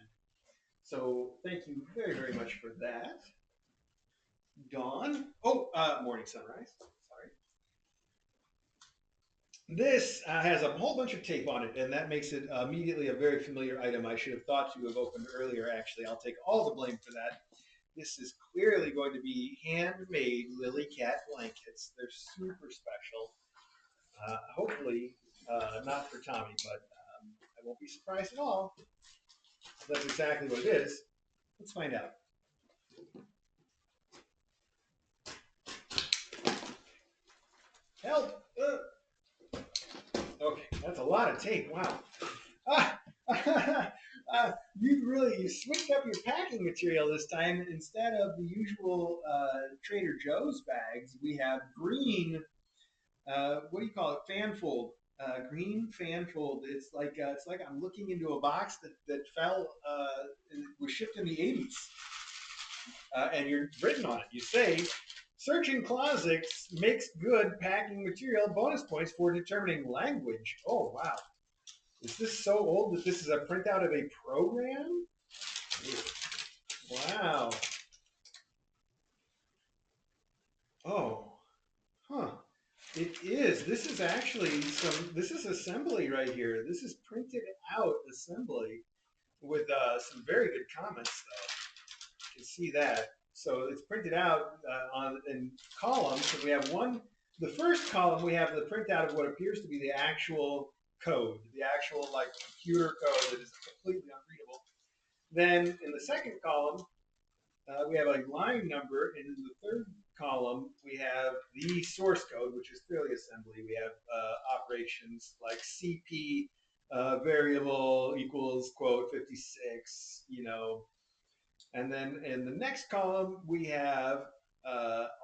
So thank you very, very much for that. Dawn. Oh, Morning Sunrise. Sorry. This has a whole bunch of tape on it, and that makes it immediately a very familiar item I should have thought to have opened earlier, actually. I'll take all the blame for that. This is clearly going to be handmade Lily Cat blankets. They're super special. Hopefully not for Tommy, but I won't be surprised at all. That's exactly what it is. Let's find out. Help! Okay, that's a lot of tape. Wow. You switched up your packing material this time. Instead of the usual Trader Joe's bags, we have green. What do you call it? Fanfold. Green fanfold. It's like I'm looking into a box that fell. Was shipped in the 80s, and you're written on it. You say, "Searching closets makes good packing material. Bonus points for determining language." Oh wow. Is this so old that this is a printout of a program? Wow. Oh, huh. It is. This is actually this is assembly right here. This is printed out assembly with some very good comments, though. You can see that. So it's printed out in columns. So we have the first column, we have the printout of what appears to be the actual code, the actual like computer code that is completely unreadable. Then in the second column, we have a line number, and in the third column, we have the source code, which is clearly assembly. We have operations like CP variable equals quote 56, and then in the next column, we have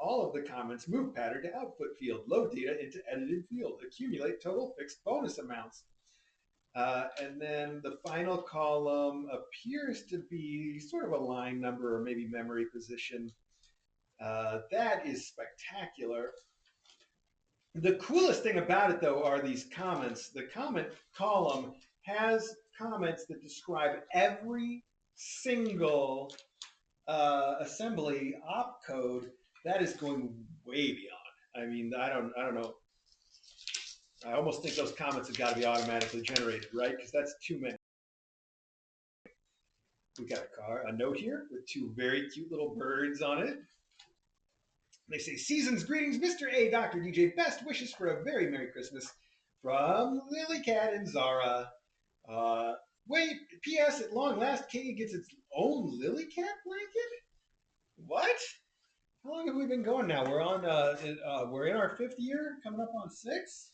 all of the comments: move pattern to output field, load data into edited field, accumulate total fixed bonus amounts. And then the final column appears to be sort of a line number or maybe memory position. That is spectacular. The coolest thing about it, though, are these comments. The comment column has comments that describe every single assembly opcode. That is going way beyond. I mean, I don't know. I almost think those comments have got to be automatically generated, right? Because that's too many. We got a note here with 2 very cute little birds on it. They say, "Season's greetings, Mr. A, Dr. DJ. Best wishes for a very Merry Christmas from Lily Cat and Zara." Wait, P.S. At long last, Katie gets its own Lily Cat blanket? What? How long have we been going now? We're on. We're in our 5th year, coming up on 6.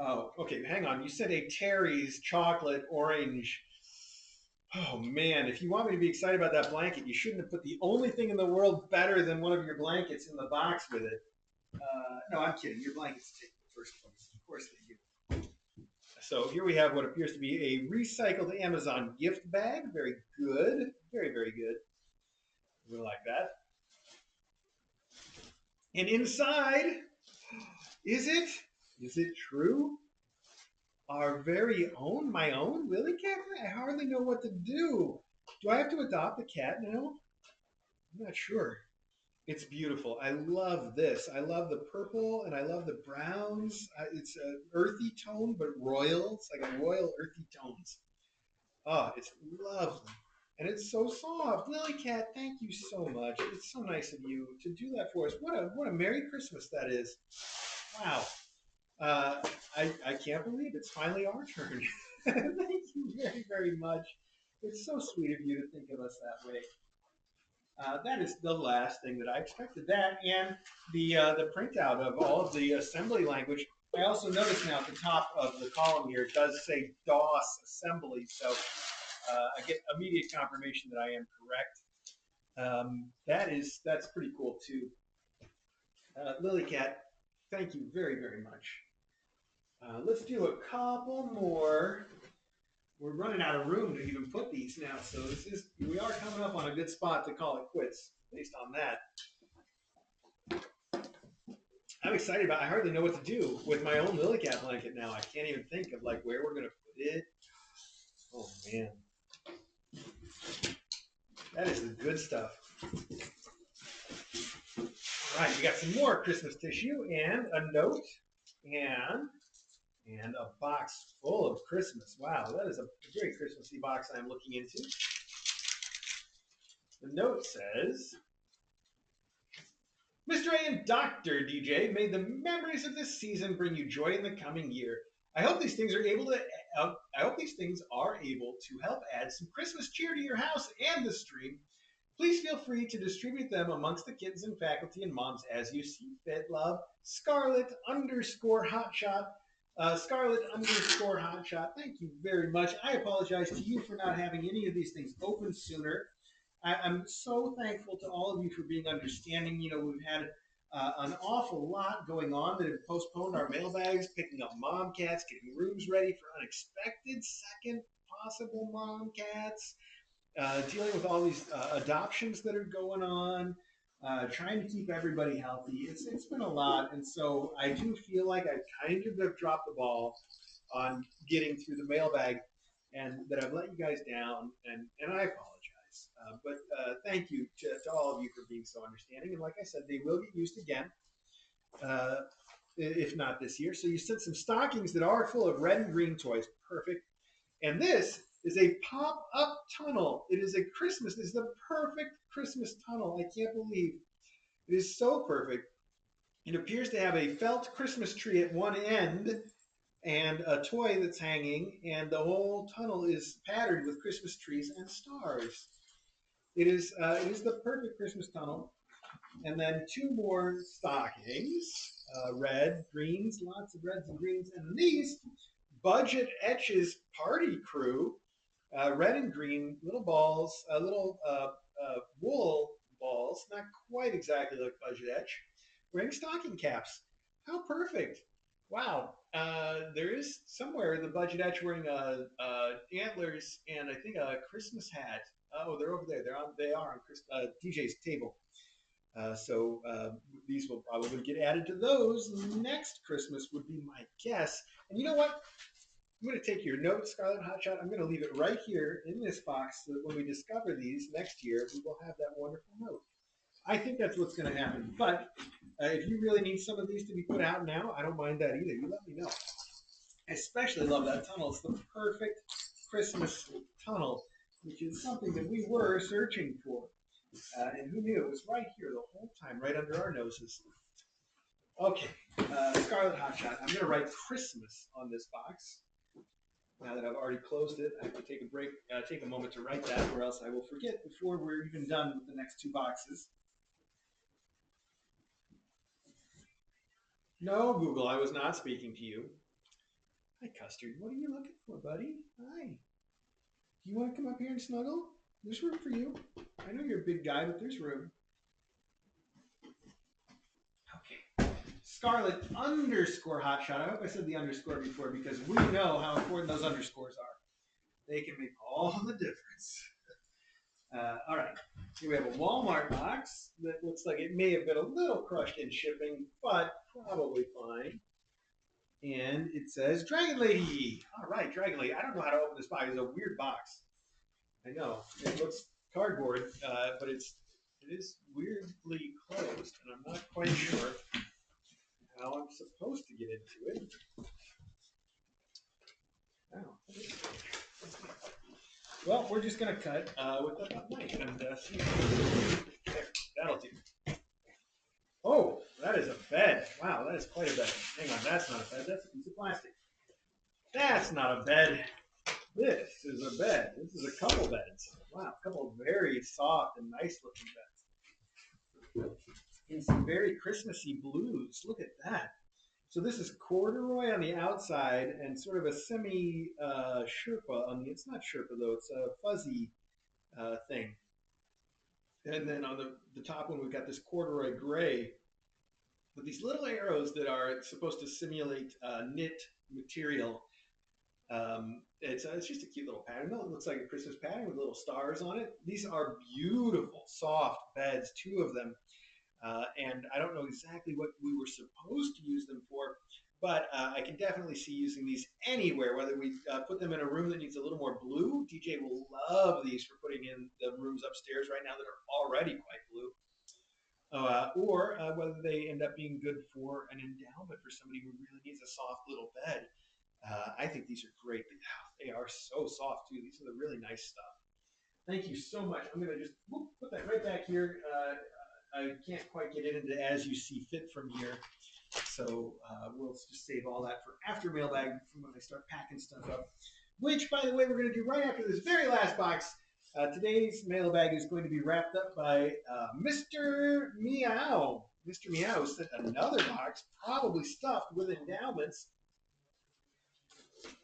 Oh, okay. Hang on. You said a Terry's chocolate orange. Oh man, if you want me to be excited about that blanket, you shouldn't have put the only thing in the world better than one of your blankets in the box with it. No, I'm kidding. Your blankets take the first place. Of course they do. So here we have what appears to be a recycled Amazon gift bag. Very good. Very, very good. We like that. And inside, is it? Is it true? Our very own, my own Lily cat? I hardly know what to do. Do I have to adopt a cat now? I'm not sure. It's beautiful. I love this. I love the purple and I love the browns. It's an earthy tone, but royal. It's like a royal earthy tones. Oh, it's lovely. And it's so soft. Lily Cat, thank you so much. It's so nice of you to do that for us. What a Merry Christmas that is. Wow. Uh, I can't believe it's finally our turn. Thank you very, very much. It's so sweet of you to think of us that way. That is the last thing that I expected. That and the printout of all of the assembly language. I also notice now at the top of the column here it does say DOS assembly, so I get immediate confirmation that I am correct. That's pretty cool too. Lily Cat, thank you very, very much. Let's do a couple more. We're running out of room to even put these now, so we are coming up on a good spot to call it quits based on that. I'm excited about. I hardly know what to do with my own Lily Cat blanket now. I can't even think of like where we're gonna put it. Oh man, that is the good stuff. All right, we got some more Christmas tissue and a note and a box full of Christmas. Wow, that is a very Christmassy box I'm looking into. The note says, Mr. A and Dr. DJ, may the memories of this season bring you joy in the coming year. I hope these things are able to help add some Christmas cheer to your house and the stream. Please feel free to distribute them amongst the kids and faculty and moms as you see fit. Love, Scarlet_Hotshot. Scarlet_Hotshot. Thank you very much. I apologize to you for not having any of these things open sooner. I'm so thankful to all of you for being understanding. You know, we've had an awful lot going on that have postponed our mailbags, picking up mom cats, getting rooms ready for unexpected second possible mom cats, dealing with all these adoptions that are going on, trying to keep everybody healthy. It's been a lot, and so I do feel like I kind of have dropped the ball on getting through the mailbag, and that I've let you guys down, and I apologize. But thank you to all of you for being so understanding. And like I said, they will get used again, if not this year. So you sent some stockings that are full of red and green toys. Perfect. And this is a pop-up tunnel. It is a Christmas. This is the perfect Christmas tunnel. I can't believe it is so perfect. It appears to have a felt Christmas tree at one end and a toy that's hanging, and the whole tunnel is patterned with Christmas trees and stars. It is the perfect Christmas tunnel. And then two more stockings, red, greens, lots of reds and greens, and these Budget Etches Party Crew, red and green, little balls, little wool balls, not quite exactly like Budget Etch, wearing stocking caps. How perfect! Wow, there is somewhere the Budget Etch wearing antlers and I think a Christmas hat. Oh, they're over there. They are on DJ's table. So these will probably get added to those next Christmas would be my guess. And you know what? I'm going to take your note, Scarlet Hotshot. I'm going to leave it right here in this box so that when we discover these next year, we will have that wonderful note. I think that's what's going to happen. But if you really need some of these to be put out now, I don't mind that either. You let me know. I especially love that tunnel. It's the perfect Christmas tunnel, which is something that we were searching for. And who knew? It was right here the whole time, right under our noses. Okay, Scarlet Hotshot. I'm going to write Christmas on this box. Now that I've already closed it, I have to take a break, take a moment to write that, or else I will forget before we're even done with the next two boxes. No, Google, I was not speaking to you. Hi, Custard. What are you looking for, buddy? Hi. Do you want to come up here and snuggle? There's room for you. I know you're a big guy, but there's room. Okay. Scarlet underscore hotshot. I hope I said the underscore before because we know how important those underscores are. They can make all the difference. All right, here we have a Walmart box that looks like it may have been a little crushed in shipping, but probably fine. And it says Dragon Lady. All right, Dragon Lady. I don't know how to open this box. It's a weird box. I know it looks cardboard, but it is weirdly closed, and I'm not quite sure how I'm supposed to get into it. Oh, well, we're just gonna cut with a knife and see. There, that'll do. Oh, that is a bed. Wow, that is quite a bed. Hang on, that's not a bed. That's a piece of plastic. That's not a bed. This is a bed. This is a couple beds. Wow, a couple of very soft and nice looking beds. In some very Christmassy blues. Look at that. So this is corduroy on the outside and sort of a semi Sherpa on the. It's not Sherpa though. It's a fuzzy thing. And then on the top one, we've got this corduroy gray with these little arrows that are supposed to simulate knit material. It's just a cute little pattern. No, it looks like a Christmas pattern with little stars on it. These are beautiful, soft beds, two of them. And I don't know exactly what we were supposed to use them for, but I can definitely see using these anywhere, whether we put them in a room that needs a little more blue. DJ will love these for putting in the rooms upstairs right now that are already quite blue. Or whether they end up being good for an endowment for somebody who really needs a soft little bed. I think these are great. They are so soft too. These are the really nice stuff. Thank you so much. I'm going to just put that right back here. I can't quite get it into as you see fit from here. So we'll just save all that for after mailbag from when I start packing stuff up. Which, by the way, we're going to do right after this very last box. Today's mailbag is going to be wrapped up by Mr. Meow. Mr. Meow sent another box, probably stuffed with endowments.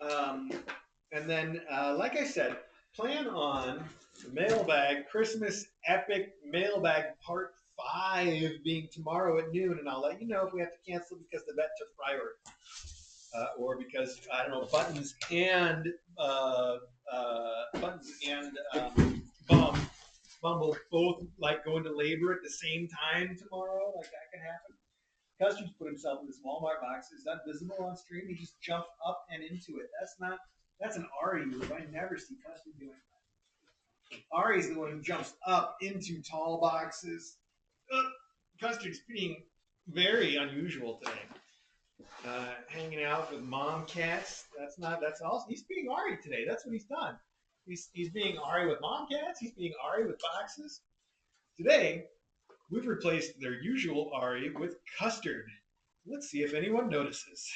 And then, like I said, plan on the mailbag, Christmas Epic Mailbag Part 5 being tomorrow at noon, and I'll let you know if we have to cancel because the vet took priority. Or because, I don't know, Buttons and Bumble both like go into labor at the same time tomorrow. Like that could happen. Custard's put himself in this Walmart box. Is that visible on stream? He just jumped up and into it. That's an Ari move. I never see Custard doing that. Ari's the one who jumps up into tall boxes. Custard's being very unusual today. Hanging out with mom cats. That's all. He's being Ari today. That's what he's done. He's being Ari with mom cats. He's being Ari with boxes. Today, we've replaced their usual Ari with Custard. Let's see if anyone notices.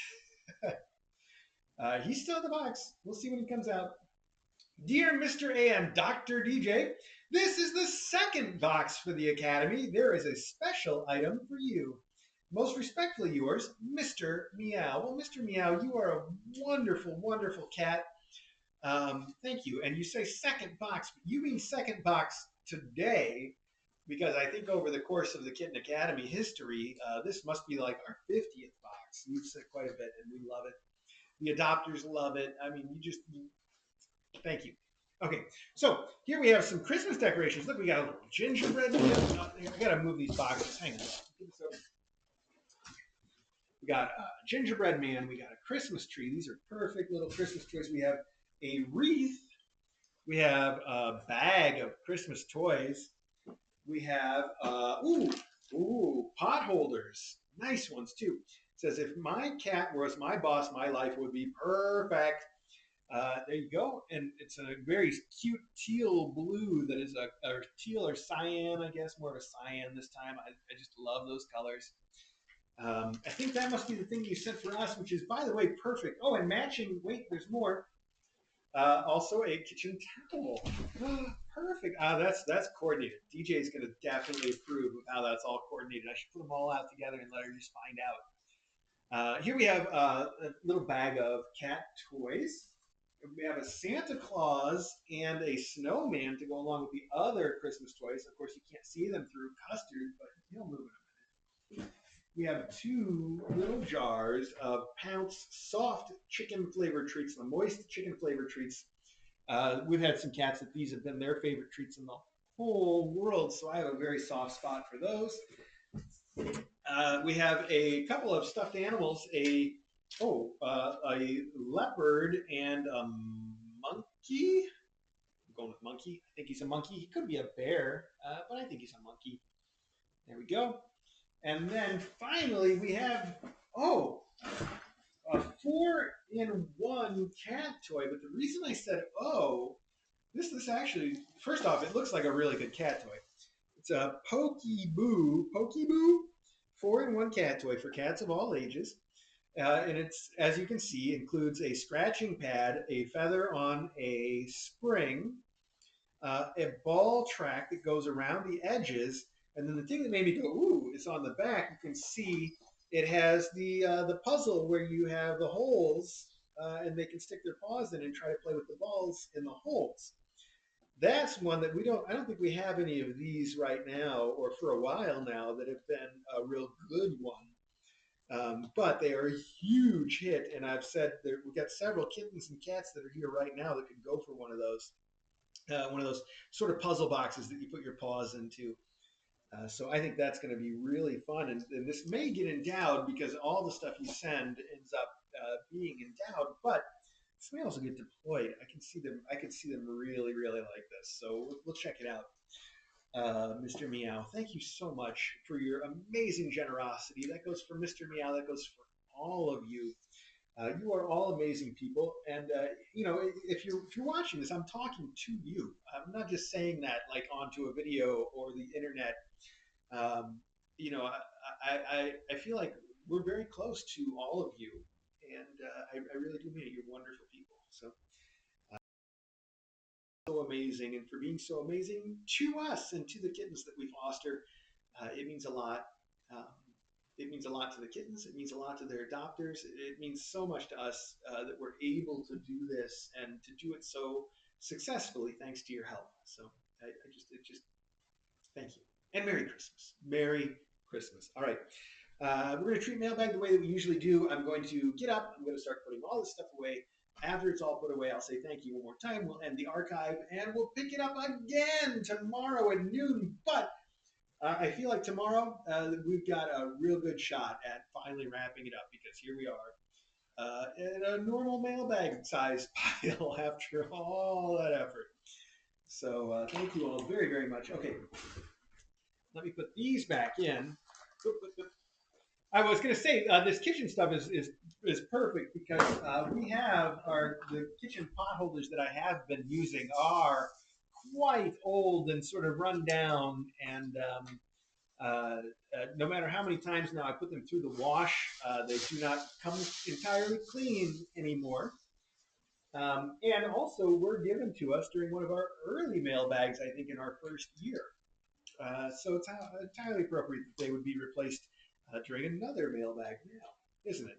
He's still in the box. We'll see when he comes out. Dear Mr. A and Dr. DJ, this is the second box for the Academy. There is a special item for you. Most respectfully yours, Mr. Meow. Well, Mr. Meow, you are a wonderful, wonderful cat. Thank you. And you say second box, but you mean second box today, because I think over the course of the Kitten Academy history, this must be like our 50th box. You've said quite a bit, and we love it. The adopters love it. I mean, thank you. Okay, so here we have some Christmas decorations. Look, we got a little gingerbread man. I got to move these boxes. Hang on. We got a gingerbread man. We got a Christmas tree. These are perfect little Christmas trees. We have a wreath. We have a bag of Christmas toys. We have, pot holders. Nice ones, too. It says, if my cat was my boss, my life would be perfect. There you go. And it's a very cute teal blue that is a teal or cyan, I guess, more of a cyan this time. I just love those colors. I think that must be the thing you sent for us, which is, by the way, perfect. Oh, and matching, wait, there's more. Also a kitchen towel. Perfect. That's coordinated. DJ is going to definitely approve of how that's all coordinated. I should put them all out together and let her just find out. Here we have a little bag of cat toys. We have a Santa Claus and a snowman to go along with the other Christmas toys. Of course, you can't see them through Custard, but he'll move in a minute. we have two little jars of Pounce soft chicken flavored treats, the moist chicken flavored treats. We've had some cats that these have been their favorite treats in the whole world, so I have a very soft spot for those. We have a couple of stuffed animals, a leopard and a monkey. I'm going with monkey. I think he's a monkey. He could be a bear, but I think he's a monkey. There we go. And then finally we have, a 4-in-1 cat toy. But the reason I said, this actually, first off, it looks like a really good cat toy. It's a Pokeboo 4-in-1 cat toy for cats of all ages. And it's, as you can see, includes a scratching pad, a feather on a spring, a ball track that goes around the edges, and then the thing that made me go ooh is on the back. You can see it has the puzzle where you have the holes, and they can stick their paws in and try to play with the balls in the holes. That's one that I don't think we have any of these right now or for a while now that have been a real good one. But they are a huge hit, and I've said that we've got several kittens and cats that are here right now that could go for one of those sort of puzzle boxes that you put your paws into. So I think that's going to be really fun, and this may get endowed because all the stuff you send ends up being endowed, but this may also get deployed. I can see them. I could see them really, really like this. So we'll check it out. Mr. Meow, thank you so much for your amazing generosity. That goes for Mr. Meow. That goes for all of you. You are all amazing people, and if you're watching this, I'm talking to you. I'm not just saying that like onto a video or the internet. Um, I feel like we're very close to all of you, and I really do mean it. You're wonderful people. So amazing, and for being so amazing to us and to the kittens that we foster. It means a lot. Um, it means a lot to the kittens. It means a lot to their adopters. It means so much to us that we're able to do this and to do it so successfully thanks to your help. So thank you. And Merry Christmas. Merry Christmas. All right. We're going to treat Mailbag the way that we usually do. I'm going to get up. I'm going to start putting all this stuff away. After it's all put away, I'll say thank you one more time. We'll end the archive, and we'll pick it up again tomorrow at noon. But I feel like tomorrow we've got a real good shot at finally wrapping it up because here we are in a normal mailbag size pile after all that effort. So thank you all very, very much. Okay, let me put these back in. I was going to say this kitchen stuff is perfect because we have the kitchen pot holders that I have been using are quite old and sort of run down, and no matter how many times now I put them through the wash, they do not come entirely clean anymore. And also were given to us during one of our early mailbags, I think, in our first year. So it's entirely appropriate that they would be replaced during another mailbag now, isn't it?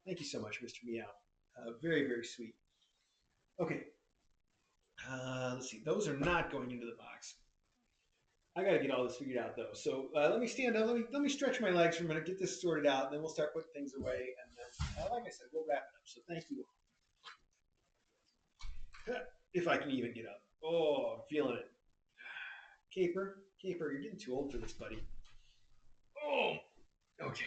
Thank you so much, Mr. Meow. Very, very sweet. Okay. Let's see. Those are not going into the box. I got to get all this figured out, though. So let me stand up. Let me stretch my legs for a minute, get this sorted out, and then we'll start putting things away. And then, like I said, we'll wrap it up. So thank you all. If I can even get up. Oh, I'm feeling it. Caper, you're getting too old for this, buddy. Oh, okay.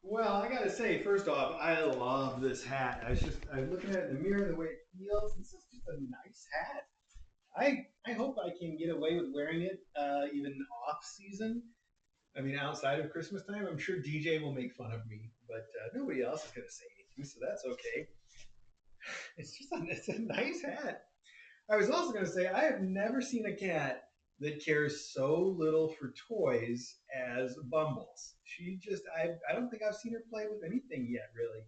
Well, I gotta say, first off, I love this hat. I'm looking at it in the mirror, the way it feels. This is just a nice hat. I hope I can get away with wearing it even off season. I mean, outside of Christmas time, I'm sure DJ will make fun of me, but nobody else is gonna say anything, so that's okay. It's a nice hat. I was also gonna say I have never seen a cat that cares so little for toys as Bumbles. I don't think I've seen her play with anything yet, really.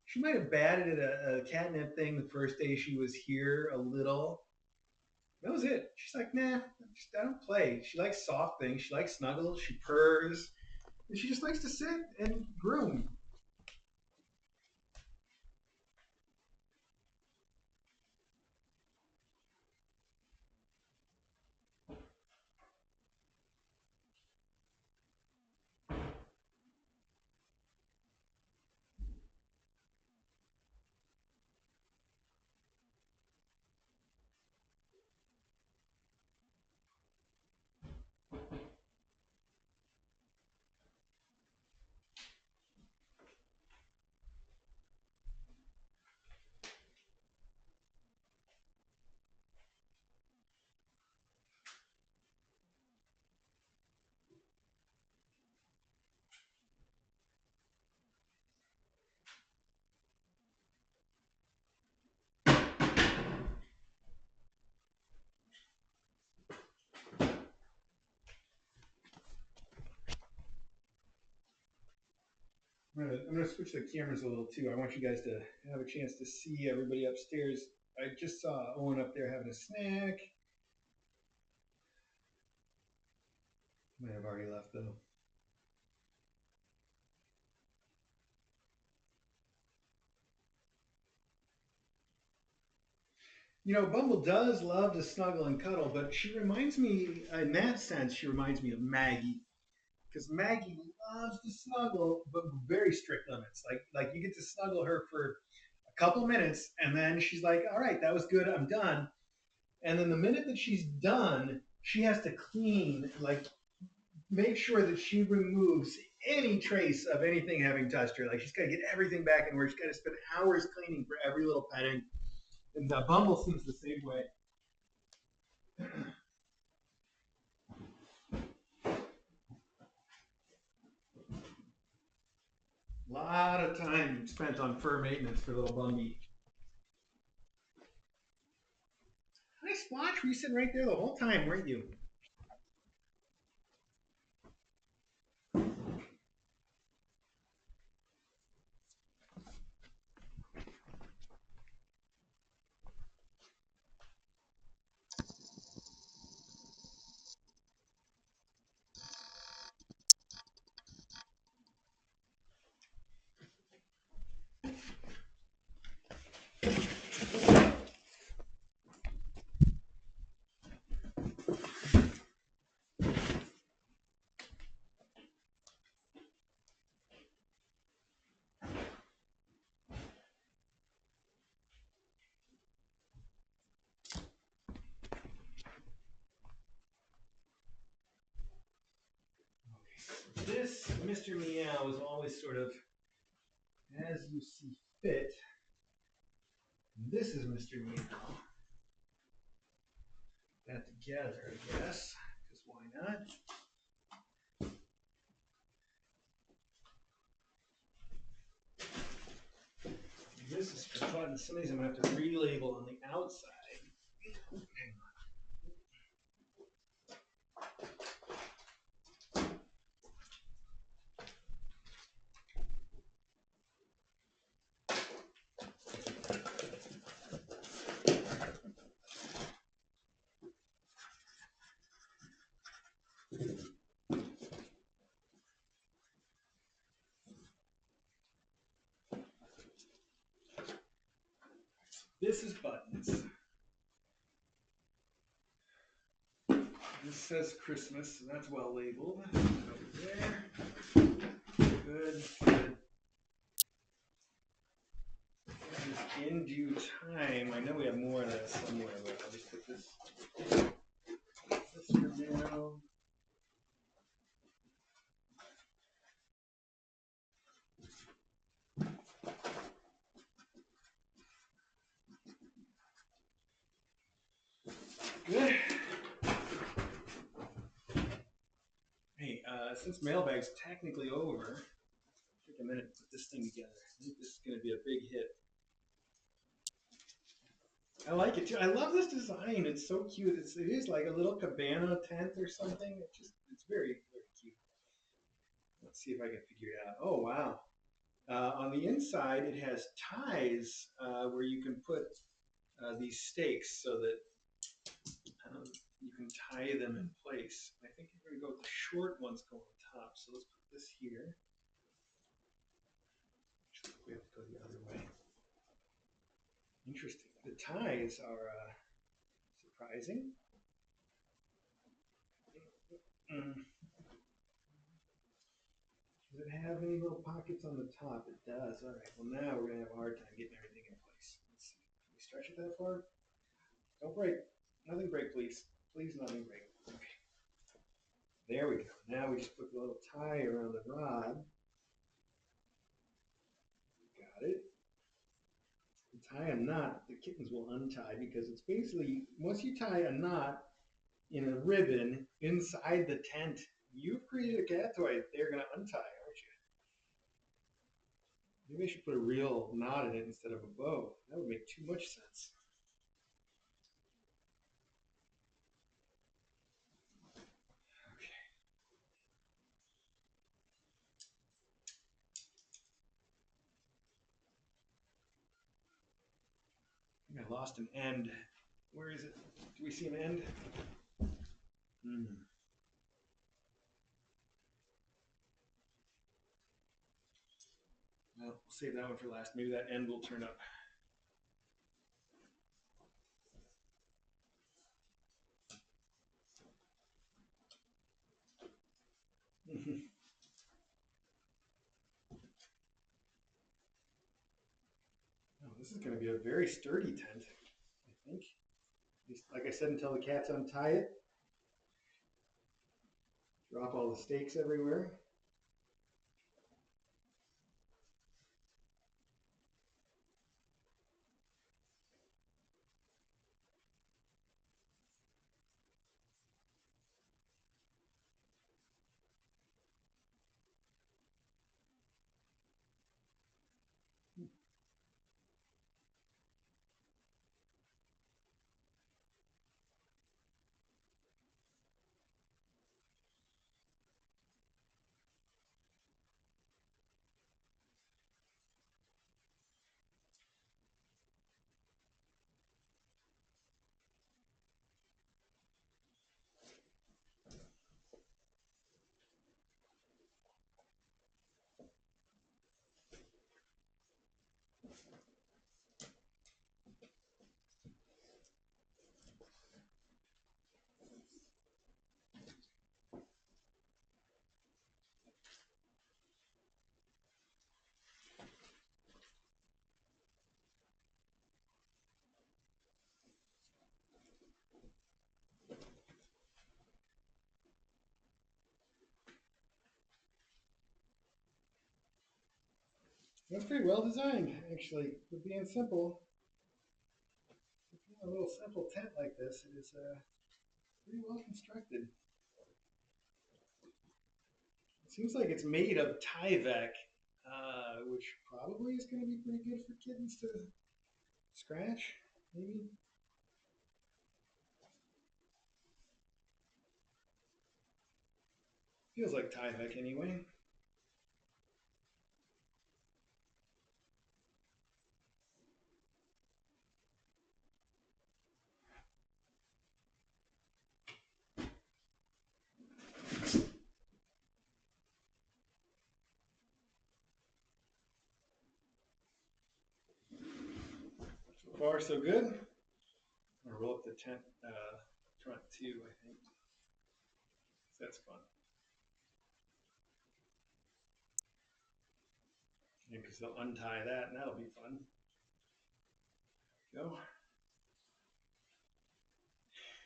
She might have batted at a catnip thing the first day she was here a little. That was it. She's like, nah, I don't play. She likes soft things. She likes snuggles. She purrs. And she just likes to sit and groom. I'm gonna switch the cameras a little too. I want you guys to have a chance to see everybody upstairs. I just saw Owen up there having a snack. Might have already left though. You know, Bumble does love to snuggle and cuddle, but she reminds me, in that sense, she reminds me of Maggie. Because Maggie loves to snuggle, but with very strict limits. Like you get to snuggle her for a couple minutes, and then she's like, "All right, that was good. I'm done." And then the minute that she's done, she has to clean, like make sure that she removes any trace of anything having touched her. Like she's got to get everything back in where she's got to spend hours cleaning for every little petting. And Bumble seems the same way. A lot of time spent on fur maintenance for little Bumby. Hi, Splotch. Were you sitting right there the whole time, weren't you? This Mr. Meow is always sort of as you see fit. This is Mr. Meow. That together, I guess, because why not? This is for buttons. Some of these I'm going to have to relabel on the outside. This is buttons. This says Christmas, so that's well labeled. Over there. Good, good. Just in due time. I know we have more of that somewhere, but I'll just put this for now. Okay, since Mailbag's technically over, take a minute to put this thing together. I think this is going to be a big hit. I like it too. I love this design. It's so cute. It is like a little cabana tent or something. It's very, very cute. Let's see if I can figure it out. Oh, wow. On the inside, it has ties where you can put these stakes so that um, you can tie them in place. I think you're going to go with the short ones go on top. So let's put this here. Actually, we have to go the other way. Interesting. The ties are surprising. Mm. Does it have any little pockets on the top? It does. All right. Well, now we're going to have a hard time getting everything in place. Let's see. Can we stretch it that far? Don't break. Nothing break, please. Please, nothing break. Okay. There we go. Now we just put the little tie around the rod. Got it. Tie a knot, the kittens will untie because it's basically, once you tie a knot in a ribbon inside the tent, you've created a cat toy they're going to untie, aren't you? Maybe I should put a real knot in it instead of a bow. That would make too much sense. I think I lost an end. Where is it? Do we see an end? Hmm. Well, we'll save that one for last. Maybe that end will turn up. Oh, this is going to be a very sturdy tent, I think. Just like I said, until the cats untie it. Drop all the stakes everywhere. That's pretty well designed, actually. For being simple, a little simple tent like this, it is pretty well constructed. It seems like it's made of Tyvek, which probably is going to be pretty good for kittens to scratch, maybe. Feels like Tyvek anyway. So far, so good. I'm going to roll up the tent front too, I think. That's fun. Yeah, because they'll untie that, and that'll be fun. Go.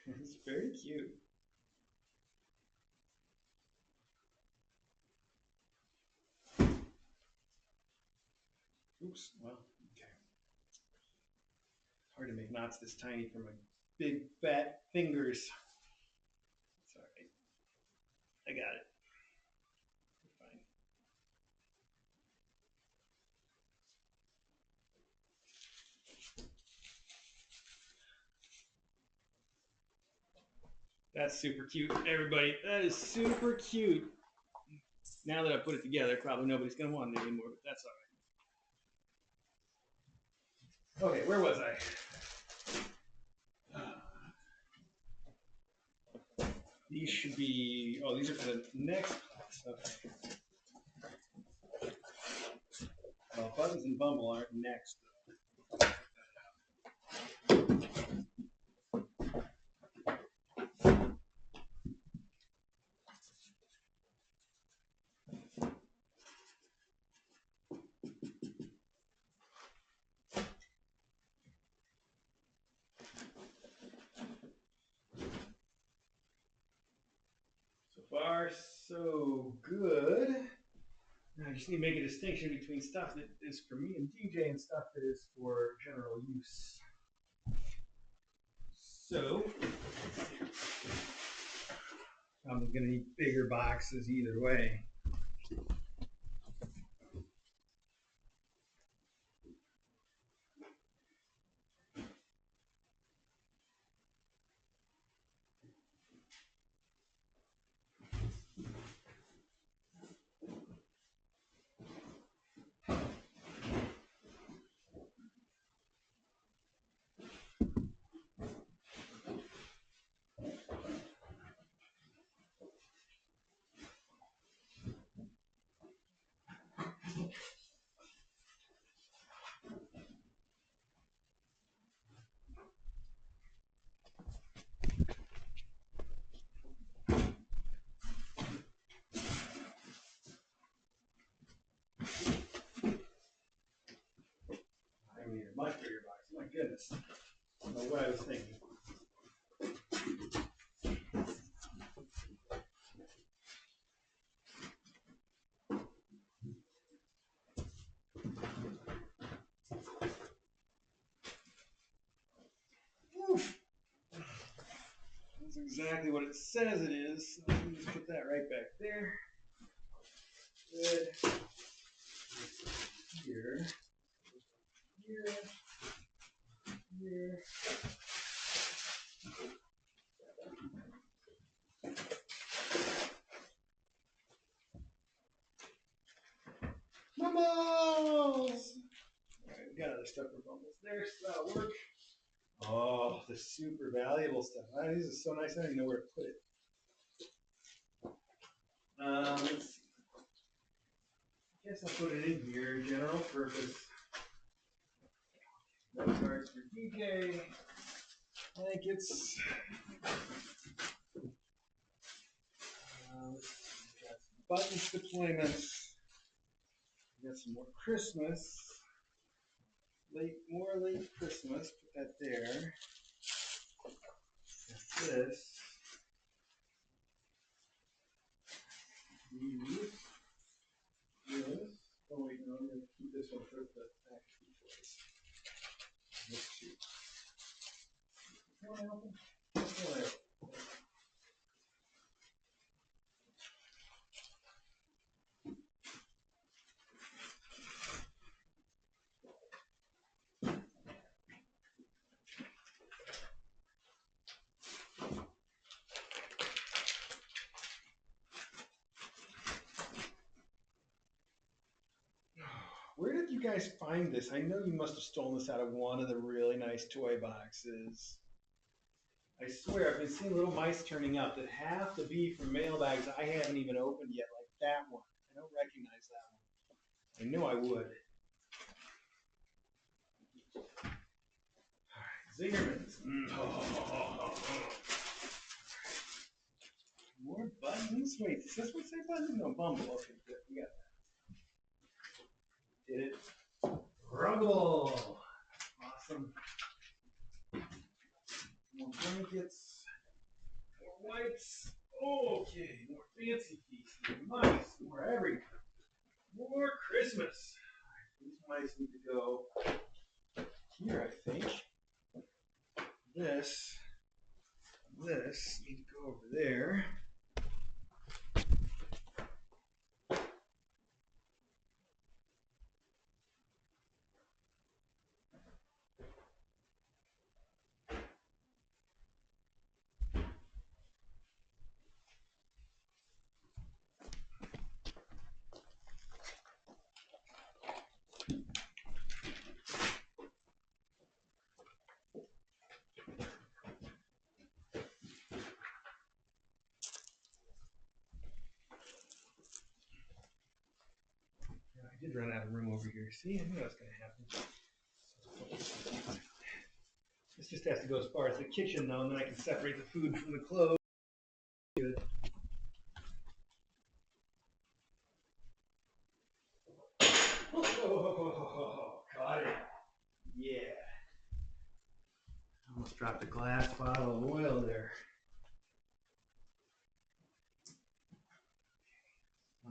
It's very cute. Oops. Well, okay. Hard to make knots this tiny for my big fat fingers. Sorry. I got it. That's super cute, everybody. That is super cute. Now that I put it together, probably nobody's gonna want it anymore, but that's all right. Okay, where was I? These should be. Oh, these are for the next class. Okay. Well, Buttons and Bumble aren't next. So far, so good. I just need to make a distinction between stuff that is for me and DJ and stuff that is for general use. So, I'm going to need bigger boxes either way. I need a much bigger box. My goodness. I don't know what I was thinking. Oof. That's exactly what it says it is. So let me just put that right back there. Good. Here. Here. Here. Bumbles! Alright, we got other stuff for bumbles there, so that'll work. Oh, the super valuable stuff. Oh, this is so nice, I don't even know where to put it. Let's see. I guess I'll put it in here, general purpose. No cards for DJ. Blankets. Got some buttons deployments. We got some more Christmas. More late Christmas. Put that there. Got this. This. Oh wait, no, I'm going to keep this one for the back two toys. This two. Can I open? Can I open? Where did you guys find this? I know you must have stolen this out of one of the really nice toy boxes. I swear, I've been seeing little mice turning up that have to be from mailbags I haven't even opened yet, like that one. I don't recognize that one. I knew I would. Zingerman's. More buttons? Wait, does this one say buttons? No, Bumble. Okay, good. We got that. Did it. Rumble. Awesome. More blankets. More wipes. Okay, more fancy pieces. More mice. More everything. More Christmas. These mice need to go here, I think. This need to go over there. I did run out of room over here. See, I knew that was going to happen. This just has to go as far as the kitchen, though, and then I can separate the food from the clothes. Good. Oh, got it. Yeah. Almost dropped a glass bottle of oil there.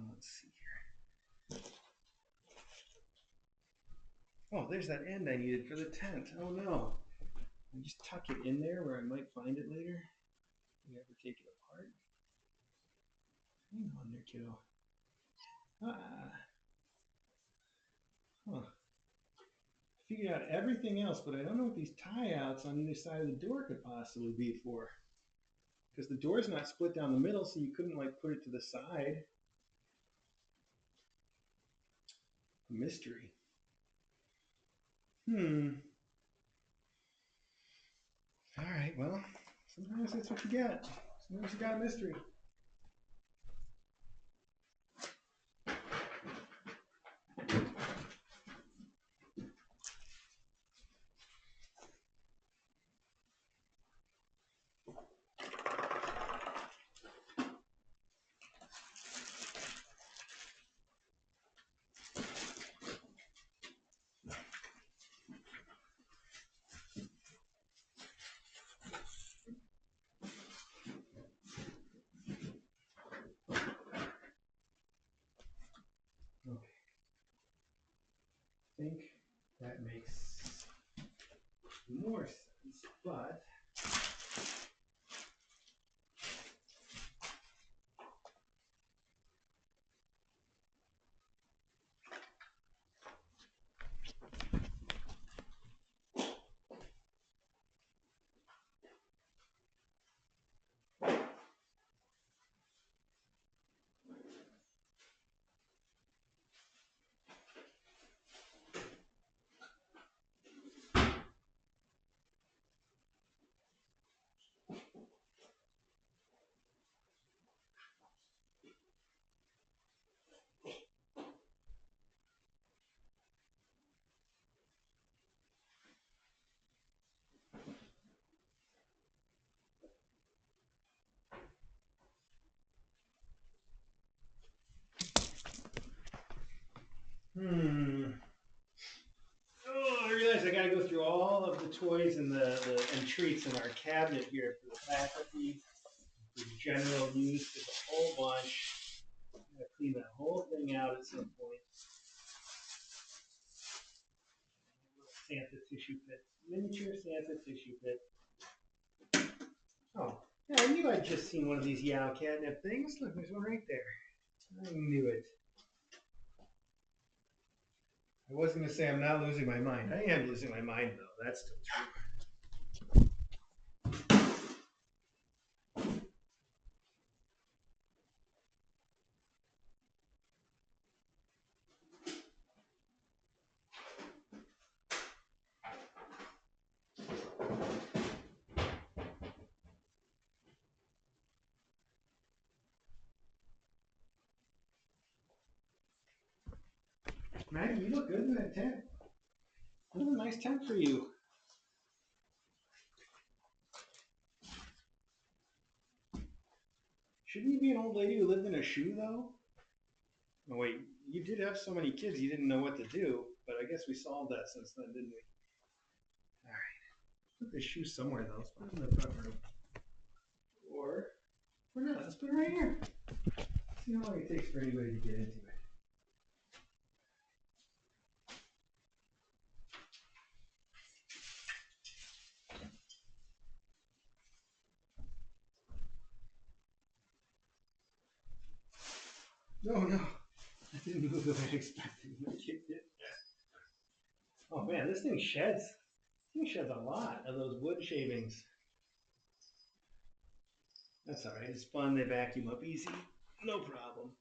Let's see here. Oh, there's that end I needed for the tent. Oh no. I just tuck it in there where I might find it later. You ever take it apart? Hang on there, kiddo. Huh. I figured out everything else, but I don't know what these tie-outs on either side of the door could possibly be for. Because the door's not split down the middle, so you couldn't like put it to the side. Mystery. All right, well, sometimes that's what you get. Sometimes you got a mystery. Okay. I think that makes more sense, but Oh, I realize I gotta go through all of the toys and and treats in our cabinet here for the faculty, for general use. There's a whole bunch. I'm gonna clean that whole thing out at some point. Santa tissue pit, miniature Santa tissue pit. Oh, yeah, I knew I'd just seen one of these Yao catnip things. Look, there's one right there. I knew it. I wasn't going to say I'm not losing my mind. I am losing my mind, though. That's still true. Maggie, you look good in that tent. That's a nice tent for you. Shouldn't you be an old lady who lived in a shoe, though? Oh, wait, you did have so many kids you didn't know what to do, but I guess we solved that since then, didn't we? All right. Put the shoe somewhere, though. Let's put it in the front room. Or not. Let's put it right here. See how long it takes for anybody to get into it. No, no. I didn't move the way I expected. I kicked it. Oh man, this thing sheds. This thing sheds a lot of those wood shavings. That's all right. It's fun. They vacuum up easy. No problem.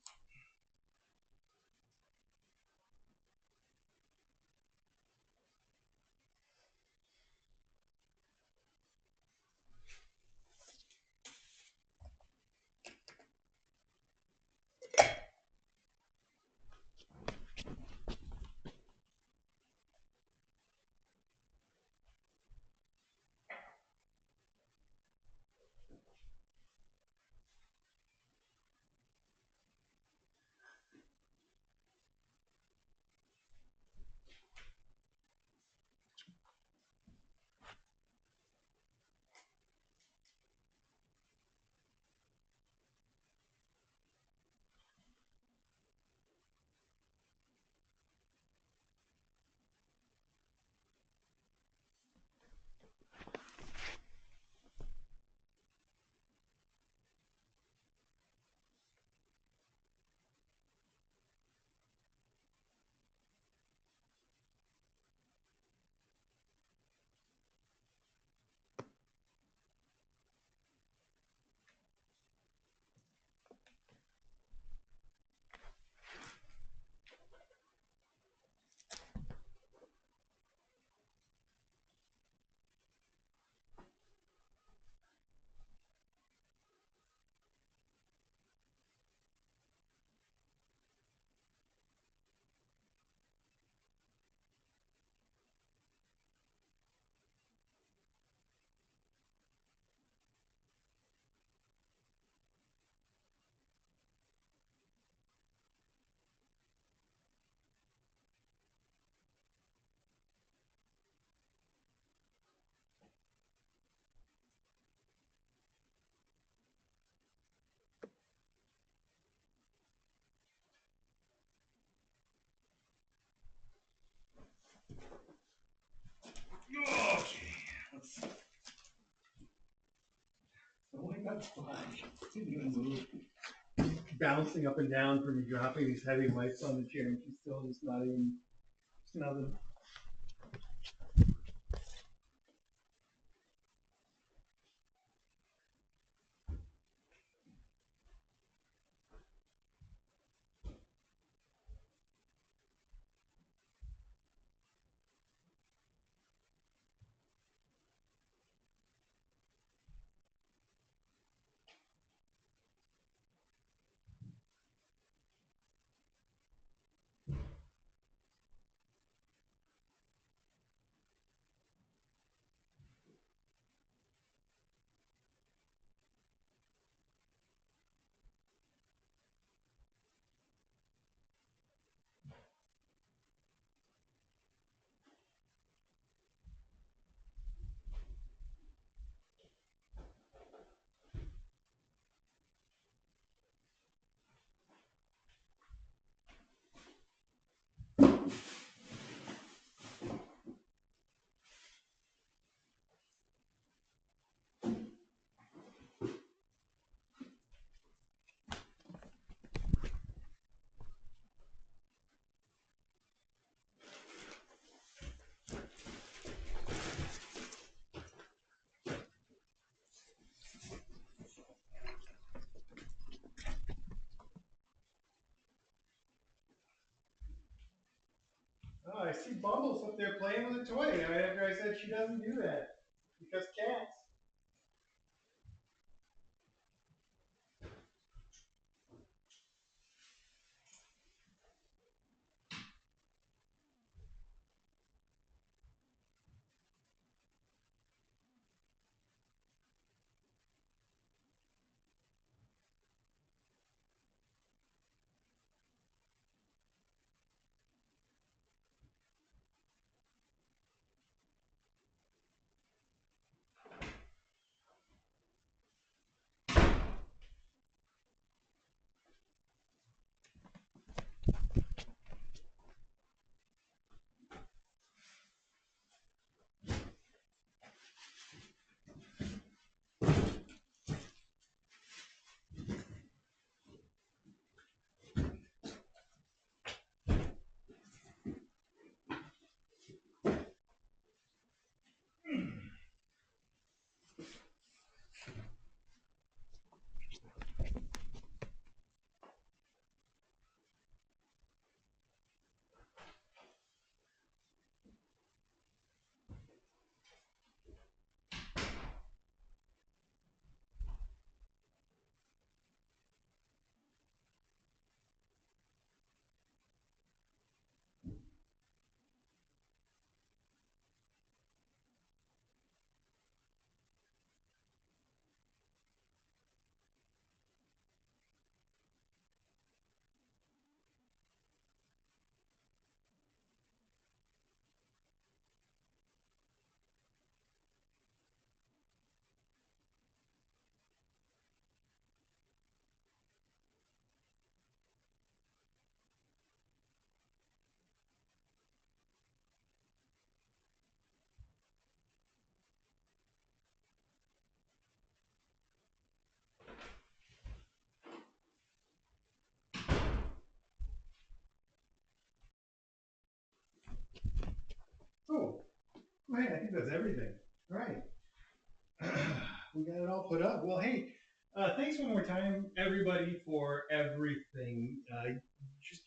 Okay, let's see. Oh my God, didn't even move. Bouncing up and down from me dropping these heavy weights on the chair, and she's still just not even, just nothing. Oh, I see Bumbles up there playing with a toy. After I said she doesn't do that because cats. Oh, right. I think that's everything. All right. We got it all put up. Well, hey, thanks one more time, everybody, for everything.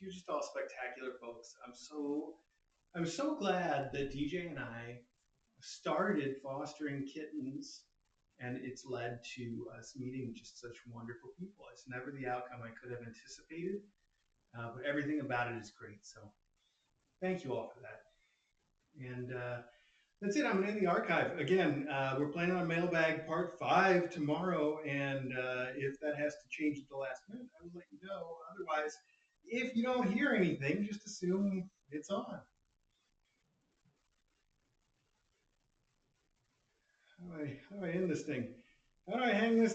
You're just all spectacular, folks. I'm so glad that DJ and I started fostering kittens, and it's led to us meeting just such wonderful people. It's never the outcome I could have anticipated, but everything about it is great. So thank you all for that. And that's it. I'm in the archive. Again, we're planning on Mailbag Part 5 tomorrow, and if that has to change at the last minute, I will let you know. Otherwise, if you don't hear anything, just assume it's on. How do I end this thing? How do I hang this